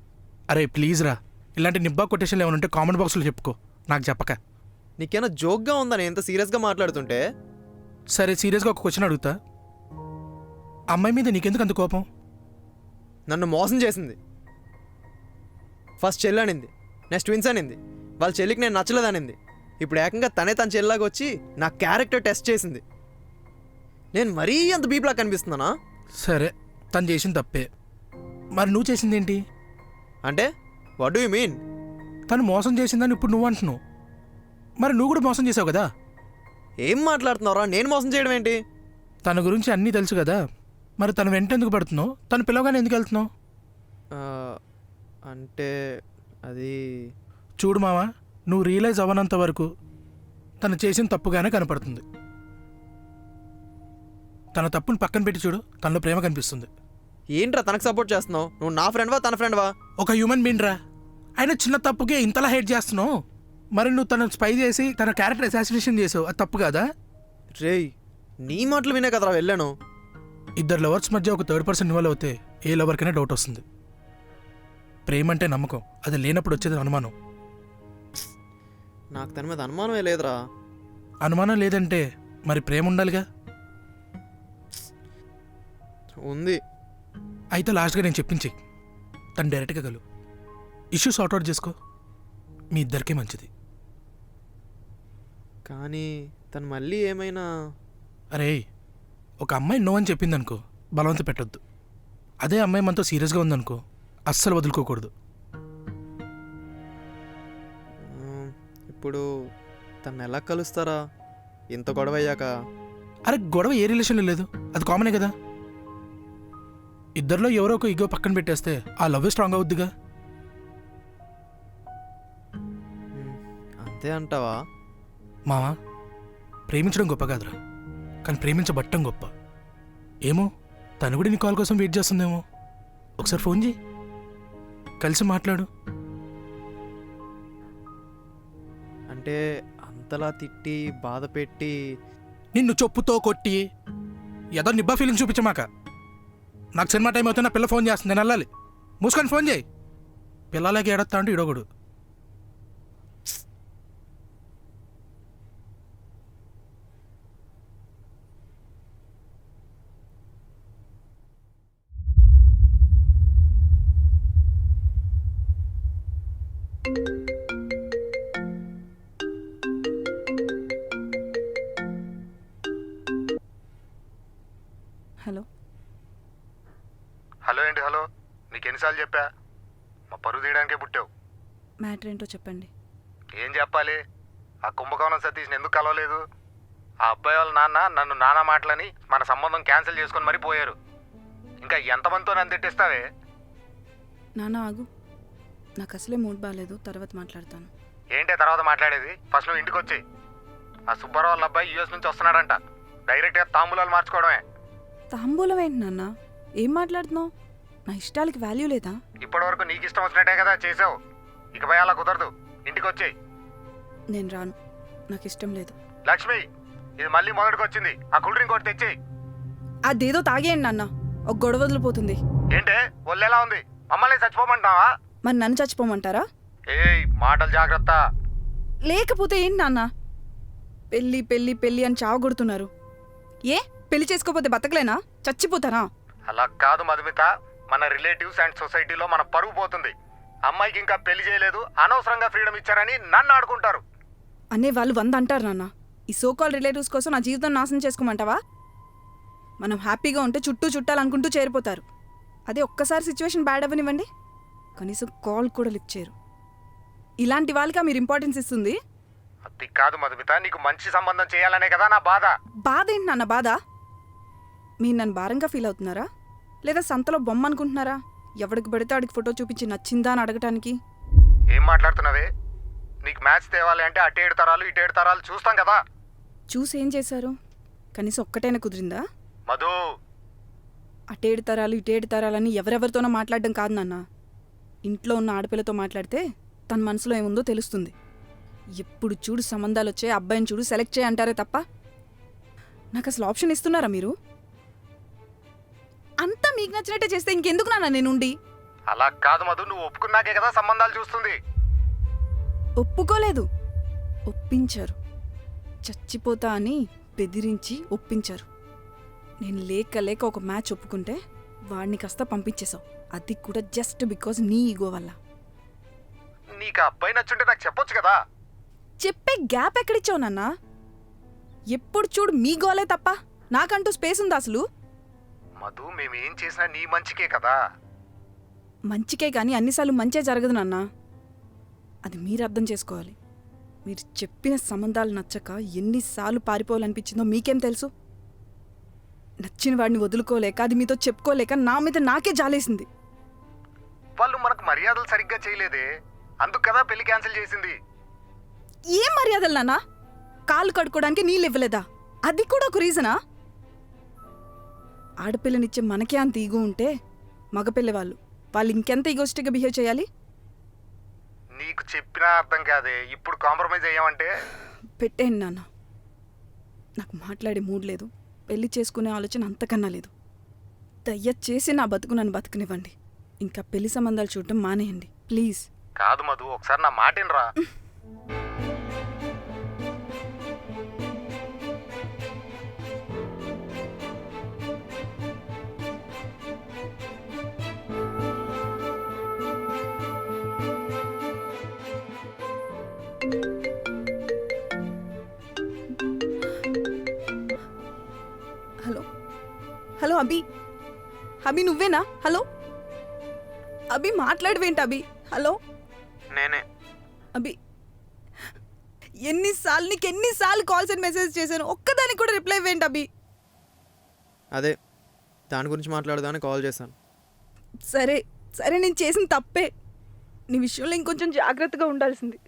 అరే ప్లీజ్ రా, ఇలాంటి నిబ్బా కొటేషన్లు ఏమైనా ఉంటే కామెంట్ బాక్స్లో చెప్పుకో, నాకు చెప్పక. నీకేమైనా జోక్గా ఉందా నేను ఎంత సీరియస్గా మాట్లాడుతుంటే? సరే, సీరియస్గా ఒక క్వశ్చన్ అడుగుతా. అమ్మాయి మీద నీకెందుకు అంత కోపం? నన్ను మోసం చేసింది. ఫస్ట్ చెల్లి అనింది, నెక్స్ట్ ట్విన్స్ అనింది. వాళ్ళ చెల్లికి నేను నచ్చలేదనింది. ఇప్పుడు ఏకంగా తనే తన చెల్లిలాగా వచ్చి నా క్యారెక్టర్ టెస్ట్ చేసింది. నేను మరీ అంత బీప్లా కనిపిస్తున్నానా? సరే, తను చేసింది తప్పే. మరి నువ్వు చేసింది ఏంటి? అంటే వాట్ డూ యూ మీన్? తను మోసం చేసిందని ఇప్పుడు నువ్వు అంటున్నావు. మరి నువ్వు కూడా మోసం చేసావు కదా. ఏం మాట్లాడుతున్నావురా? నేను మోసం చేయడం ఏంటి? తన గురించి అన్నీ తెలుసు కదా, మరి తను వెంట ఎందుకు పడుతున్నావు? తను పిలవగానే ఎందుకు వెళ్తున్నావు? అంటే అది చూడు మావా, నువ్వు రియలైజ్ అవ్వనంత వరకు తను చేసిన తప్పుగానే కనపడుతుంది. తన తప్పుని పక్కన పెట్టి చూడు, తనలో ప్రేమ కనిపిస్తుంది. ఏంట్రా తనకు సపోర్ట్ చేస్తున్నావు? నువ్వు నా ఫ్రెండ్వా తన ఫ్రెండ్వా? ఒక హ్యూమన్ బీయింగ్ రా. ఆయన చిన్న తప్పుకే ఇంతలా హేట్ చేస్తున్నావు. మరి నువ్వు తను స్పై చేసి తన క్యారెక్టర్ అసాసినేషన్ చేసావు, అది తప్పు కాదా? రేయ్, నీ మాటలు వినే కదరా వెళ్ళాను. ఇద్దరు లవర్స్ మధ్య ఒక థర్డ్ పర్సన్ ఇన్వాల్వ్ అవుతే ఏ లవర్కైనా డౌట్ వస్తుంది. ప్రేమ అంటే నమ్మకం, అది లేనప్పుడు వచ్చేది అనుమానం. నాకు తన మీద అనుమానమే లేదురా. అనుమానం లేదంటే మరి ప్రేమ ఉండాలిగా. ఉంది. అయితే లాస్ట్గా నేను చెప్పించి తను డైరెక్ట్గా కలు ఇష్యూ సార్ట్అవుట్ చేసుకో, మీ ఇద్దరికీ మంచిది. కానీ తను మళ్ళీ ఏమైనా అరే ఒక అమ్మాయి నో అని చెప్పింది అనుకో, బలవంత పెట్టొద్దు. అదే అమ్మాయి మనతో సీరియస్గా ఉందనుకో, అస్సలు వదులుకోకూడదు. ఇప్పుడు తను ఎలా కలుస్తారా ఇంత గొడవ అయ్యాక? అరే గొడవ ఏ రిలేషన్లో లేదు, అది కామనే కదా. ఇద్దరిలో ఎవరో ఒక ఇగో పక్కన పెట్టేస్తే ఆ లవ్ స్ట్రాంగ్ అవుద్దిగా. అంతే అంటావా? మావా, ప్రేమించడం గొప్ప కాదురా, కానీ ప్రేమించబట్టం గొప్ప. ఏమో తను కూడా నీ కాల్ కోసం వెయిట్ చేస్తుందేమో. ఒకసారి ఫోన్ చేయి, కలిసి మాట్లాడు. అంటే అంతలా తిట్టి బాధ పెట్టి నిన్ను చెప్పుతో కొట్టి ఏదో నిబ్బా ఫీలింగ్ చూపించమాక. నాకు సినిమా టైం అవుతున్నా పిల్ల ఫోన్ చేస్తుంది, నేను వెళ్ళాలి. మూసుకొని ఫోన్ చేయి. పిల్లలకి ఏడొస్తా అంటే ఇడొకడు. హలో హలో ఏంటి హలో? నీకు ఎన్నిసార్లు చెప్పా? మా పరువు తీయడానికే పుట్టావు. మ్యాటర్ ఏంటో చెప్పండి. ఏం చెప్పాలి? ఆ కుంభకోణం సతీష్ని ఎందుకు కలవలేదు? ఆ అబ్బాయి వాళ్ళ నాన్న నన్ను నానా మాటలని మన సంబంధం క్యాన్సిల్ చేసుకొని మరీ పోయారు. ఇంకా ఎంతమందితో నన్ను తిట్టిస్తావే? నాన్న ఆగు, నాకు అసలే మూడ్ బాగాలేదు, తర్వాత మాట్లాడతాను. ఏంటే తర్వాత మాట్లాడేది? ఫస్ట్ నువ్వు ఇంటికి వచ్చి. ఆ సుబ్బారావు వాళ్ళ అబ్బాయి యూఎస్ నుంచి వస్తున్నాడంట. డైరెక్ట్గా తాంబూలాలు మార్చుకోవడమే. తాంబూలం ఏంటి నాన్న? ఏం మాట్లాడుతున్నావు? నా ఇష్టాలకి వాల్యూ లేదా? ఇప్పటివరకు నీకు ఇష్టం వచ్చినట్టే కదా చేసావు. ఇకపై అలా కుదరదు. ఇంటికి వచ్చేయి. నేను రాను, నాకు ఇష్టం లేదు. లక్ష్మి, ఇది మళ్ళీ మొదటికి వచ్చింది. ఆ కూల్ డ్రింక్ ఒకటి తెచ్చేయి. అదేదో తాగేయండి నాన్న, ఒక గొడవ వదిలిపోతుంది. ఏంటే ఒళ్ళెలా ఉంది? మమ్మల్ని చచ్చిపోమంటావా? మరి నన్ను చచ్చిపోమంటారా? ఏయ్ మాటలు జాగ్రత్త. లేకపోతే ఏంటి నాన్న? పెళ్ళి పెళ్ళి పెళ్ళి అని చావగొడుతున్నారు. ఏ పెళ్లి చేసుకోకపోతే బతకలేనా? చచ్చిపోతారా? అలా కాదు మధుమిత, మన రిలేటివ్స్ అండ్ సొసైటీలో మన పరువు పోతుంది. అమ్మాయికి ఇంకా పెళ్లి చేయలేదు, అనవసరంగా ఫ్రీడమ్ ఇచ్చారని నన్ను ఆడుకుంటారు. అనే వాళ్ళు 100 అంటారు నాన్న. ఈ సోకాల్ రిలేటివ్స్ కోసం నా జీవితం నాశనం చేసుకోమంటావా? మనం హ్యాపీగా ఉంటే చుట్టూ చుట్టాలనుకుంటూ చేరిపోతారు. అదే ఒక్కసారి సిచ్యువేషన్ బ్యాడ్ అవ్వనివ్వండి, కనీసం కాల్ కూడా లిఫ్ట్ చేయరు. ఇలాంటి వాళ్ళకి మీరు ఇంపార్టెన్స్ ఇస్తుంది? అది కాదు మధుమిత, నీకు మంచి సంబంధం చేయాలనే కదా నా బాధ. బాధ ఏంటి నాన్న బాధ? మీరు నన్ను భారంగా ఫీల్ అవుతున్నారా, లేదా సంతలో బొమ్మ అనుకుంటున్నారా? ఎవడికి పడితే ఆడికి ఫోటో చూపించి నచ్చిందా అని అడగటానికి. ఏం మాట్లాడుతున్నావే? నీకు మ్యాచ్ తేవాలి అంటే అటు 7 తరాలు ఇటు 7 తరాలు చూస్తాం కదా. చూసి ఏం చేశారు? కనీసం ఒక్కటైనా కుదిరిందా? మధు, అటు 7 తరాలు ఇటు 7 తరాలని ఎవరెవరితోనో మాట్లాడడం కాదు నాన్న. ఇంట్లో ఉన్న ఆడపిల్లతో మాట్లాడితే తన మనసులో ఏముందో తెలుస్తుంది. ఎప్పుడు చూడు సంబంధాలు వచ్చే అబ్బాయిని చూడు సెలెక్ట్ చేయి అంటారే తప్ప నాకు అసలు ఆప్షన్ ఇస్తున్నారా మీరు? అంతా మీకు నచ్చినట్టే చేస్తే ఇంకెందుకు నాన్న నేనుండి? అలా కాదు మధు, నువ్వు ఒప్పుకున్నాకే కదా సంబంధాలు చూస్తుంది. ఒప్పుకోలేదు, ఒప్పించారు. చచ్చిపోతా అని బెదిరించి ఒప్పించారు. నేను లేక లేక ఒక మ్యాచ్ ఒప్పుకుంటే వాడిని కాస్త పంపించేశావు. అది కూడా జస్ట్ బికాజ్ నీ ఈగో వల్ల. నీకు ఆ అబ్బాయి నచ్చుంటే నాకు చెప్పొచ్చు కదా. చెప్పే గ్యాప్ ఎక్కడిచ్చావు నాన్న? ఎప్పుడు చూడు మీ గోలే తప్ప నాకంటూ స్పేస్ ఉందా అసలు? మధు, మేమేం చేసినా నీ మంచికే కదా. మంచికే కానీ అన్నిసార్లు మంచే జరగదు నాన్న. అది మీరు అర్థం చేసుకోవాలి. మీరు చెప్పిన సంబంధాలు నచ్చక ఎన్నిసార్లు పారిపోవాలనిపించిందో మీకేం తెలుసు? నచ్చిన వాడిని వదులుకోలేక, అది మీతో చెప్పుకోలేక నా మీద నాకే జాలేసింది. వాళ్ళు మనకు మర్యాదలు సరిగ్గా చేయలేదే, అందుకు కదా పెళ్లి క్యాన్సిల్ చేసింది. ఏం మర్యాదలు నాన్న? కాళ్ళు కడుక్కోవడానికి నీళ్ళు ఇవ్వలేదా? అది కూడా ఒక రీజనా? ఆడపిల్లనిచ్చే మనకే అంత ఈగో ఉంటే మగపిల్ల వాళ్ళు ఇంకెంత ఈగోస్టిక్గా బిహేవ్ చేయాలి? నీకు చెప్పినా అర్థం కాదే. ఇప్పుడు కాంప్రమైజ్ అయ్యామంటే పెట్టేయండి నాన్న. నాకు మాట్లాడే మూడ్ లేదు, పెళ్లి చేసుకునే ఆలోచన అంతకన్నా లేదు. దయచేసి నా బతుకు నన్ను బతుకునివ్వండి. ఇంకా పెళ్లి సంబంధాలు చూడటం మానేయండి ప్లీజ్. కాదు మధు, ఒకసారి నా మాటినరా. హలో అభి, అభి నువ్వేనా? హలో అభి, మాట్లాడవేంటి అభి? హలో నేనే. అభి, ఎన్నిసార్లు కాల్స్ అండ్ మెసేజ్ చేశాను, ఒక్కదానికి కూడా రిప్లై ఇవ్వేంటి అభి? అదే దాని గురించి మాట్లాడదామని కాల్ చేశాను. సరే సరే, నేను చేసిన తప్పే. నీ విషయంలో ఇంకొంచెం జాగ్రత్తగా ఉండాల్సింది.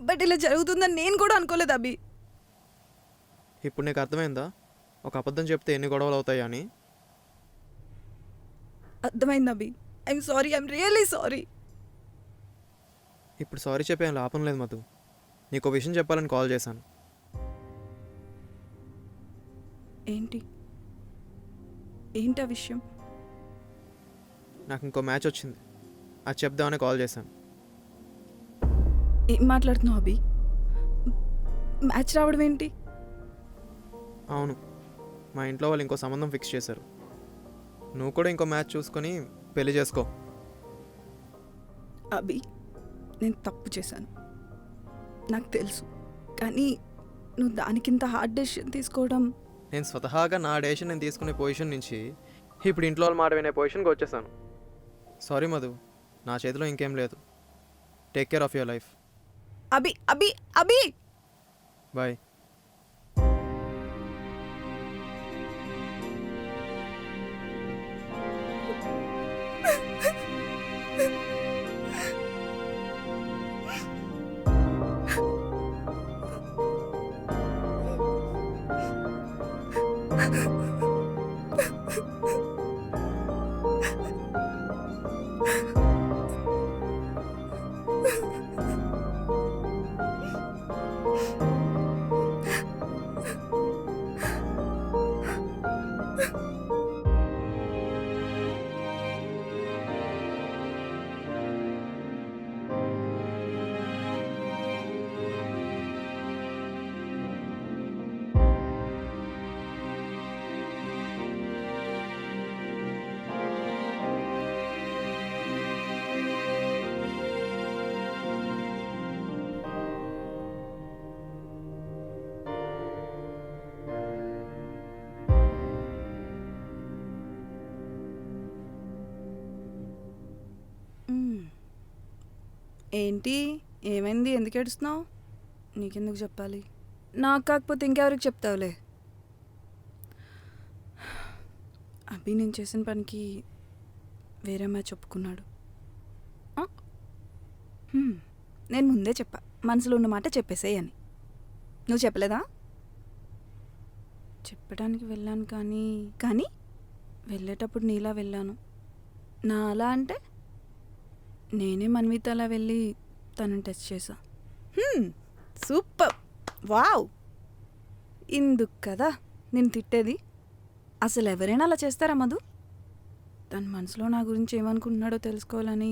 బట్ ఇలా జరుగుతుందని నేను కూడా అనుకోలేదు అభి. ఇప్పుడు నీకు అర్థమైందా ఒక అబద్ధం చెప్తే ఎన్ని గొడవలు అవుతాయి అని? అర్థమైంది Abhi. I'm sorry, I'm really sorry. ఇప్పుడు సారీ చెప్పే లాభం లేదు మధు. నీకు విషయం చెప్పాలని కాల్ చేశాను. ఏంటి ఏంటి ఆ విషయం? నాకు ఇంకో మ్యాచ్ వచ్చింది, అది చెప్దామని కాల్ చేశాను. ఏం మాట్లాడుతున్నావు అభి? మ్యాచ్ రావడం ఏంటి? అవును, మా ఇంట్లో వాళ్ళు ఇంకో సంబంధం ఫిక్స్ చేశారు. నువ్వు కూడా ఇంకో మ్యాచ్ చూసుకొని పెళ్లి చేసుకో. అభి, నేను తప్పు చేశాను, నాకు తెలుసు. కానీ నువ్వు దానికింత హార్డ్ డెసిషన్ తీసుకోవడం... నేను స్వతహాగా నా డెసిషన్ నేను తీసుకునే పొజిషన్ నుంచి ఇప్పుడు ఇంట్లో వాళ్ళు మాట వినే పొజిషన్కి వచ్చేసాను. సారీ మధు, నా చేతిలో ఇంకేం లేదు. Take care of your life. Abhi Abhi Abhi, bye. ఏంటి, ఏమైంది, ఎందుకు ఏడుస్తున్నావు? నీకెందుకు చెప్పాలి? నాకు కాకపోతే ఇంకెవరికి చెప్తావులే. అభి నేను చేసిన పనికి వేరే మ్యాచ్ ఒప్పుకున్నాడు. నేను ముందే చెప్పా, మనసులో ఉన్న మాట చెప్పేసేయ్ అని. నువ్వు చెప్పలేదా? చెప్పడానికి వెళ్ళాను, కానీ వెళ్ళేటప్పుడు నీలా వెళ్ళాను. నా అలా అంటే నేనే మన్విత అలా వెళ్ళి తనని టచ్ చేశా. Super, wow. ఇందుకు కదా నేను తిట్టేది. అసలు ఎవరైనా అలా చేస్తారా మధు? తన మనసులో నా గురించి ఏమనుకుంటున్నాడో తెలుసుకోవాలని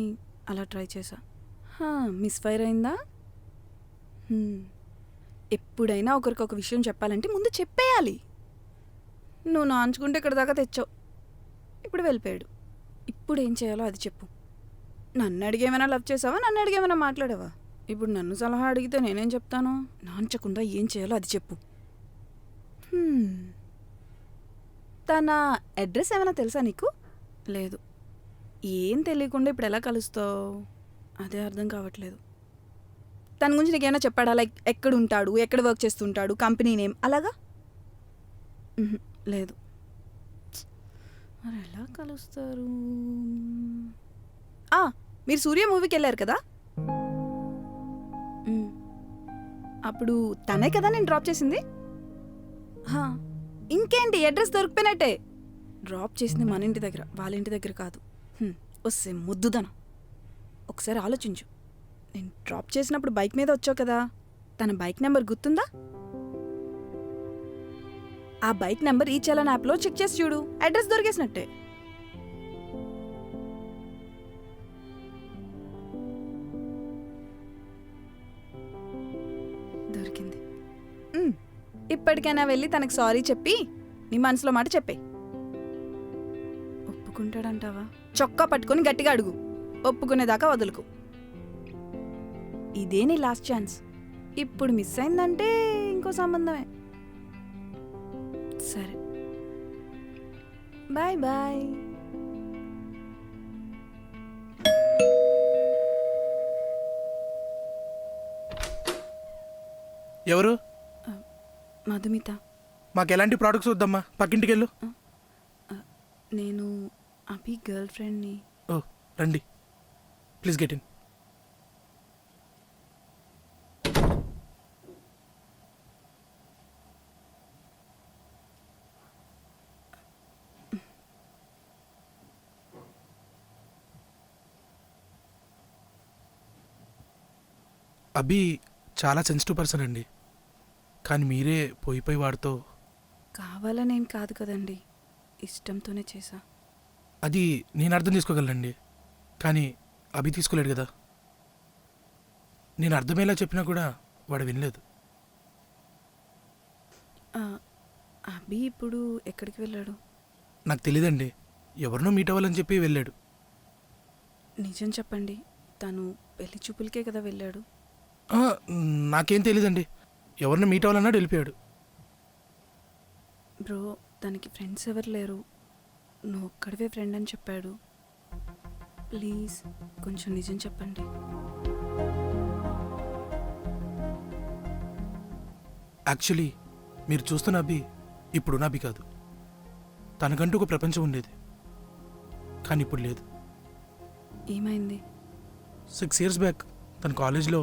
అలా ట్రై చేశా. మిస్ఫైర్ అయిందా? ఎప్పుడైనా ఒకరికొక విషయం చెప్పాలంటే ముందు చెప్పేయాలి. నువ్వు నాంచుకుంటే ఇక్కడ దాకా తెచ్చావు, ఇప్పుడు వెళ్ళిపోయాడు. ఇప్పుడు ఏం చేయాలో అది చెప్పు. నన్ను అడిగేమైనా లవ్ చేసావా, నన్ను అడిగేమైనా మాట్లాడావా? ఇప్పుడు నన్ను సలహా అడిగితే నేనేం చెప్తాను? నాంచకుండా ఏం చేయాలో అది చెప్పు. తన అడ్రస్ ఏమైనా తెలుసా నీకు? లేదు. ఏం తెలియకుండా ఇప్పుడు ఎలా కలుస్తావు? అదే అర్థం కావట్లేదు. తన గురించి నీకేమైనా చెప్పాడా? లైక్ ఎక్కడ ఉంటాడు, ఎక్కడ వర్క్ చేస్తుంటాడు, కంపెనీ నేమ్ అలాగా? లేదు. మరి ఎలా కలుస్తారు? మీరు సూర్య మూవీకి వెళ్ళారు కదా, అప్పుడు తనే కదా నేను డ్రాప్ చేసింది. ఇంకేంటి, అడ్రస్ దొరికిపోయినట్టే. డ్రాప్ చేసింది మన ఇంటి దగ్గర, వాళ్ళ ఇంటి దగ్గర కాదు. వస్తే ముద్దుదనం. ఒకసారి ఆలోచించు, నేను డ్రాప్ చేసినప్పుడు బైక్ మీద వచ్చావు కదా, తన బైక్ నెంబర్ గుర్తుందా? ఆ బైక్ నెంబర్ ఈ చలన్ యాప్లో చెక్ చేసి చూడు, అడ్రస్ దొరికేసినట్టే. దొరికింది. ఇప్పటికైనా వెళ్ళి తనకు సారీ చెప్పి నీ మనసులో మాట చెప్పే. ఒప్పుకుంటాడంటావా? చొక్కా పట్టుకొని గట్టిగా అడుగు, ఒప్పుకునేదాకా వదులుకు. ఇదే నీ లాస్ట్ ఛాన్స్. ఇప్పుడు మిస్ అయిందంటే ఇంకో సంబంధమే. సరే, బాయ్ బాయ్. ఎవరు? మధుమిత. మాకు ఎలాంటి ప్రోడక్ట్స్ వద్దమ్మా, పక్కింటికి వెళ్ళు. నేను అభి గర్ల్ ఫ్రెండ్ని. ఓ రండి, ప్లీజ్ గెట్ ఇన్. అభి చాలా సెన్సిటివ్ పర్సన్ అండి, కానీ మీరే పోయి వాడితో. కావాలనేం కాదు కదండి, ఇష్టంతోనే చేశా. అది నేను అర్థం చేసుకోగలనండి, కానీ అభి తీసుకోలేడు కదా. నేను అర్థమయ్యేలా చెప్పినా కూడా వాడు వినలేదు. అభి ఇప్పుడు ఎక్కడికి వెళ్ళాడు? నాకు తెలియదండి, ఎవరినో మీట్ అవ్వాలని చెప్పి వెళ్ళాడు. నిజం చెప్పండి, తను పెళ్లి చూపులకే కదా వెళ్ళాడు. నాకేం తెలీదండి, ఎవరిని మీట్ అవ్వాలన్నాడు వెళ్ళిపోయాడు. బ్రో, తనకి ఫ్రెండ్స్ ఎవరు లేరు, నువ్వు ఒక్కడివే ఫ్రెండ్ అని చెప్పాడు. ప్లీజ్ కొంచెం నిజం చెప్పండి. యాక్చువల్లీ మీరు చూస్తున్న అభి ఇప్పుడున్న అభి కాదు. తనకంటూ ఒక ప్రపంచం ఉండేది, కానీ ఇప్పుడు లేదు. ఏమైంది? 6 years బ్యాక్ తన కాలేజ్లో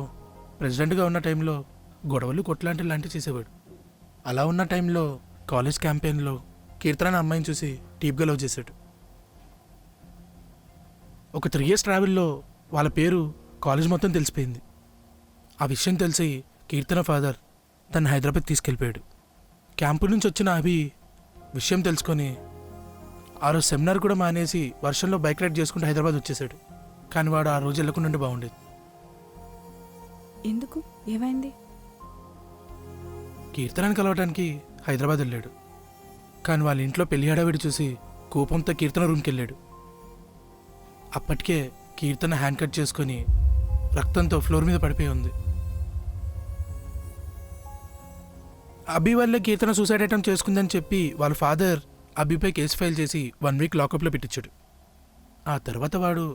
ప్రెసిడెంట్గా ఉన్న టైంలో గొడవలు లాంటివి చేసేవాడు. అలా ఉన్న టైంలో కాలేజ్ క్యాంపెయిన్లో కీర్తన అనే అమ్మాయిని చూసి డీప్గా లవ్ చేశాడు. ఒక 3 years ట్రావెల్లో వాళ్ళ పేరు కాలేజ్ మొత్తం తెలిసిపోయింది. ఆ విషయం తెలిసి కీర్తన ఫాదర్ తను హైదరాబాద్ తీసుకెళ్ళిపోయాడు. క్యాంపు నుంచి వచ్చిన అభి విషయం తెలుసుకొని ఆ రోజు సెమినార్ కూడా మానేసి వర్షంలో బైక్ రైడ్ చేసుకుంటూ హైదరాబాద్ వచ్చేసాడు. కానీ వాడు ఆ రోజు వెళ్ళకుండా బాగుండేది. ఎందుకు? ఏమైంది? కీర్తనని కలవటానికి హైదరాబాద్ వెళ్ళాడు, కానీ వాళ్ళ ఇంట్లో పెళ్లి హడావిడి చూసి కోపంతో కీర్తన రూమ్కి వెళ్ళాడు. అప్పటికే కీర్తన హ్యాండ్ కట్ చేసుకొని రక్తంతో ఫ్లోర్ మీద పడిపోయి ఉంది. అభి వల్లే కీర్తన సూసైడ్ అటెంప్ట్ చేసుకుందని చెప్పి వాళ్ళ ఫాదర్ అభిపై కేసు ఫైల్ చేసి 1 week లాకప్లో పెట్టించాడు. ఆ తర్వాత వాడు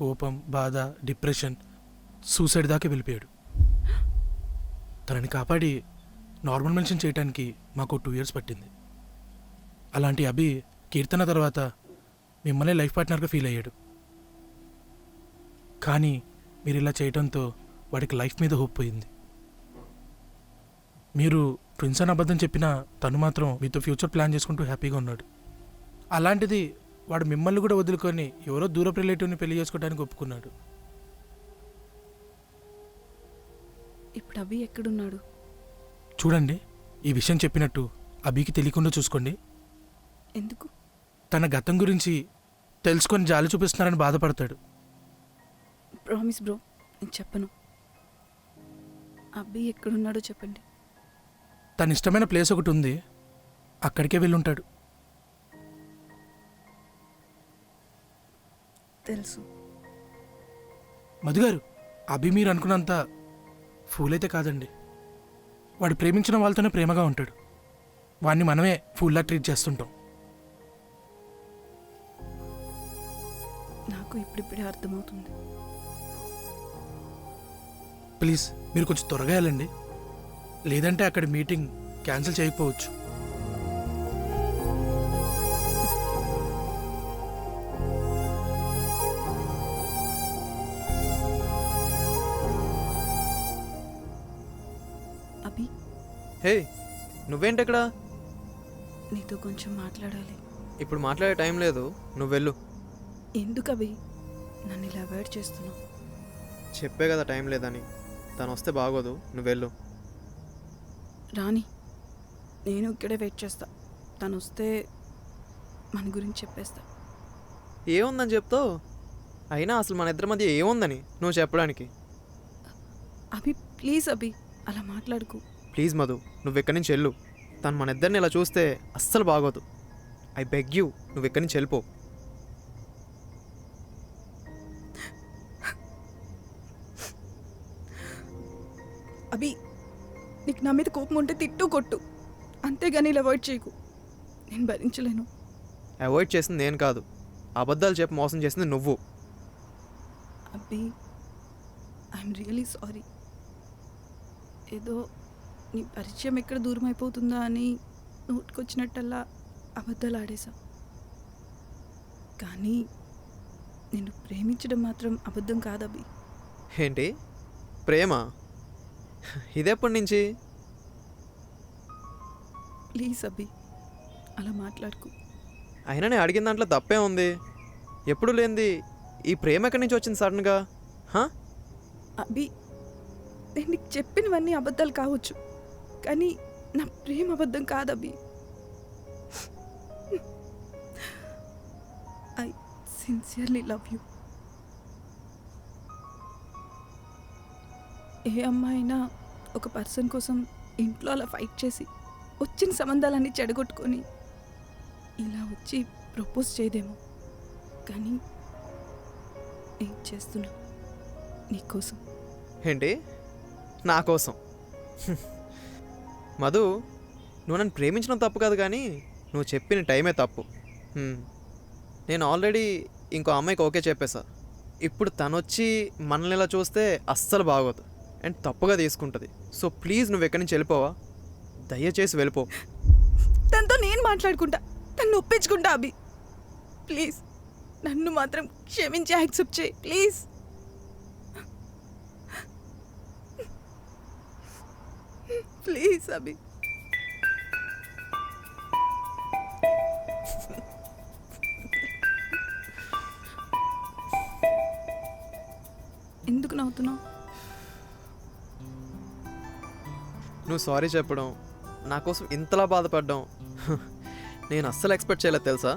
కోపం, బాధ, డిప్రెషన్, సూసైడ్ దాకా వెళ్ళిపోయాడు. తనని కాపాడి నార్మల్ మెన్షన్ చేయడానికి మాకు 2 years పట్టింది. అలాంటి అభి కీర్తన తర్వాత మిమ్మల్ని లైఫ్ పార్ట్నర్గా ఫీల్ అయ్యాడు. కానీ మీరు ఇలా చేయడంతో వాడికి లైఫ్ మీద హోప్ పోయింది. మీరు ట్విన్స్ అని అబద్ధం చెప్పినా తను మాత్రం మీతో ఫ్యూచర్ ప్లాన్ చేసుకుంటూ హ్యాపీగా ఉన్నాడు. అలాంటిది వాడు మిమ్మల్ని కూడా వదులుకొని ఎవరో దూరపు రిలేటివ్ని పెళ్లి చేసుకోవడానికి ఒప్పుకున్నాడు. ఇప్పుడు అభి ఎక్కడున్నాడు? చూడండి, ఈ విషయం చెప్పినట్టు అభికి తెలియకుండా చూసుకోండి. ఎందుకు? తన గతం గురించి తెలుసుకొని జాలి చూపిస్తున్నారని బాధపడతాడు. ప్రామిస్ బ్రో, నేను చెప్పను. అభి ఎక్కడున్నాడో చెప్పండి. తన ఇష్టమైన ప్లేస్ ఒకటి ఉంది, అక్కడికే వెళ్ళుంటాడు. తెలుసు. మధుగారు, అభి మీరు అనుకున్నంత ఫూల్ అయితే కాదండి. వాడు ప్రేమించిన వాళ్ళతోనే ప్రేమగా ఉంటాడు. వాడిని మనమే ఫూల్లా ట్రీట్ చేస్తుంటాం. నాకు ఇప్పుడిప్పుడే అర్థమవుతుంది. ప్లీజ్ మీరు కొంచెం త్వరగా వెళ్ళండి, లేదంటే అక్కడ మీటింగ్ క్యాన్సిల్ చేయకపోవచ్చు. అభి, హే, నువ్వేంటెక్కడ? నీతో కొంచెం మాట్లాడాలి. ఇప్పుడు మాట్లాడే టైం లేదు, నువ్వు వెళ్ళు. ఎందుకు అభి నన్ను ఇలా అవాయిడ్ చేస్తున్నావు? చెప్పే కదా టైం లేదని. తను వస్తే బాగోదు, నువ్వు వెళ్ళు. రాని, నేను ఇక్కడే వెయిట్ చేస్తా. తను వస్తే మన గురించి చెప్పేస్తా. ఏముందని చెప్తావు? అయినా అసలు మన ఇద్దరి మధ్య ఏముందని నువ్వు చెప్పడానికి? అభి ప్లీజ్ అభి, అలా మాట్లాడుకు. ప్లీజ్ మధు, నువ్వు ఇక్కడి నుంచి వెళ్ళు. తను మన ఇద్దరిని ఇలా చూస్తే అస్సలు బాగోదు. ఐ బెగ్ యూ, నువ్వు ఇక్కడి నుంచి వెళ్ళిపో. అభి, నీకు నా మీద కోపం ఉంటే తిట్టు కొట్టు, అంతేగాని ఇలా అవాయిడ్ చేయకు. నేను భరించలేను. అవాయిడ్ చేసింది నేను కాదు, అబద్ధాలు చెప్పి మోసం చేసింది నువ్వు. అబ్బి ఐఎమ్ రియలీ సారీ. ఏదో నీ పరిచయం ఎక్కడ దూరం అయిపోతుందా అని నోటికొచ్చినట్టల్లా అబద్ధాలు ఆడేశా. కానీ నిన్ను ప్రేమించడం మాత్రం అబద్ధం కాదబ్బి. ఏంటి ప్రేమ? ఇదెప్పటి నుంచి? ప్లీజ్ అబ్బి అలా మాట్లాడుకు. అయినా నేను అడిగిన దాంట్లో తప్పే ఉంది. ఎప్పుడు లేనిది ఈ ప్రేమ ఎక్కడి నుంచి వచ్చింది సడన్గా? అబ్బి నేను నీకు చెప్పినవన్నీ అబద్ధాలు కావచ్చు, కానీ నా ప్రేమ అబద్ధం కాదబ్బి. I sincerely love you. ఏ అమ్మాయినా ఒక పర్సన్ కోసం ఇంట్లో అలా ఫైట్ చేసి వచ్చిన సంబంధాలన్నీ చెడగొట్టుకొని ఇలా వచ్చి ప్రపోజ్ చేయదేమో, కానీ ఏం చేస్తున్నా నీకోసం. ఏంటి నా కోసం? మధు, నువ్వు నన్ను ప్రేమించడం తప్పు కాదు, కానీ నువ్వు చెప్పిన టైమే తప్పు. నేను ఆల్రెడీ ఇంకో అమ్మాయికి ఓకే చెప్పేశా. ఇప్పుడు తనొచ్చి మనల్ని ఇలా చూస్తే అస్సలు బాగోదు అండ్ తప్పుగా తీసుకుంటుంది. సో ప్లీజ్ నువ్వు ఎక్కడి నుంచి వెళ్ళిపోవా, దయచేసి వెళ్ళిపో. తనతో నేను మాట్లాడుకుంటా, తను ఒప్పించుకుంటా అభి. ప్లీజ్ నన్ను మాత్రం క్షమించి యాక్సెప్ట్ చేయి ప్లీజ్. ప్లీజ్ అభి. ఎందుకు నవ్వుతున్నావు? నువ్వు సారీ చెప్పడం, నా కోసం ఇంతలా బాధపడ్డం నేను అస్సలు ఎక్స్పెక్ట్ చేయలేదు తెలుసా.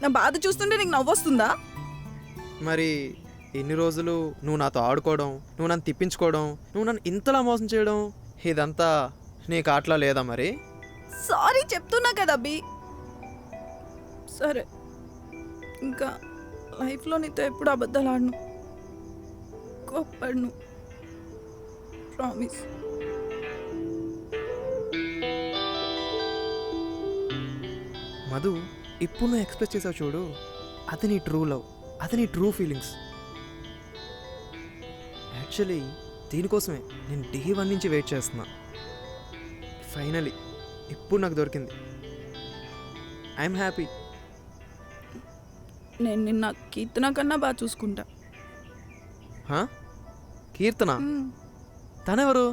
నా బాధ చూస్తుంటే నీకు నవ్వొస్తుందా? మరి ఎన్ని రోజులు నువ్వు నాతో ఆడుకోవడం, నువ్వు నన్ను తిప్పించుకోవడం, నువ్వు నన్ను ఇంతలా మోసం చేయడం, ఇదంతా నీకు అట్లా లేదా? మరి సారీ చెప్తున్నా కదా అబ్బి. సరే, ఇంకా లైఫ్లో నీతో ఎప్పుడు అబద్ధాలు ఆడను, కోప్పడను, ప్రామిస్. మధు, ఇప్పుడు నువ్వు ఎక్స్ప్రెస్ చేసావు చూడు, అది నీ ట్రూ లవ్, అది నీ ట్రూ ఫీలింగ్స్. యాక్చువల్లీ దీనికోసమే నేను డే 1 నుంచి వెయిట్ చేస్తున్నా. ఫైనలీ ఇప్పుడు నాకు దొరికింది. I'm happy. నేను నిన్న కీర్తన కన్నా బాగా చూసుకుంటా. కీర్తన? తనెవరు?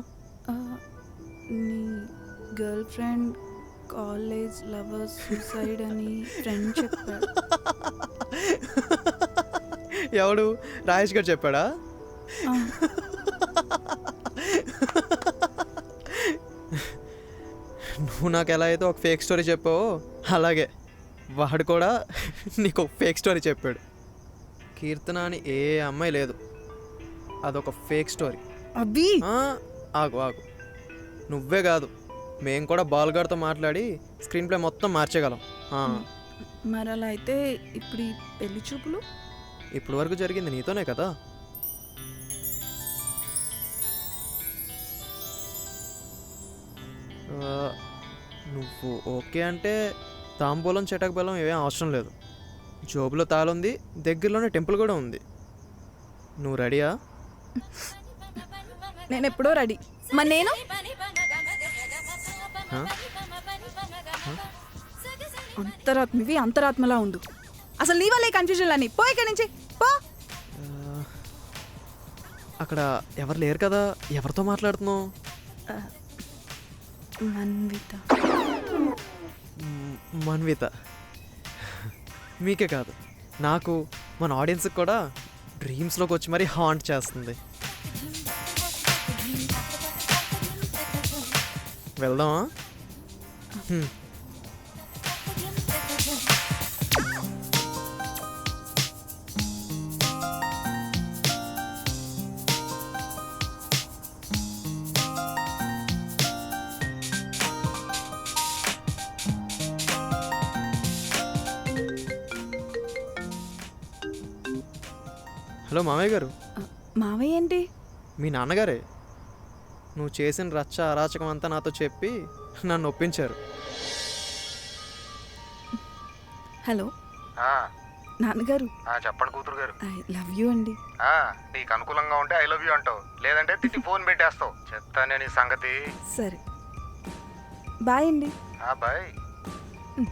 నీ girl friend college lovers suicide అని ఫ్రెండ్ చెప్పాడు. ఎవడు? రాజేష్ గారు చెప్పాడా? నువ్వు నాకు ఎలా అయితే ఒక ఫేక్ స్టోరీ చెప్పావో అలాగే వాడు కూడా నీకు ఒక ఫేక్ స్టోరీ చెప్పాడు. కీర్తన అని ఏ అమ్మాయి లేదు, అదొక ఫేక్ స్టోరీ. అబ్బి ఆగు ఆగు, నువ్వే కాదు మేము కూడా బాల్గాడితో మాట్లాడి స్క్రీన్ ప్లే మొత్తం మార్చేయగలం. మరి అలా అయితే ఇప్పుడు ఈ పెళ్లి చూపులు? ఇప్పుడు వరకు జరిగింది నీతోనే కదా. నువ్వు ఓకే అంటే తాంబూలం చెటక బెల్లం ఏమీ అవసరం లేదు. జోబులో తాళుంది, దగ్గరలోనే టెంపుల్ కూడా ఉంది. నువ్వు రెడీయా? నేను ఎప్పుడో రెడీ. మరి నేను అంతరాత్మివి అంతరాత్మలా ఉండు. అసలు నీ వల్లే కన్ఫ్యూజన్ అని పో ఇక్కడి నుంచి పో. అక్కడ ఎవరు లేరు కదా, ఎవరితో మాట్లాడుతున్నావు? మన్విత. మీకే కాదు, నాకు, మన ఆడియన్స్కి కూడా డ్రీమ్స్లోకి వచ్చి మరీ హాంట్ చేస్తుంది. వెళ్దామా? హలో మామయ్య గారు. మావయ్య ఏంటి? మీ నాన్నగారే. నువ్వు చేసిన రచ్చ అరాచకం అంతా నాతో చెప్పి నన్ను ఒప్పించారు. హలో ఆ, నాన్నగారు చెప్పండి కూతురు గారు. ఐ లవ్ యూ అండి. నీకు అనుకూలంగా ఉంటే ఐ లవ్ యూ అంటావు, లేదంటే తిట్టి ఫోన్ పెట్టేస్తావు. చెప్తానే నీ సంగతి. సరే బాయ్ అండి. బాయ్. ఉమ్.